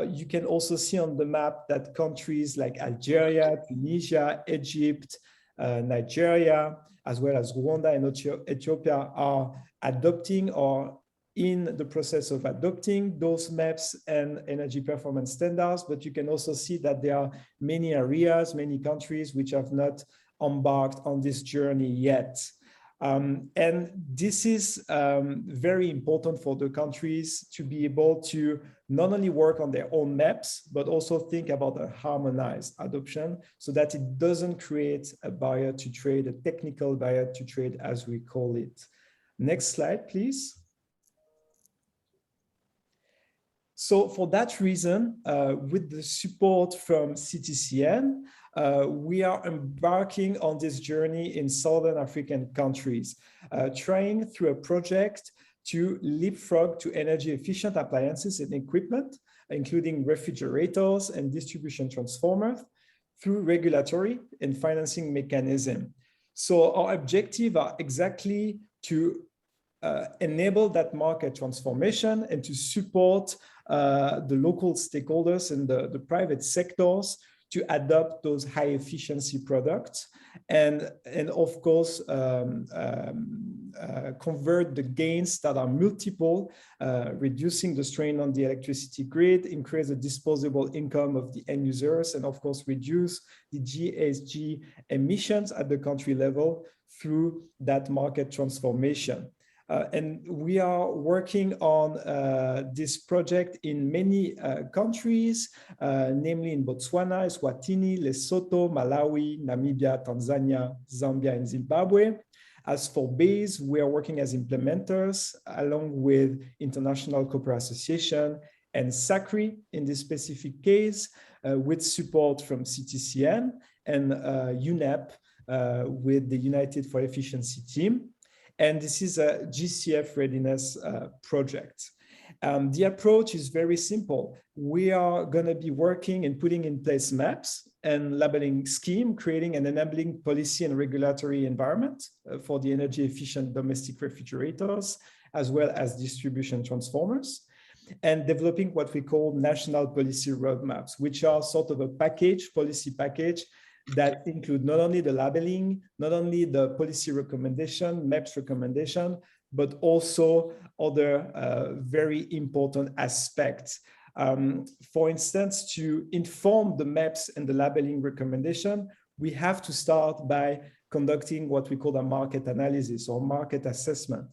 You can also see on the map that countries like Algeria, Tunisia, Egypt, Nigeria, as well as Rwanda and Ethiopia are adopting or in the process of adopting those maps and energy performance standards. But you can also see that there are many areas, many countries which have not embarked on this journey yet. And this is very important for the countries to be able to not only work on their own maps, but also think about a harmonized adoption so that it doesn't create a barrier to trade, a technical barrier to trade, as we call it. Next slide, please. So for that reason, with the support from CTCN, we are embarking on this journey in Southern African countries, trying through a project to leapfrog to energy efficient appliances and equipment, including refrigerators and distribution transformers, through regulatory and financing mechanism. So our objective are exactly to enable that market transformation and to support the local stakeholders and the private sectors to adopt those high efficiency products and of course convert the gains that are multiple, reducing the strain on the electricity grid, increase the disposable income of the end users, and of course reduce the GHG emissions at the country level through that market transformation. And we are working on this project in many countries, namely in Botswana, Eswatini, Lesotho, Malawi, Namibia, Tanzania, Zambia, and Zimbabwe. As for BASE, we are working as implementers along with International Copper Association and SACRI in this specific case, with support from CTCN and UNEP with the United for Efficiency team. And this is a GCF readiness project. The approach is very simple. We are going to be working and putting in place maps and labeling scheme, creating an enabling policy and regulatory environment for the energy efficient domestic refrigerators, as well as distribution transformers, and developing what we call national policy roadmaps, which are sort of a package, policy package, that include not only the labeling, not only the policy recommendation, MEPS recommendation, but also other very important aspects. For instance, to inform the MEPS and the labeling recommendation, we have to start by conducting what we call a market analysis or market assessment.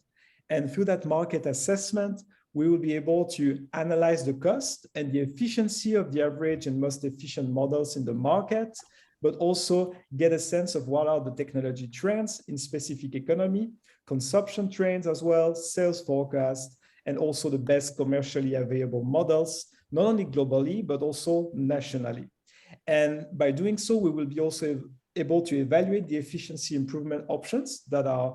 And through that market assessment, we will be able to analyze the cost and the efficiency of the average and most efficient models in the market, but also get a sense of what are the technology trends in specific economy, consumption trends as well, sales forecast, and also the best commercially available models, not only globally, but also nationally. And by doing so, we will be also able to evaluate the efficiency improvement options that are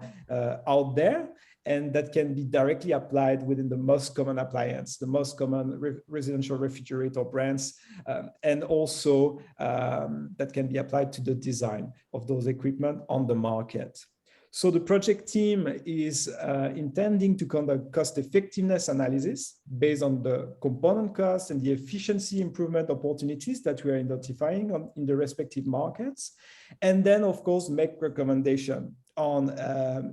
out there and that can be directly applied within the most common appliance, the most common residential refrigerator brands, and also that can be applied to the design of those equipment on the market. So the project team is intending to conduct cost effectiveness analysis based on the component cost and the efficiency improvement opportunities that we are identifying in the respective markets. And then, of course, make recommendation on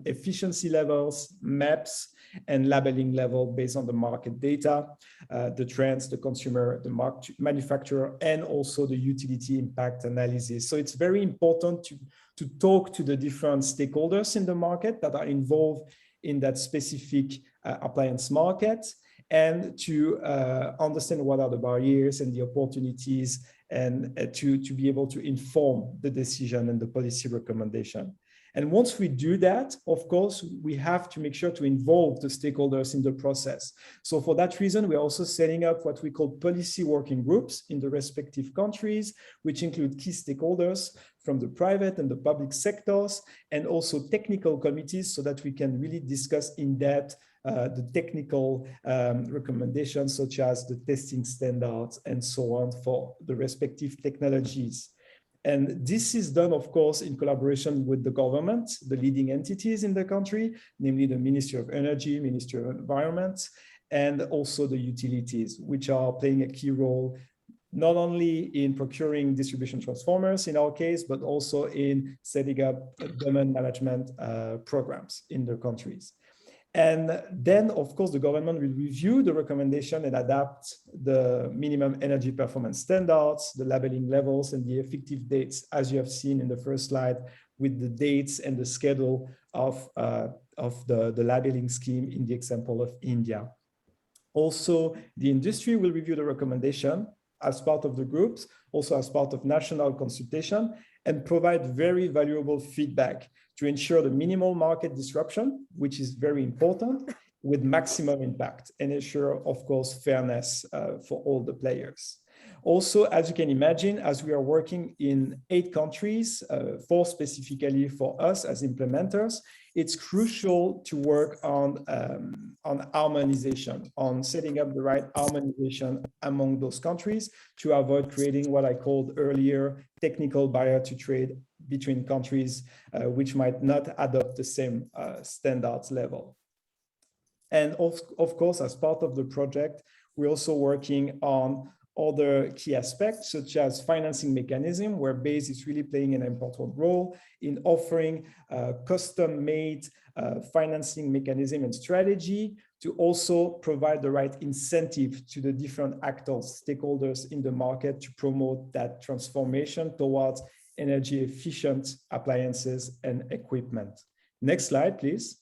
efficiency levels, maps, and labeling level based on the market data, the trends, the consumer, the manufacturer, and also the utility impact analysis. So it's very important to talk to the different stakeholders in the market that are involved in that specific appliance market, and to understand what are the barriers and the opportunities, and to be able to inform the decision and the policy recommendation. And once we do that, of course, we have to make sure to involve the stakeholders in the process. So for that reason, we're also setting up what we call policy working groups in the respective countries, which include key stakeholders from the private and the public sectors, and also technical committees, so that we can really discuss in depth the technical recommendations, such as the testing standards and so on for the respective technologies. And this is done, of course, in collaboration with the government, the leading entities in the country, namely the Ministry of Energy, Ministry of Environment, and also the utilities, which are playing a key role, not only in procuring distribution transformers in our case, but also in setting up demand management programs in the countries. And then, of course, the government will review the recommendation and adapt the minimum energy performance standards, the labeling levels, and the effective dates, as you have seen in the first slide, with the dates and the schedule of the labeling scheme in the example of India. Also, the industry will review the recommendation as part of the groups, also as part of national consultation, and provide very valuable feedback to ensure the minimal market disruption, which is very important, with maximum impact, and ensure, of course, fairness for all the players. Also, as you can imagine, as we are working in 8 countries, 4 specifically for us as implementers, it's crucial to work on harmonization, on setting up the right harmonization among those countries to avoid creating what I called earlier technical barrier to trade between countries which might not adopt the same standards level. And of course, as part of the project, we're also working on other key aspects, such as financing mechanism, where BASE is really playing an important role in offering custom-made financing mechanism and strategy to also provide the right incentive to the different actors, stakeholders in the market, to promote that transformation towards energy efficient appliances and equipment. Next slide, please.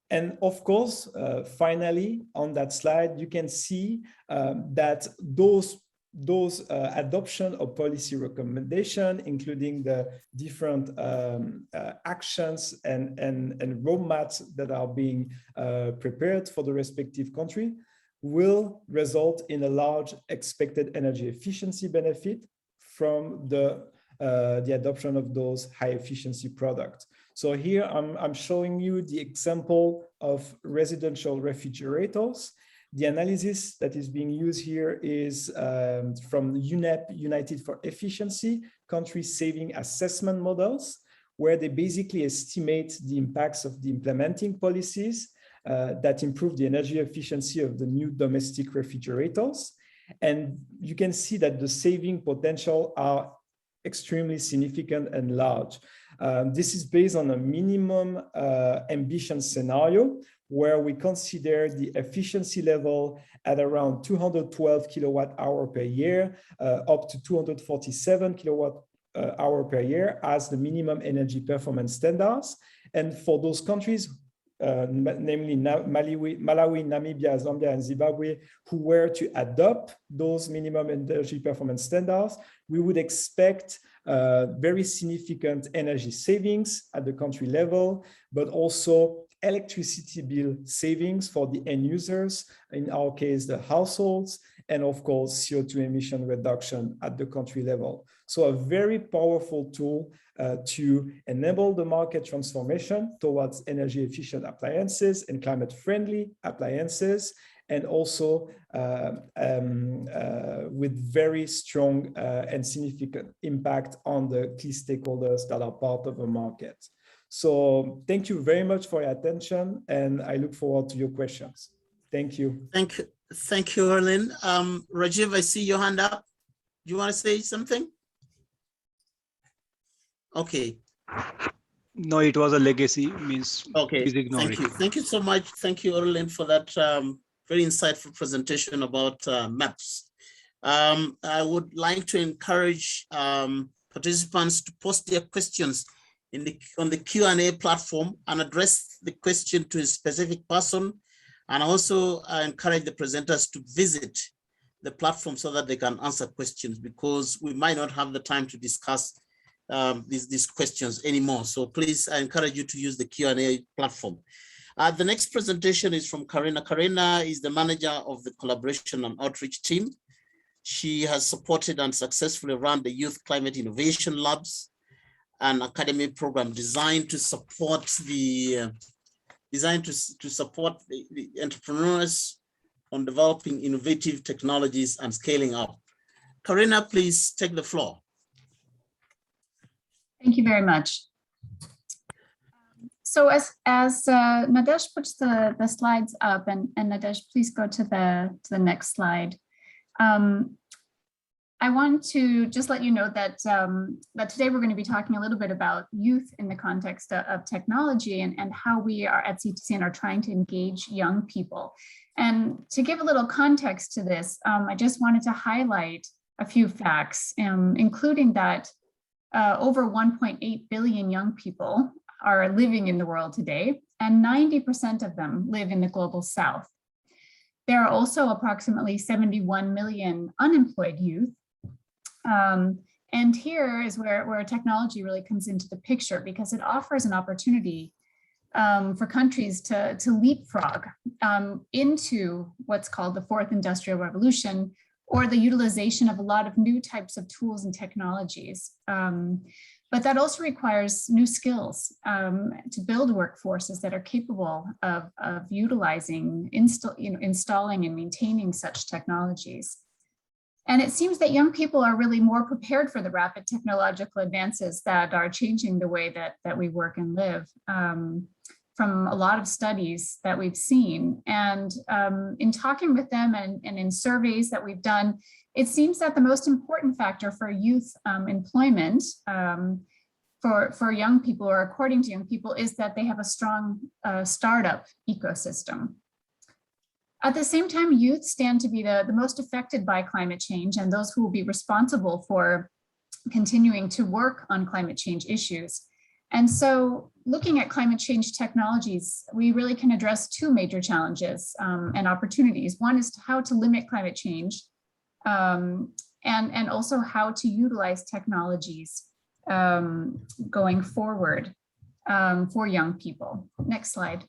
And of course, finally, on that slide, you can see that those adoption of policy recommendation, including the different actions and roadmaps that are being prepared for the respective country, will result in a large expected energy efficiency benefit from the adoption of those high efficiency products. So here I'm showing you the example of residential refrigerators. The analysis that is being used here is from UNEP, United for Efficiency, country saving assessment models, where they basically estimate the impacts of the implementing policies that improve the energy efficiency of the new domestic refrigerators. And you can see that the saving potential are extremely significant and large. This is based on a minimum ambition scenario where we consider the efficiency level at around 212 kilowatt hour per year, up to 247 kilowatt hour per year as the minimum energy performance standards. And for those countries, namely Malawi, Namibia, Zambia, and Zimbabwe, who were to adopt those minimum energy performance standards, we would expect very significant energy savings at the country level, but also electricity bill savings for the end users, in our case, the households, and of course, CO2 emission reduction at the country level. So a very powerful tool to enable the market transformation towards energy efficient appliances and climate friendly appliances, and also with very strong and significant impact on the key stakeholders that are part of the market. So thank you very much for your attention, and I look forward to your questions. Thank you. Thank you, Erlin. Rajiv, I see your hand up. Do you want to say something? Okay. No, it was a legacy, means okay. please ignore Thank it. you. Thank you so much. Thank you, Erlin, for that very insightful presentation about maps. I would like to encourage participants to post their questions on the Q&A platform and address the question to a specific person. And also encourage the presenters to visit the platform so that they can answer questions, because we might not have the time to discuss these questions anymore. So please, I encourage you to use the Q&A platform. The next presentation is from Karina. Karina is the manager of the collaboration and outreach team. She has supported and successfully run the Youth Climate Innovation Labs, an academy program designed to support the entrepreneurs on developing innovative technologies and scaling up. Karina, please take the floor. Thank you very much. So as Nadesh puts the slides up, and Nadesh, please go to the next slide. I want to just let you know that, that today we're going to be talking a little bit about youth in the context of technology and how we are at CTCN are trying to engage young people. And to give a little context to this, I just wanted to highlight a few facts, including that over 1.8 billion young people are living in the world today, and 90% of them live in the global south. There are also approximately 71 million unemployed youth. And here is where technology really comes into the picture, because it offers an opportunity for countries to leapfrog into what's called the fourth industrial revolution, or the utilization of a lot of new types of tools and technologies. But that also requires new skills to build workforces that are capable of utilizing, installing and maintaining such technologies. And it seems that young people are really more prepared for the rapid technological advances that are changing the way that we work and live, from a lot of studies that we've seen. And in talking with them and in surveys that we've done, it seems that the most important factor for youth employment for young people, or according to young people, is that they have a strong startup ecosystem. At the same time, youth stand to be the most affected by climate change, and those who will be responsible for continuing to work on climate change issues. And so looking at climate change technologies, we really can address two major challenges and opportunities. One is how to limit climate change, and also how to utilize technologies going forward for young people. Next slide.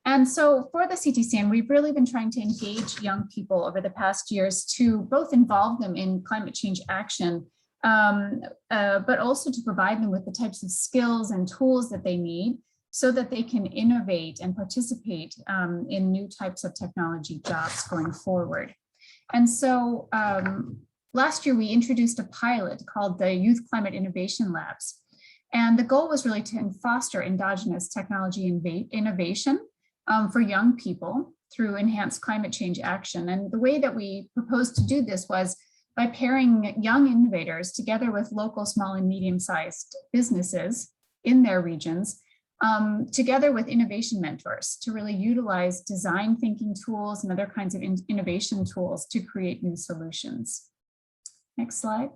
And so for the CTCN, we've really been trying to engage young people over the past years to both involve them in climate change action, but also to provide them with the types of skills and tools that they need so that they can innovate and participate in new types of technology jobs going forward. And so last year, we introduced a pilot called the Youth Climate Innovation Labs. And the goal was really to foster endogenous technology innovation for young people through enhanced climate change action. And the way that we proposed to do this was by pairing young innovators together with local small and medium-sized businesses in their regions, together with innovation mentors to really utilize design thinking tools and other kinds of innovation tools to create new solutions. Next slide.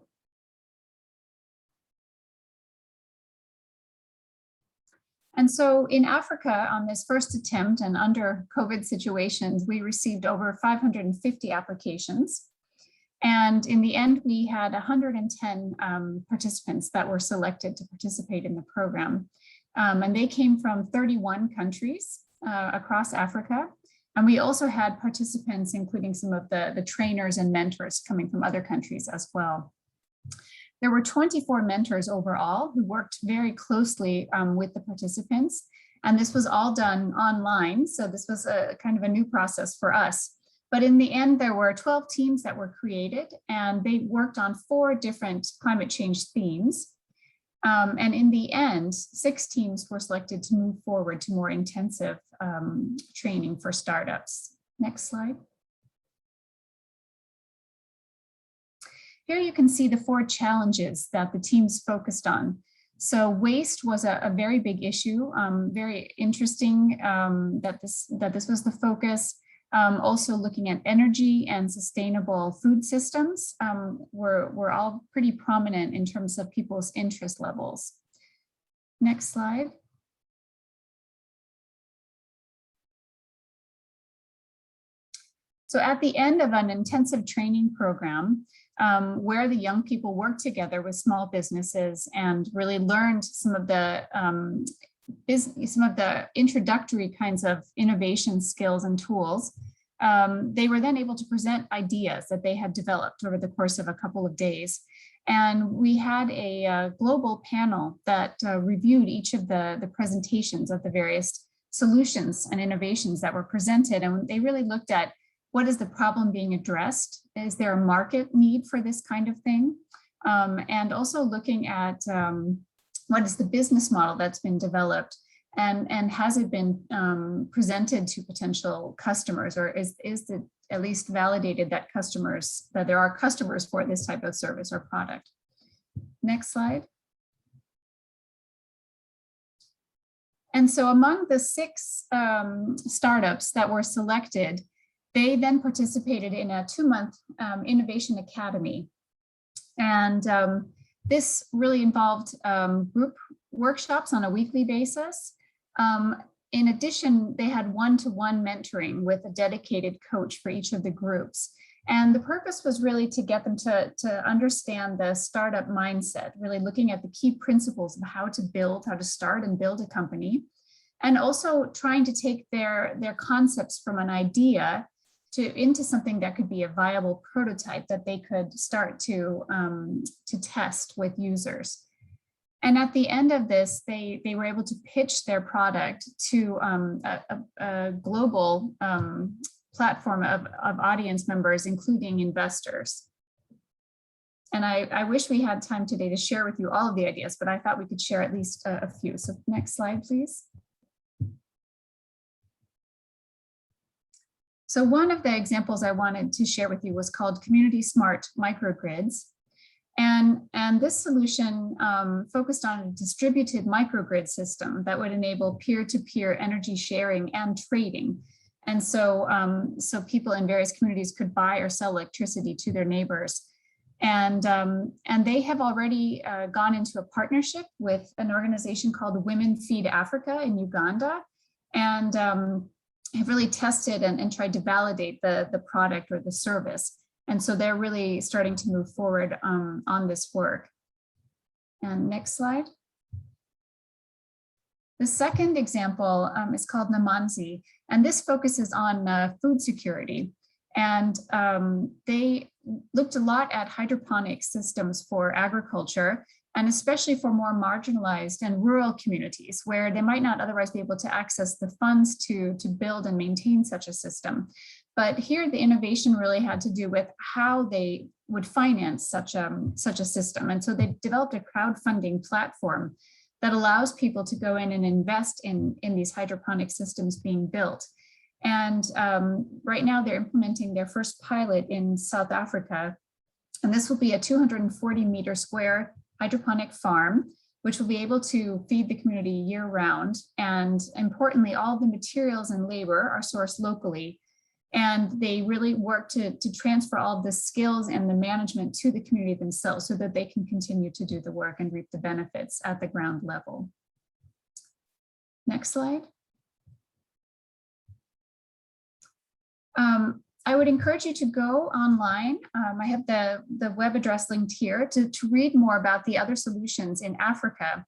And so in Africa, on this first attempt and under COVID situations, we received over 550 applications. And in the end, we had 110 participants that were selected to participate in the program. And they came from 31 countries across Africa. And we also had participants, including some of the trainers and mentors coming from other countries as well. There were 24 mentors overall who worked very closely with the participants. And this was all done online. So this was a kind of a new process for us. But in the end, there were 12 teams that were created, and they worked on 4 different climate change themes. And in the end, 6 teams were selected to move forward to more intensive training for startups. Next slide. Here you can see the 4 challenges that the teams focused on. So waste was a very big issue, very interesting that this was the focus. Also looking at energy and sustainable food systems were all pretty prominent in terms of people's interest levels. Next slide. So at the end of an intensive training program, where the young people worked together with small businesses and really learned some of the introductory kinds of innovation skills and tools, they were then able to present ideas that they had developed over the course of a couple of days. And we had a global panel that reviewed each of the presentations of the various solutions and innovations that were presented. And they really looked at, what is the problem being addressed? Is there a market need for this kind of thing? And also looking at what is the business model that's been developed, and has it been presented to potential customers, or is it at least validated that there are customers for this type of service or product? Next slide. And so among the 6 startups that were selected, they then participated in a 2-month Innovation Academy. And this really involved group workshops on a weekly basis. In addition, they had one-to-one mentoring with a dedicated coach for each of the groups. And the purpose was really to get them to understand the startup mindset, really looking at the key principles of how to start and build a company, and also trying to take their concepts from an idea into something that could be a viable prototype that they could start to test with users. And at the end of this, they were able to pitch their product to a global platform of audience members, including investors. And I wish we had time today to share with you all of the ideas, but I thought we could share at least a few. So next slide, please. So one of the examples I wanted to share with you was called Community Smart Microgrids. And this solution focused on a distributed microgrid system that would enable peer-to-peer energy sharing and trading. And so, so people in various communities could buy or sell electricity to their neighbors. And they have already gone into a partnership with an organization called Women Feed Africa in Uganda. And have really tested and tried to validate the product or the service. And so they're really starting to move forward on this work. And next slide. The second example is called Namanzi, and this focuses on food security. And they looked a lot at hydroponic systems for agriculture, and especially for more marginalized and rural communities where they might not otherwise be able to access the funds to build and maintain such a system. But here the innovation really had to do with how they would finance such a system. And so they developed a crowdfunding platform that allows people to go in and invest in these hydroponic systems being built. And right now they're implementing their first pilot in South Africa. And this will be a 240-meter square hydroponic farm, which will be able to feed the community year-round. And importantly, all the materials and labor are sourced locally. And they really work to transfer all of the skills and the management to the community themselves so that they can continue to do the work and reap the benefits at the ground level. Next slide. I would encourage you to go online. I have the web address linked here to read more about the other solutions in Africa.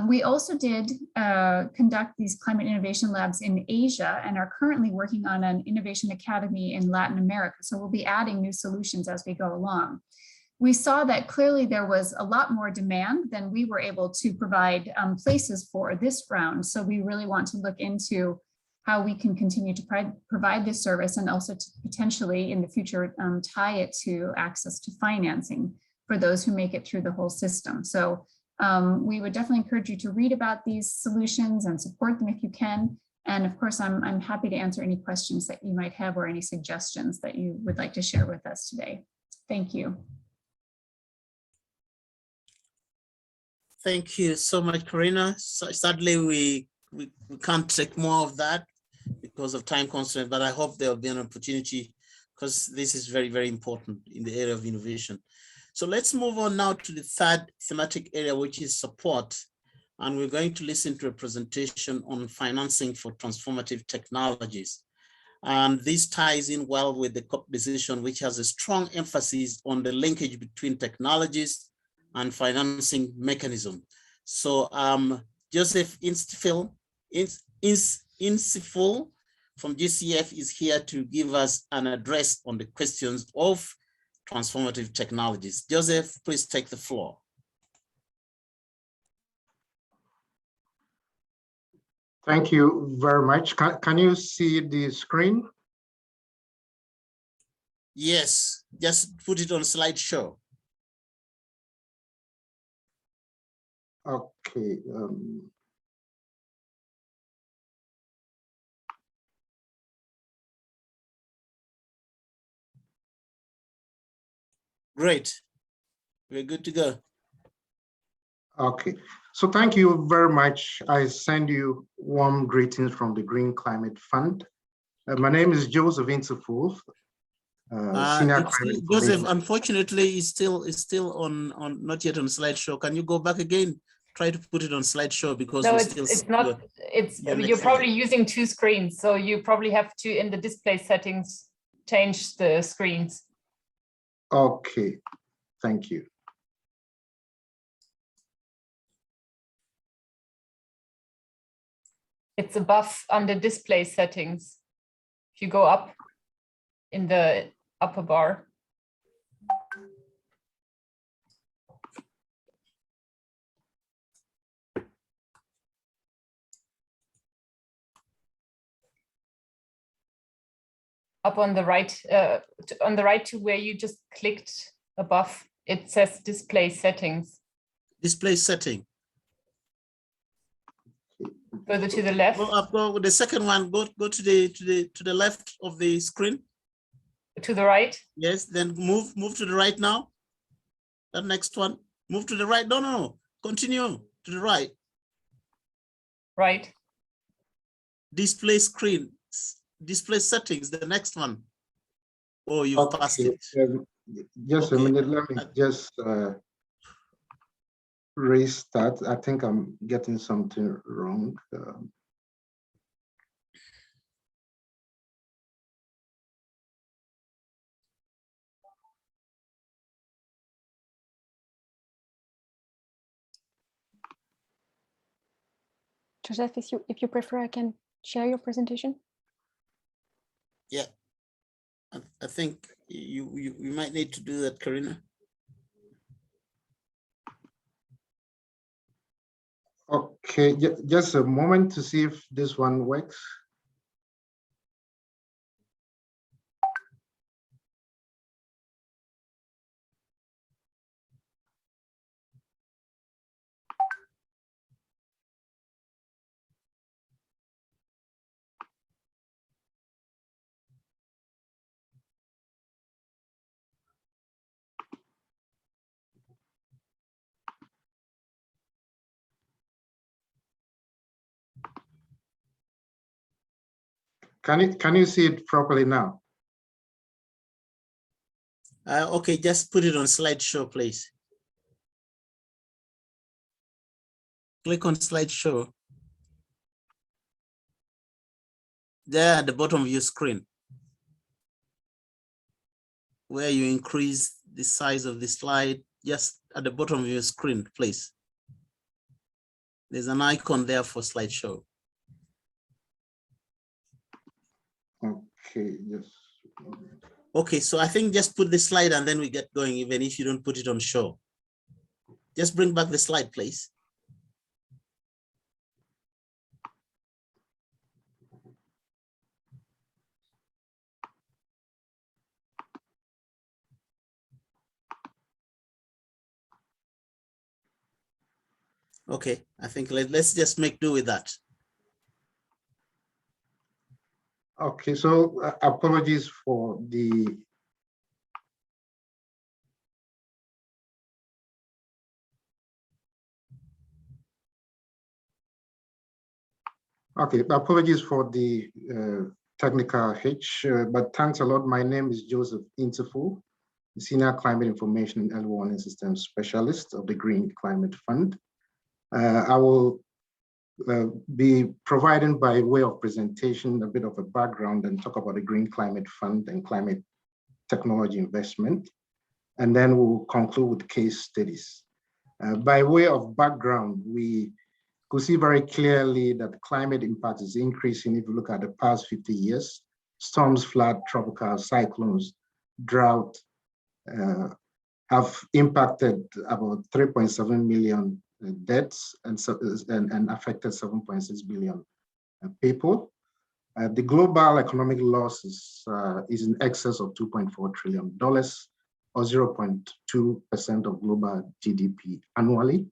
We also did conduct these climate innovation labs in Asia and are currently working on an innovation academy in Latin America. So we'll be adding new solutions as we go along. We saw that clearly there was a lot more demand than we were able to provide places for this round. So we really want to look into how we can continue to provide this service and also to potentially in the future tie it to access to financing for those who make it through the whole system. So we would definitely encourage you to read about these solutions and support them if you can. And of course, I'm happy to answer any questions that you might have or any suggestions that you would like to share with us today. Thank you. Thank you so much, Karina. So sadly, we can't take more of that because of time constraint, but I hope there will be an opportunity because this is very, very important in the area of innovation. So let's move on now to the third thematic area, which is support. And we're going to listen to a presentation on financing for transformative technologies. And this ties in well with the COP decision, which has a strong emphasis on the linkage between technologies and financing mechanism. So Joseph Instifil from GCF is here to give us an address on the questions of transformative technologies. Joseph, please take the floor. Thank you very much. Can you see the screen? Yes, just put it on slideshow. Okay. Great. We're good to go. Okay. So thank you very much. I send you warm greetings from the Green Climate Fund. My name is Joseph Insiful. Joseph, unfortunately, is still on not yet on slideshow. Can you go back again? Try to put it on slideshow because no, it's not. You're probably using two screens, so you probably have to in the display settings change the screens. Okay, thank you. It's above under display settings. If you go up in the upper bar. Up on the right to where you just clicked above, it says display settings. Display setting. Further to the left. Go up, go with the second one. Go to the left of the screen. To the right. Yes. Then move to the right now. That next one. Move to the right. No. Continue to the right. Right. Display screen. Display settings. The next one. Oh, you passed it. Just a minute. Let me just restart. I think I'm getting something wrong. Joseph, if you prefer, I can share your presentation. Yeah, I think you might need to do that, Karina. Okay, just a moment to see if this one works. Can you see it properly now? Okay, just put it on slideshow, please. Click on slideshow. There at the bottom of your screen, where you increase the size of the slide, just at the bottom of your screen, please. There's an icon there for slideshow. Okay, yes. Okay, so I think just put the slide and then we get going, even if you don't put it on show. Just bring back the slide, please. Okay, I think let's just make do with that. Okay, so apologies for the technical hitch, but thanks a lot. My name is Joseph Interfu, Senior Climate Information and Early Warning Systems Specialist of the Green Climate Fund. I will be providing, by way of presentation, a bit of a background and talk about the Green Climate Fund and climate technology investment. And then we'll conclude with case studies. By way of background, we could see very clearly that climate impact is increasing. If you look at the past 50 years, storms, flood, tropical cyclones, drought have impacted about 3.7 million deaths and affected 7.6 billion people. The global economic loss is in excess of $2.4 trillion, or 0.2% of global GDP annually.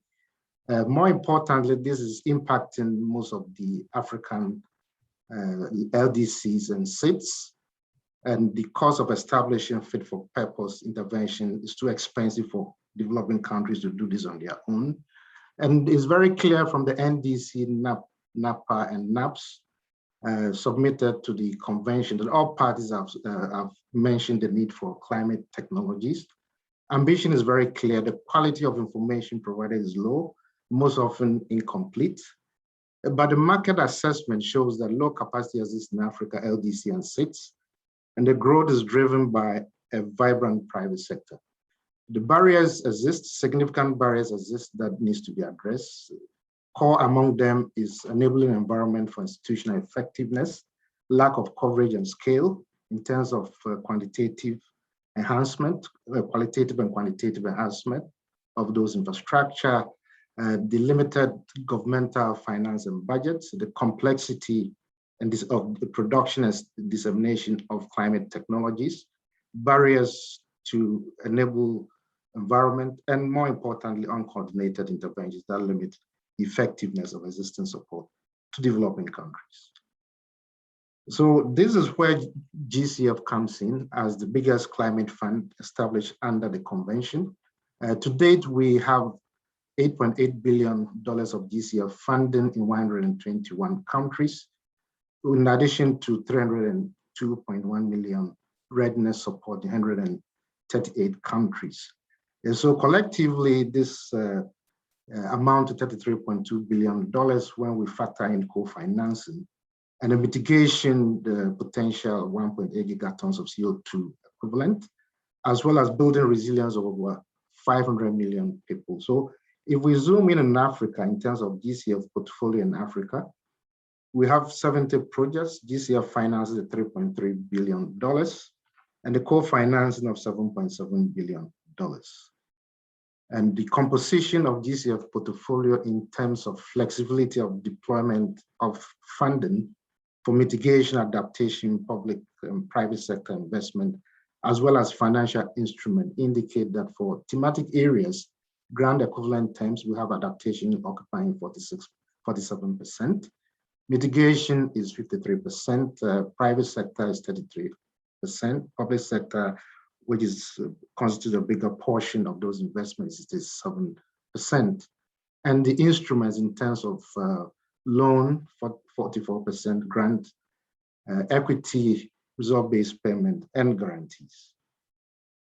More importantly, this is impacting most of the African LDCs and SIDS, and the cost of establishing fit-for-purpose intervention is too expensive for developing countries to do this on their own. And it's very clear from the NDC, NAPA, and NAPS submitted to the convention that all parties have mentioned the need for climate technologies. Ambition is very clear. The quality of information provided is low, most often incomplete. But the market assessment shows that low capacity exists in Africa, LDC, and SIDS, and the growth is driven by a vibrant private sector. The barriers exist, significant barriers exist that needs to be addressed. Core among them is enabling environment for institutional effectiveness, lack of coverage and scale in terms of quantitative enhancement, qualitative and quantitative enhancement of those infrastructure, the limited governmental finance and budgets, the complexity and of the production and dissemination of climate technologies, barriers to enable environment, and more importantly, uncoordinated interventions that limit the effectiveness of existing support to developing countries. So this is where GCF comes in as the biggest climate fund established under the convention. To date, we have $8.8 billion of GCF funding in 121 countries, in addition to 302.1 million readiness support in 138 countries. And so collectively, this amount to $33.2 billion when we factor in co-financing and the mitigation, the potential 1.8 gigatons of CO2 equivalent, as well as building resilience of over 500 million people. So if we zoom in Africa in terms of GCF portfolio in Africa, we have 70 projects. GCF finances at $3.3 billion and the co-financing of $7.7 billion. And the composition of GCF portfolio in terms of flexibility of deployment of funding for mitigation, adaptation, public and private sector investment, as well as financial instrument, indicate that for thematic areas, grant equivalent terms, we have adaptation occupying 47%. Mitigation is 53%, private sector is 33%, public sector, which is constitutes a bigger portion of those investments, is 7%. And the instruments in terms of loan, for 44%, grant, equity, result-based payment, and guarantees.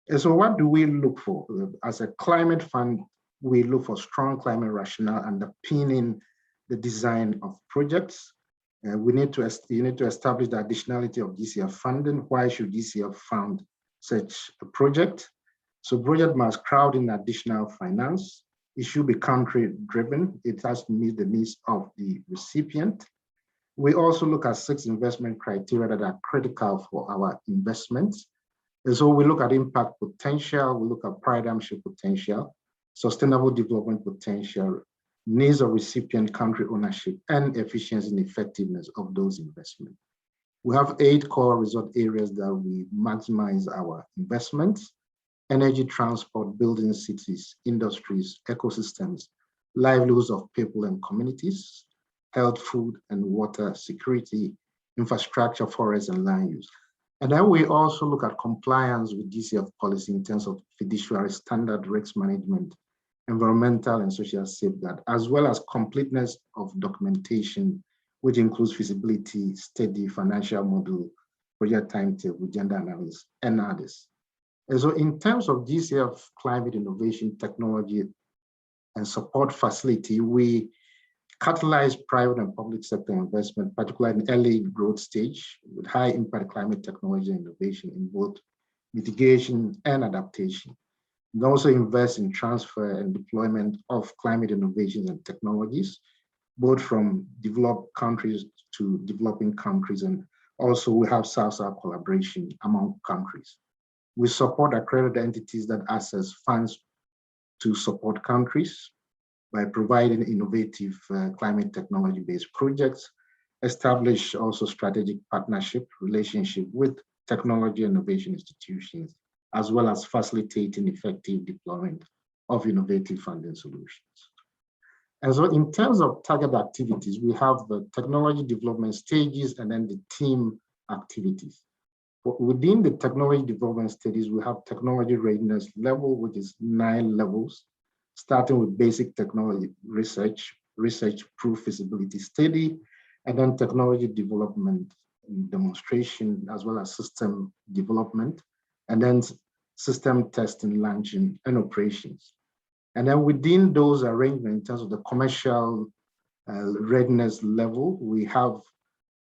And so what do we look for? As a climate fund, we look for strong climate rationale underpinning the design of projects. You need to establish the additionality of GCF funding. Why should GCF fund such a project? So project must crowd in additional finance. It should be country driven. It has to meet the needs of the recipient. We also look at 6 investment criteria that are critical for our investments. And so we look at impact potential, we look at paradigm-shift potential, sustainable development potential, needs of recipient country ownership, and efficiency and effectiveness of those investments. We have 8 core result areas that we maximize our investments: energy, transport, building cities, industries, ecosystems, livelihoods of people and communities, health, food and water security, infrastructure, forest and land use. And then we also look at compliance with DCF policy in terms of fiduciary standard, risk management, environmental and social safeguard, as well as completeness of documentation, which includes feasibility, study, financial model, project timetable, gender analysis, and others. And so in terms of DCF climate innovation technology and support facility, we catalyze private and public sector investment, particularly in early growth stage, with high impact climate technology and innovation in both mitigation and adaptation. We also invest in transfer and deployment of climate innovations and technologies, both from developed countries to developing countries, and also we have South-South collaboration among countries. We support accredited entities that access funds to support countries by providing innovative climate technology-based projects, establish also strategic partnership relationship with technology innovation institutions, as well as facilitating effective deployment of innovative funding solutions. And so in terms of target activities, we have the technology development stages and then the team activities. Within the technology development stages, we have technology readiness level, which is 9 levels, starting with basic technology research, proof feasibility study, and then technology development and demonstration, as well as system development, and then system testing, launching, and operations. And then within those arrangements, in terms of the commercial readiness level, we have,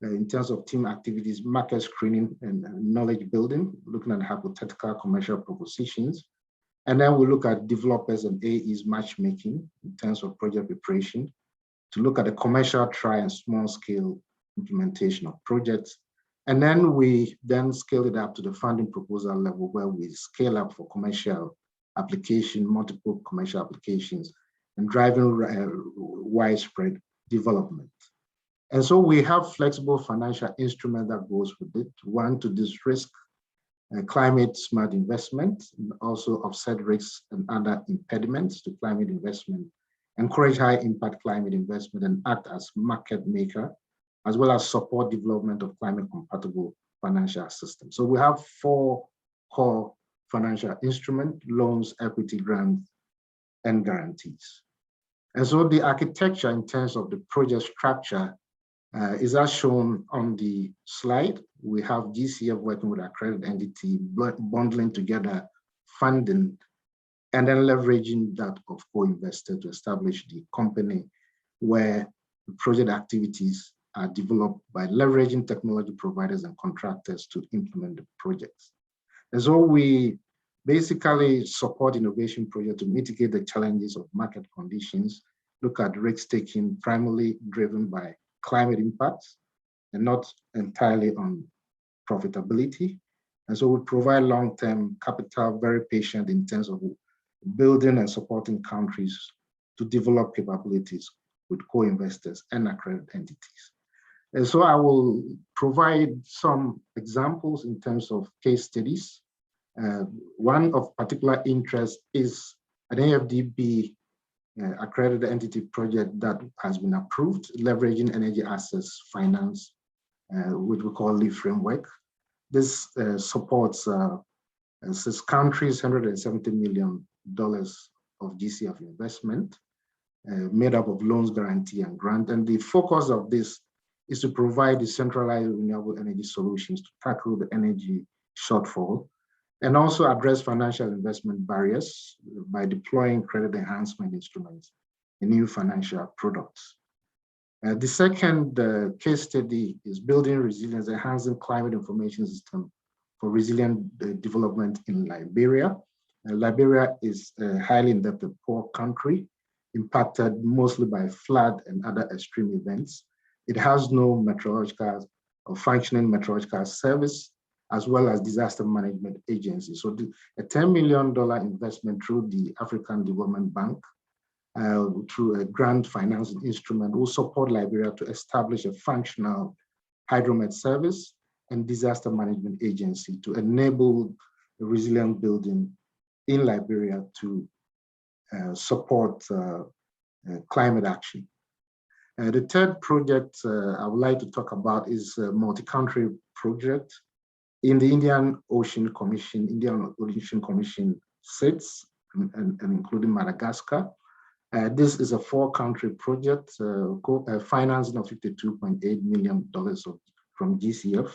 in terms of team activities, market screening and knowledge building, looking at hypothetical commercial propositions. And then we look at developers and AEs matchmaking in terms of project preparation, to look at the commercial try and small scale implementation of projects. And then we then scale it up to the funding proposal level, where we scale up for commercial application, multiple commercial applications, and driving widespread development. And so we have flexible financial instrument that goes with it. One, to de-risk climate smart investment, and also offset risks and other impediments to climate investment, encourage high impact climate investment, and act as market maker, as well as support development of climate compatible financial systems. So we have 4 core financial instruments: loans, equity, grants, and guarantees. And so the architecture in terms of the project structure is as shown on the slide. We have GCF working with accredited entity, bundling together funding, and then leveraging that of co-investor to establish the company, where the project activities are developed by leveraging technology providers and contractors to implement the projects. And so we basically support innovation projects to mitigate the challenges of market conditions, look at risk-taking primarily driven by climate impacts and not entirely on profitability. And so we provide long-term capital, very patient in terms of building and supporting countries to develop capabilities with co-investors and accredited entities. And so I will provide some examples in terms of case studies. One of particular interest is an AFDB accredited entity project that has been approved, leveraging energy access finance, which we call LEAF framework. This supports 6 countries, $170 million of GCF investment, made up of loans, guarantee, and grant. And the focus of this is to provide decentralized renewable energy solutions to tackle the energy shortfall, and also address financial investment barriers by deploying credit enhancement instruments in new financial products. The second case study is building resilience, enhancing climate information system for resilient development in Liberia. Liberia is a highly indebted poor country, impacted mostly by flood and other extreme events. It has no meteorological or functioning meteorological service, as well as disaster management agency. So a $10 million investment through the African Development Bank, through a grant financing instrument, will support Liberia to establish a functional hydromet service and disaster management agency to enable resilient building in Liberia to support climate action. The third project I would like to talk about is a multi-country project in the Indian Ocean Commission sits, and including Madagascar. This is a 4-country project, financing of $52.8 million from GCF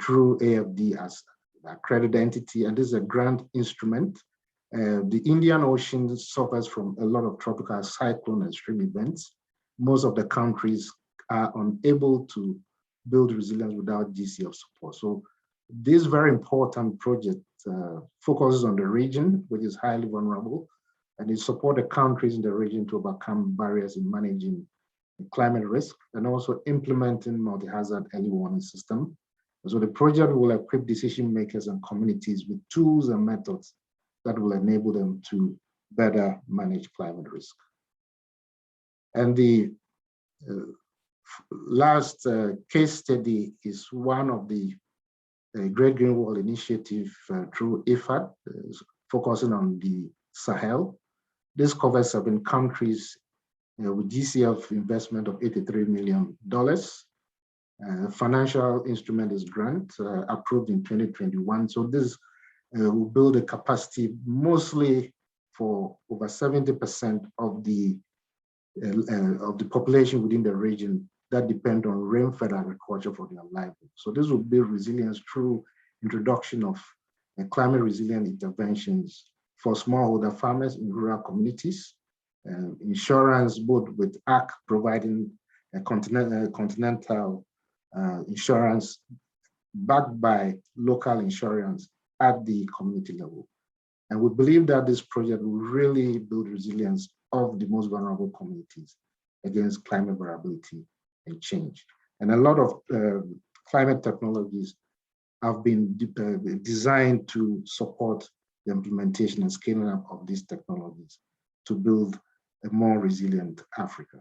through AFD as accredited entity, and this is a grant instrument. The Indian Ocean suffers from a lot of tropical cyclone and extreme events. Most of the countries are unable to build resilience without GCF support. So this very important project focuses on the region, which is highly vulnerable, and it supports the countries in the region to overcome barriers in managing climate risk and also implementing multi-hazard early warning system. So the project will equip decision makers and communities with tools and methods that will enable them to better manage climate risk. And the last case study is one of the Great Green Wall Initiative through IFAD, focusing on the Sahel. This covers 7 countries with GCF investment of $83 million. Financial instrument is grant approved in 2021. So this will build a capacity mostly for over 70% of the population within the region that depend on rain-fed agriculture for their livelihood. So this will build resilience through introduction of climate resilient interventions for smallholder farmers in rural communities, insurance both with ACK providing a continental insurance backed by local insurance at the community level. And we believe that this project will really build resilience of the most vulnerable communities against climate variability and change. And a lot of climate technologies have been designed to support the implementation and scaling up of these technologies to build a more resilient Africa.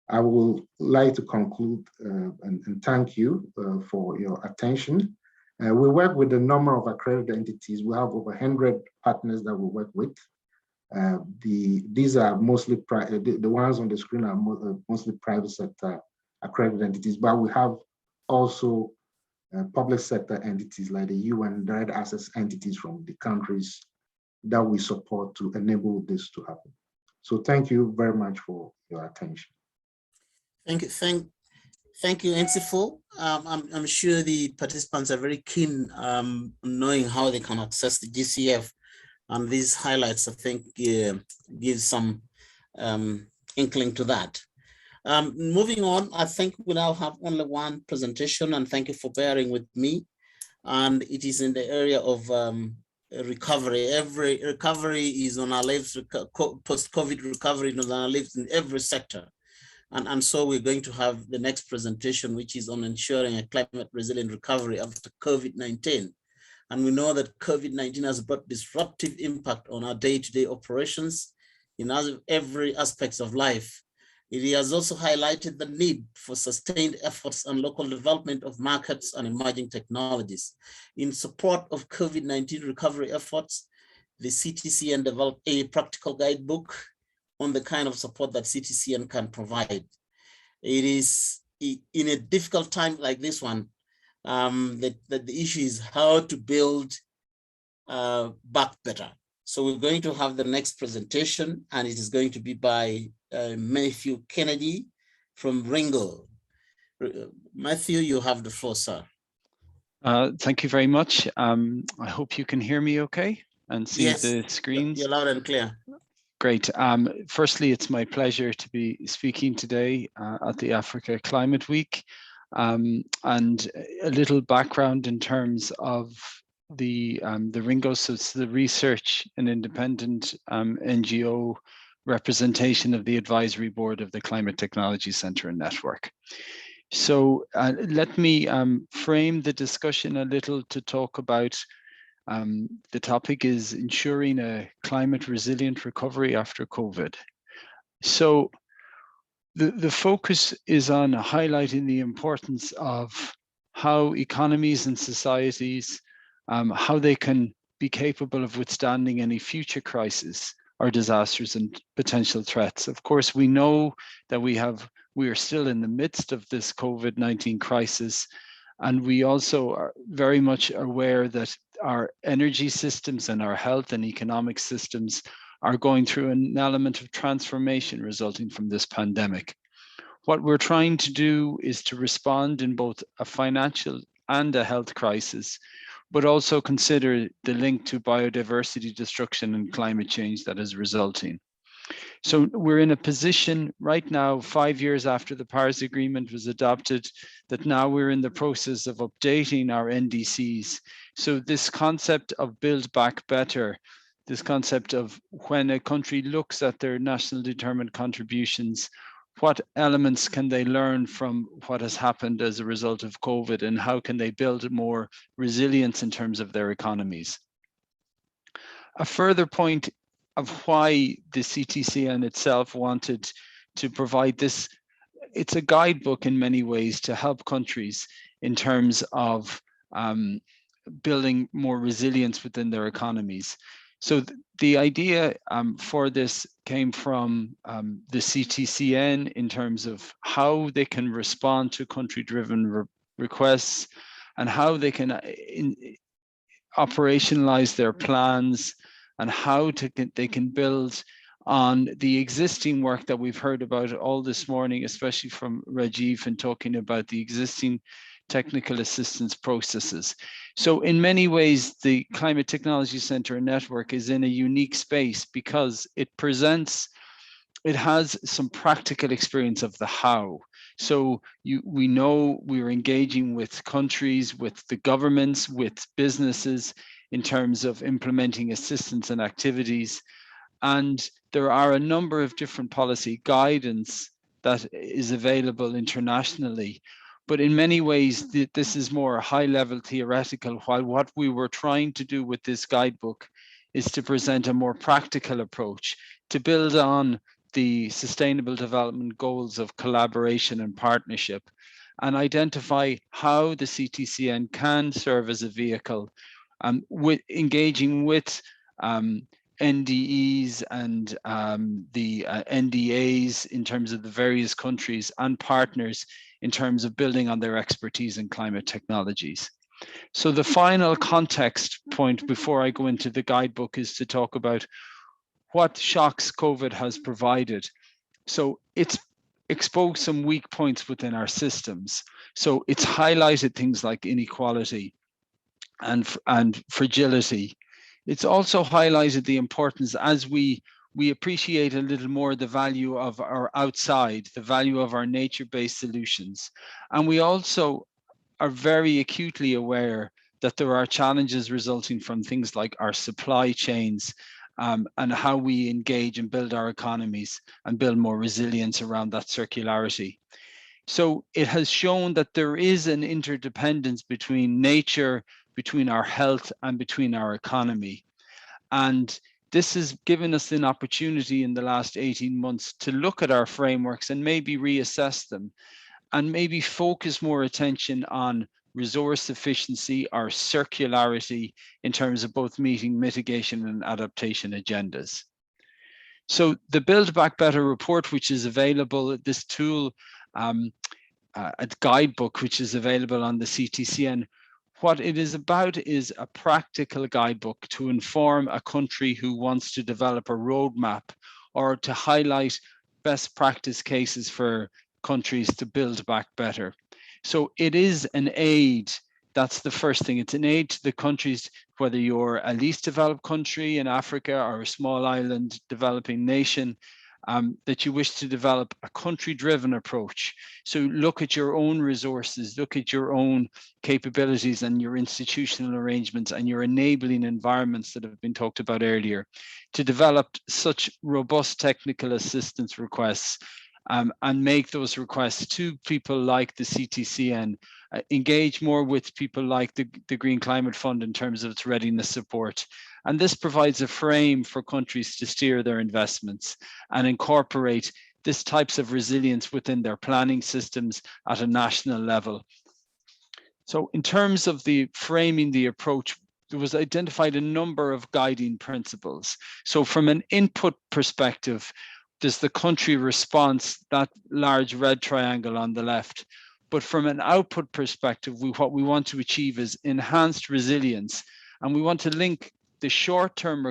I would like to conclude and thank you for your attention. We work with a number of accredited entities. We have over 100 partners that we work with. These are mostly, the ones on the screen are mostly private sector accredited entities, but we have also public sector entities like the UN direct access entities from the countries that we support to enable this to happen. So thank you very much for your attention. Thank you, Nsifo. I'm sure the participants are very keen knowing how they can access the GCF, and these highlights, I think, give some inkling to that. Moving on, I think we now have only one presentation, and thank you for bearing with me. And it is in the area of recovery. Every recovery is on our lives, post-COVID recovery is on our lives in every sector. And so we're going to have the next presentation, which is on ensuring a climate resilient recovery after COVID-19. And we know that COVID-19 has brought disruptive impact on our day-to-day operations in every aspect of life. It has also highlighted the need for sustained efforts on local development of markets and emerging technologies. In support of COVID-19 recovery efforts, the CTCN developed a practical guidebook on the kind of support that CTCN can provide. It is in a difficult time like this one, that the issue is how to build back better. So we're going to have the next presentation, and it is going to be by Matthew Kennedy from Renewable. Matthew, you have the floor, sir. Thank you very much. I hope you can hear me okay and see the screens. You're loud and clear. Great. Firstly, it's my pleasure to be speaking today at the Africa Climate Week. And a little background in terms of the RINGO, so it's the research and independent NGO representation of the advisory board of the Climate Technology Center and Network. So let me frame the discussion a little to talk about the topic is ensuring a climate resilient recovery after COVID. So the focus is on highlighting the importance of how economies and societies, how they can be capable of withstanding any future crisis or disasters and potential threats. Of course, we know that we are still in the midst of this COVID-19 crisis, and we also are very much aware that our energy systems and our health and economic systems are going through an element of transformation resulting from this pandemic. What we're trying to do is to respond in both a financial and a health crisis, but also consider the link to biodiversity destruction and climate change that is resulting. So we're in a position right now, 5 years after the Paris Agreement was adopted, that now we're in the process of updating our NDCs. So this concept of build back better, this concept of when a country looks at their national determined contributions, what elements can they learn from what has happened as a result of COVID, and how can they build more resilience in terms of their economies? A further point of why the CTCN itself wanted to provide this, it's a guidebook in many ways to help countries in terms of building more resilience within their economies. So the idea for this came from the CTCN in terms of how they can respond to country-driven requests and how they can operationalize their plans and how they can build on the existing work that we've heard about all this morning, especially from Rajiv, and talking about the existing technical assistance processes. So in many ways, the Climate Technology Centre Network is in a unique space because it has some practical experience of the how. So we know we're engaging with countries, with the governments, with businesses in terms of implementing assistance and activities. And there are a number of different policy guidance that is available internationally. But in many ways, this is more a high-level theoretical, while what we were trying to do with this guidebook is to present a more practical approach to build on the Sustainable Development Goals of collaboration and partnership, and identify how the CTCN can serve as a vehicle with engaging with NDEs and the NDAs in terms of the various countries and partners in terms of building on their expertise in climate technologies. So the final context point before I go into the guidebook is to talk about what shocks COVID has provided. So it's exposed some weak points within our systems. So it's highlighted things like inequality and fragility. It's also highlighted the importance, as we appreciate a little more the value of our outside, the value of our nature-based solutions. And we also are very acutely aware that there are challenges resulting from things like our supply chains and how we engage and build our economies and build more resilience around that circularity. So it has shown that there is an interdependence between nature, between our health, and between our economy. And this has given us an opportunity in the last 18 months to look at our frameworks and maybe reassess them and maybe focus more attention on resource efficiency or circularity in terms of both meeting mitigation and adaptation agendas. So the Build Back Better report, which is available, this tool, a guidebook, which is available on the CTCN, what it is about is a practical guidebook to inform a country who wants to develop a roadmap or to highlight best practice cases for countries to build back better. So it is an aid. That's the first thing. It's an aid to the countries, whether you're a least developed country in Africa or a small island developing nation, that you wish to develop a country-driven approach. So look at your own resources, look at your own capabilities and your institutional arrangements and your enabling environments that have been talked about earlier to develop such robust technical assistance requests and make those requests to people like the CTCN, engage more with people like the Green Climate Fund in terms of its readiness support. And this provides a frame for countries to steer their investments and incorporate these types of resilience within their planning systems at a national level. So in terms of the framing the approach, there was identified a number of guiding principles. So from an input perspective, there's the country response, that large red triangle on the left. But from an output perspective, what we want to achieve is enhanced resilience. And we want to link the short-term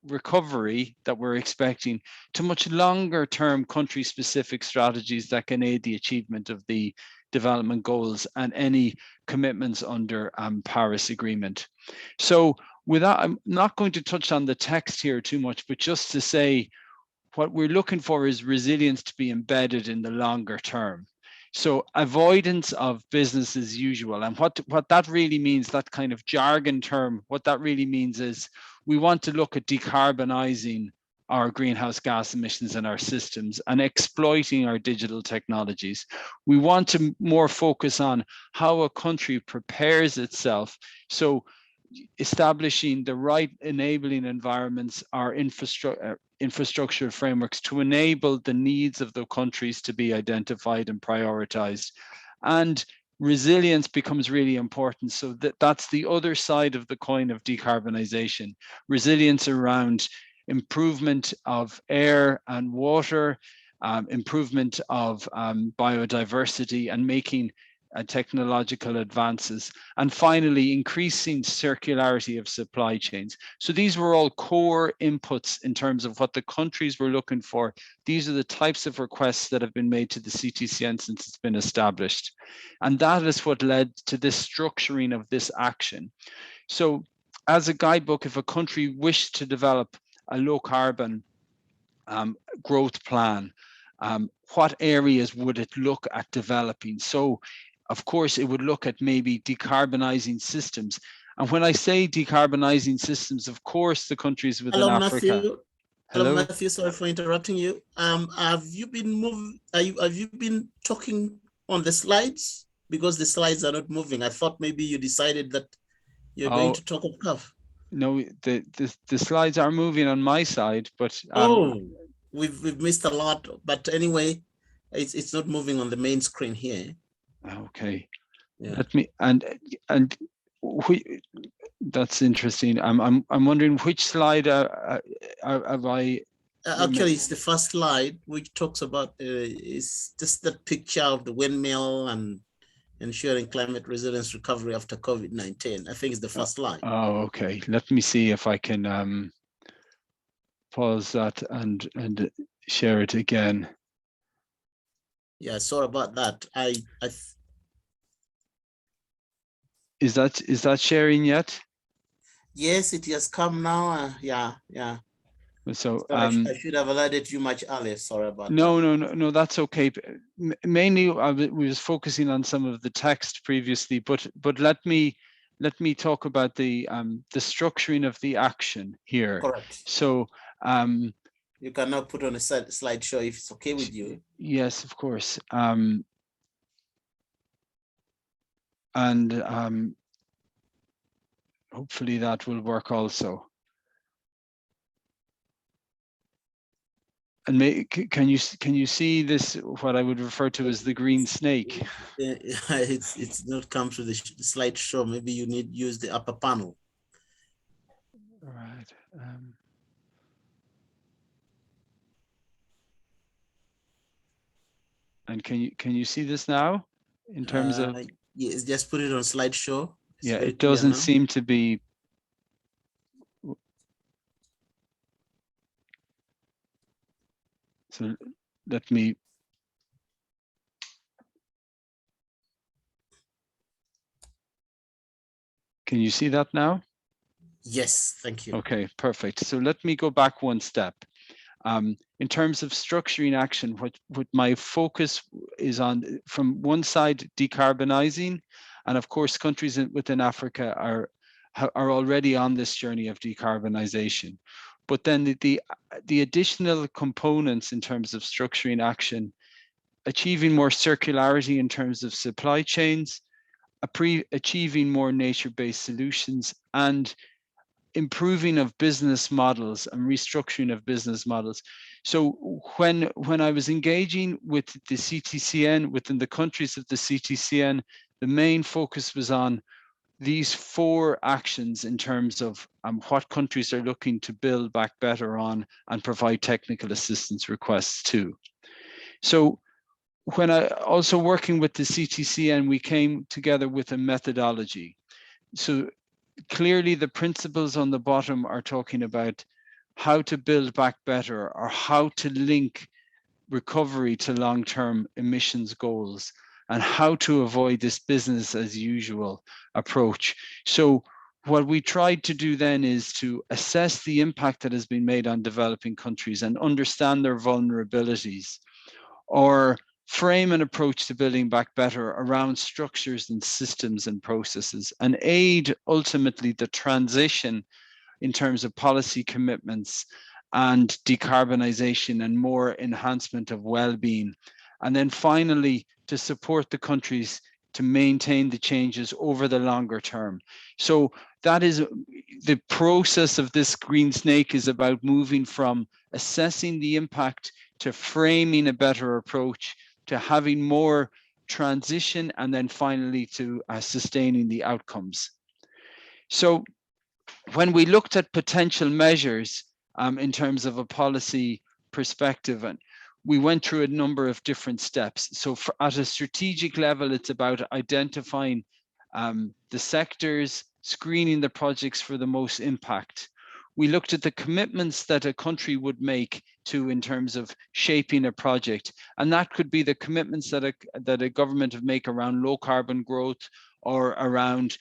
recovery that we're expecting to much longer-term country-specific strategies that can aid the achievement of the development goals and any commitments under Paris Agreement. So with that, I'm not going to touch on the text here too much, but just to say what we're looking for is resilience to be embedded in the longer term. So avoidance of business as usual. And what that really means, that kind of jargon term, what that really means is we want to look at decarbonizing our greenhouse gas emissions in our systems and exploiting our digital technologies. We want to more focus on how a country prepares itself. So establishing the right enabling environments, our infrastructure frameworks to enable the needs of the countries to be identified and prioritized. And resilience becomes really important. So that's the other side of the coin of decarbonization. Resilience around improvement of air and water, improvement of biodiversity, and making technological advances, and finally increasing circularity of supply chains. So these were all core inputs in terms of what the countries were looking for. These are the types of requests that have been made to the CTCN since it's been established. And that is what led to this structuring of this action. So as a guidebook, if a country wished to develop a low carbon growth plan, what areas would it look at developing? So of course, it would look at maybe decarbonizing systems. And when I say decarbonizing systems, of course, the countries within Africa. Matthew. Hello, Matthew. Sorry for interrupting you. Have you been have you been talking on the slides? Because the slides are not moving. I thought maybe you decided that you're going to talk of CAF. No, the slides are moving on my side, but we've missed a lot. But anyway, it's not moving on the main screen here. Okay, yeah. Let me that's interesting. I'm wondering which slide have I? Actually, it's the first slide which talks about is just that picture of the windmill and ensuring climate resilience recovery after COVID-19. I think it's the first slide. Oh, okay. Let me see if I can pause that and share it again. Yeah, sorry about that. Is that sharing yet? Yes, it has come now. Yeah. So I should have alerted you much earlier. Sorry about that. No, that's okay. Mainly, we was focusing on some of the text previously, but let me talk about the structuring of the action here. Correct. So you can now put on a slideshow if it's okay with you. Yes, of course. Hopefully that will work also. And can you see this, what I would refer to as the green snake? Yeah, it's not come to the slideshow. Maybe you need use the upper panel. All right. And can you see this now in terms of? Yes, just put it on slideshow. Yeah, it doesn't seem to be. So let me. Can you see that now? Yes, thank you. Okay, perfect. So let me go back one step. In terms of structuring action, what my focus is on, from one side, decarbonizing, and of course, countries within Africa are already on this journey of decarbonization. But then the additional components in terms of structuring action, achieving more circularity in terms of supply chains, achieving more nature-based solutions, and improving of business models and restructuring of business models. So when I was engaging with the CTCN, within the countries of the CTCN, the main focus was on these 4 actions in terms of what countries are looking to build back better on and provide technical assistance requests to. So when I also working with the CTCN, we came together with a methodology. So clearly the principles on the bottom are talking about how to build back better or how to link recovery to long-term emissions goals and how to avoid this business as usual approach. So what we tried to do then is to assess the impact that has been made on developing countries and understand their vulnerabilities, or frame an approach to building back better around structures and systems and processes, and aid ultimately the transition in terms of policy commitments and decarbonization and more enhancement of well-being. And then finally, to support the countries to maintain the changes over the longer term. So that is the process of this green snake, is about moving from assessing the impact to framing a better approach, to having more transition, and then finally to sustaining the outcomes. So when we looked at potential measures in terms of a policy perspective, and we went through a number of different steps. So at a strategic level, it's about identifying the sectors, screening the projects for the most impact. We looked at the commitments that a country would make to in terms of shaping a project. And that could be the commitments that a government would make around low carbon growth, or around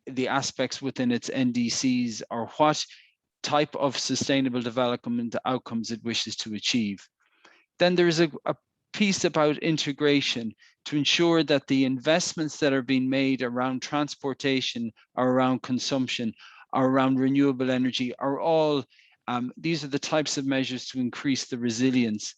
the aspects within its NDCs, or what type of sustainable development outcomes it wishes to achieve. Then there is a piece about integration to ensure that the investments that are being made around transportation, or around consumption, or around renewable energy are all, these are the types of measures to increase the resilience.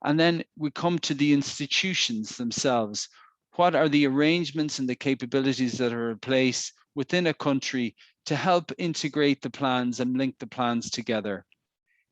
And then we come to the institutions themselves. What are the arrangements and the capabilities that are in place within a country to help integrate the plans and link the plans together?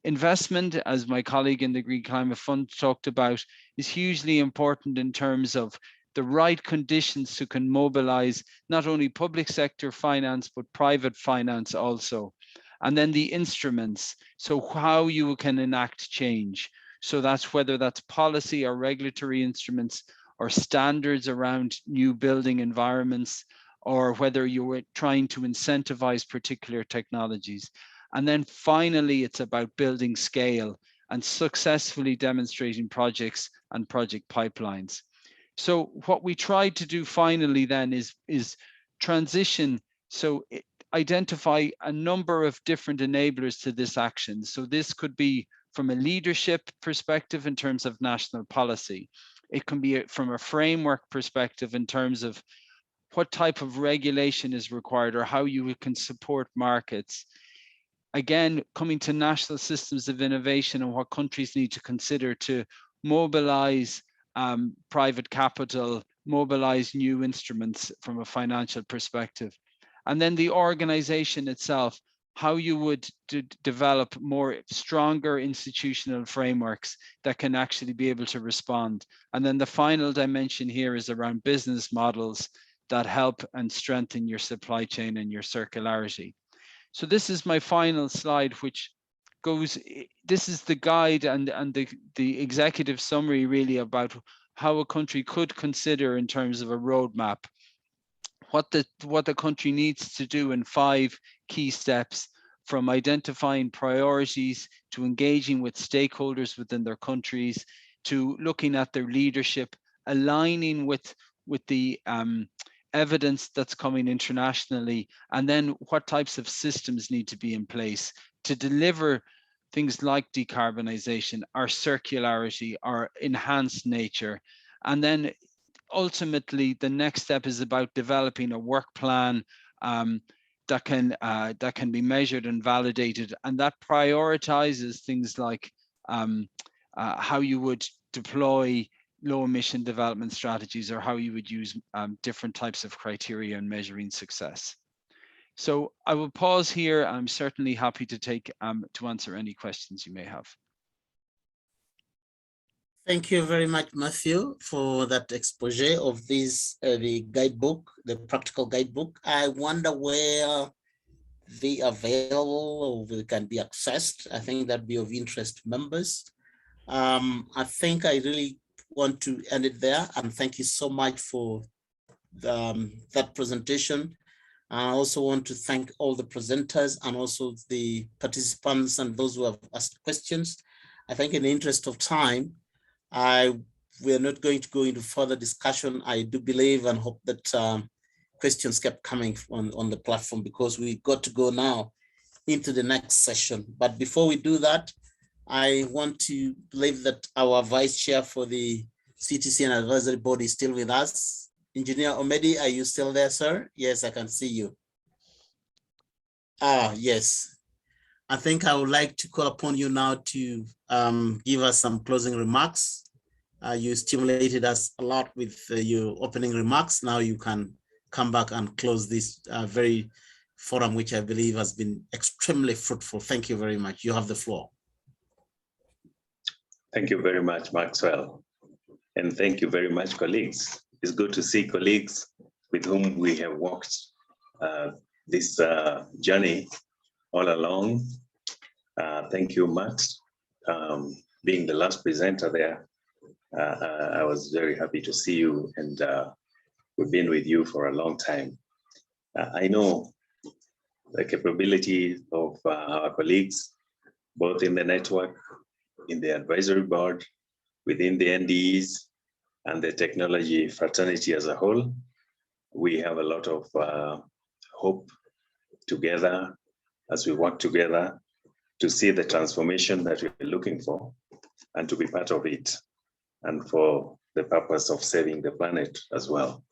Investment, as my colleague in the Green Climate Fund talked about, is hugely important in terms of the right conditions to can mobilize not only public sector finance, but private finance also. And then the instruments, so how you can enact change. So that's whether that's policy or regulatory instruments, or standards around new building environments, or whether you're trying to incentivize particular technologies. And then finally, it's about building scale and successfully demonstrating projects and project pipelines. So what we tried to do finally then is transition. So identify a number of different enablers to this action. So this could be from a leadership perspective in terms of national policy. It can be from a framework perspective in terms of what type of regulation is required, or how you can support markets. Again, coming to national systems of innovation and what countries need to consider to mobilize private capital, mobilize new instruments from a financial perspective. And then the organization itself, how you would develop more stronger institutional frameworks that can actually be able to respond. And then the final dimension here is around business models that help and strengthen your supply chain and your circularity. So this is my final slide, which goes, this is the guide and the executive summary really about how a country could consider in terms of a roadmap, what the country needs to do in 5 key steps, from identifying priorities to engaging with stakeholders within their countries, to looking at their leadership, aligning with the evidence that's coming internationally, and then what types of systems need to be in place to deliver things like decarbonization, our circularity, our enhanced nature. And then ultimately the next step is about developing a work plan that can be measured and validated, and that prioritizes things like how you would deploy low emission development strategies, or how you would use different types of criteria in measuring success. So I will pause here. I'm certainly happy to take to answer any questions you may have. Thank you very much, Matthew, for that exposé of this, the guidebook, the practical guidebook. I wonder where they are available or they can be accessed. I think that'd be of interest to members. I think I really want to end it there, and thank you so much for that presentation. I also want to thank all the presenters and also the participants and those who have asked questions. I think in the interest of time, we're not going to go into further discussion. I do believe and hope that questions kept coming on the platform, because we got to go now into the next session. But before we do that, I want to believe that our vice chair for the CTCN advisory board is still with us. Engineer Omedi, are you still there, sir? Yes, I can see you. Yes. I think I would like to call upon you now to give us some closing remarks. You stimulated us a lot with your opening remarks. Now you can come back and close this very forum, which I believe has been extremely fruitful. Thank you very much. You have the floor. Thank you very much, Maxwell. And thank you very much, colleagues. It's good to see colleagues with whom we have walked this journey all along. Thank you, Max. Being the last presenter there, I was very happy to see you, and we've been with you for a long time. I know the capability of our colleagues, both in the network, in the advisory board, within the NDEs, and the technology fraternity as a whole. We have a lot of hope together as we work together to see the transformation that we're looking for and to be part of it, and for the purpose of saving the planet as well.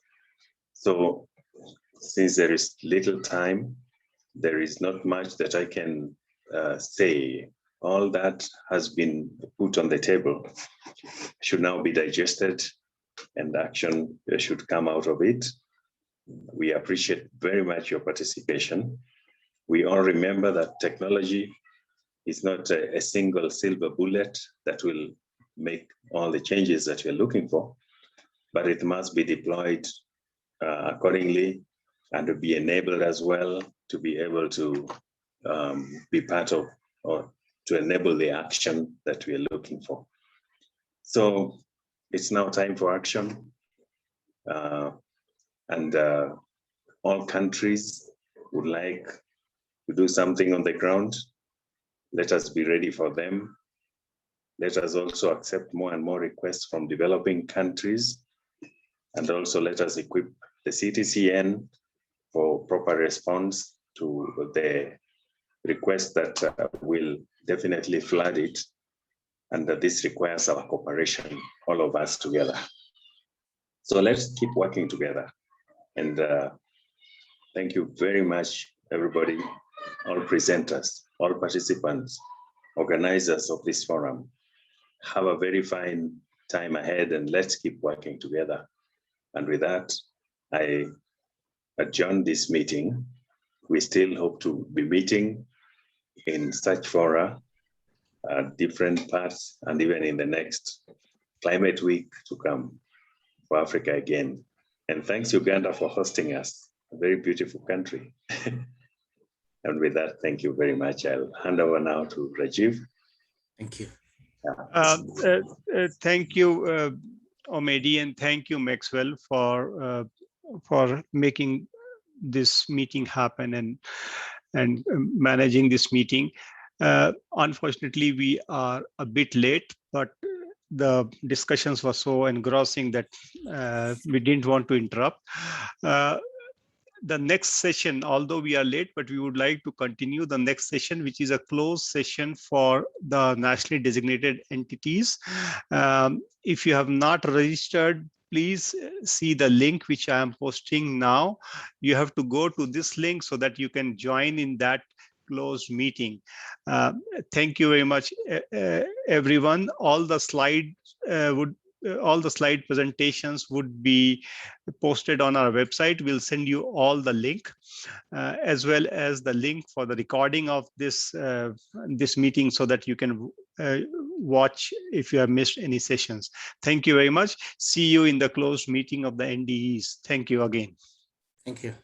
So since there is little time, there is not much that I can say. All that has been put on the table should now be digested, and action should come out of it. We appreciate very much your participation. We all remember that technology is not a single silver bullet that will make all the changes that we're looking for, but it must be deployed accordingly and to be enabled as well, to be able to be part of, or to enable the action that we are looking for. So it's now time for action. All countries would like to do something on the ground. Let us be ready for them. Let us also accept more and more requests from developing countries. And also let us equip the CTCN for proper response to the request that will definitely flood it. And that this requires our cooperation, all of us together. So let's keep working together. And thank you very much, everybody, all presenters, all participants, organizers of this forum. Have a very fine time ahead, and let's keep working together. And with that, I adjourn this meeting. We still hope to be meeting in such fora, different parts, and even in the next climate week to come for Africa again. And thanks, Uganda, for hosting us, a very beautiful country. And with that, thank you very much. I'll hand over now to Rajiv. Thank you. Thank you, Omedi, and thank you, Maxwell, for making this meeting happen and managing this meeting. Unfortunately, we are a bit late, but the discussions were so engrossing that we didn't want to interrupt. The next session, although we are late, but we would like to continue the next session, which is a closed session for the nationally designated entities. If you have not registered, please see the link which I am posting now. You have to go to this link so that you can join in that closed meeting. Thank you very much, everyone. All the slides would all the slide presentations would be posted on our website. We'll send you all the link, as well as the link for the recording of this this meeting, so that you can watch if you have missed any sessions. Thank you very much. See you in the closed meeting of the NDEs. Thank you again. Thank you.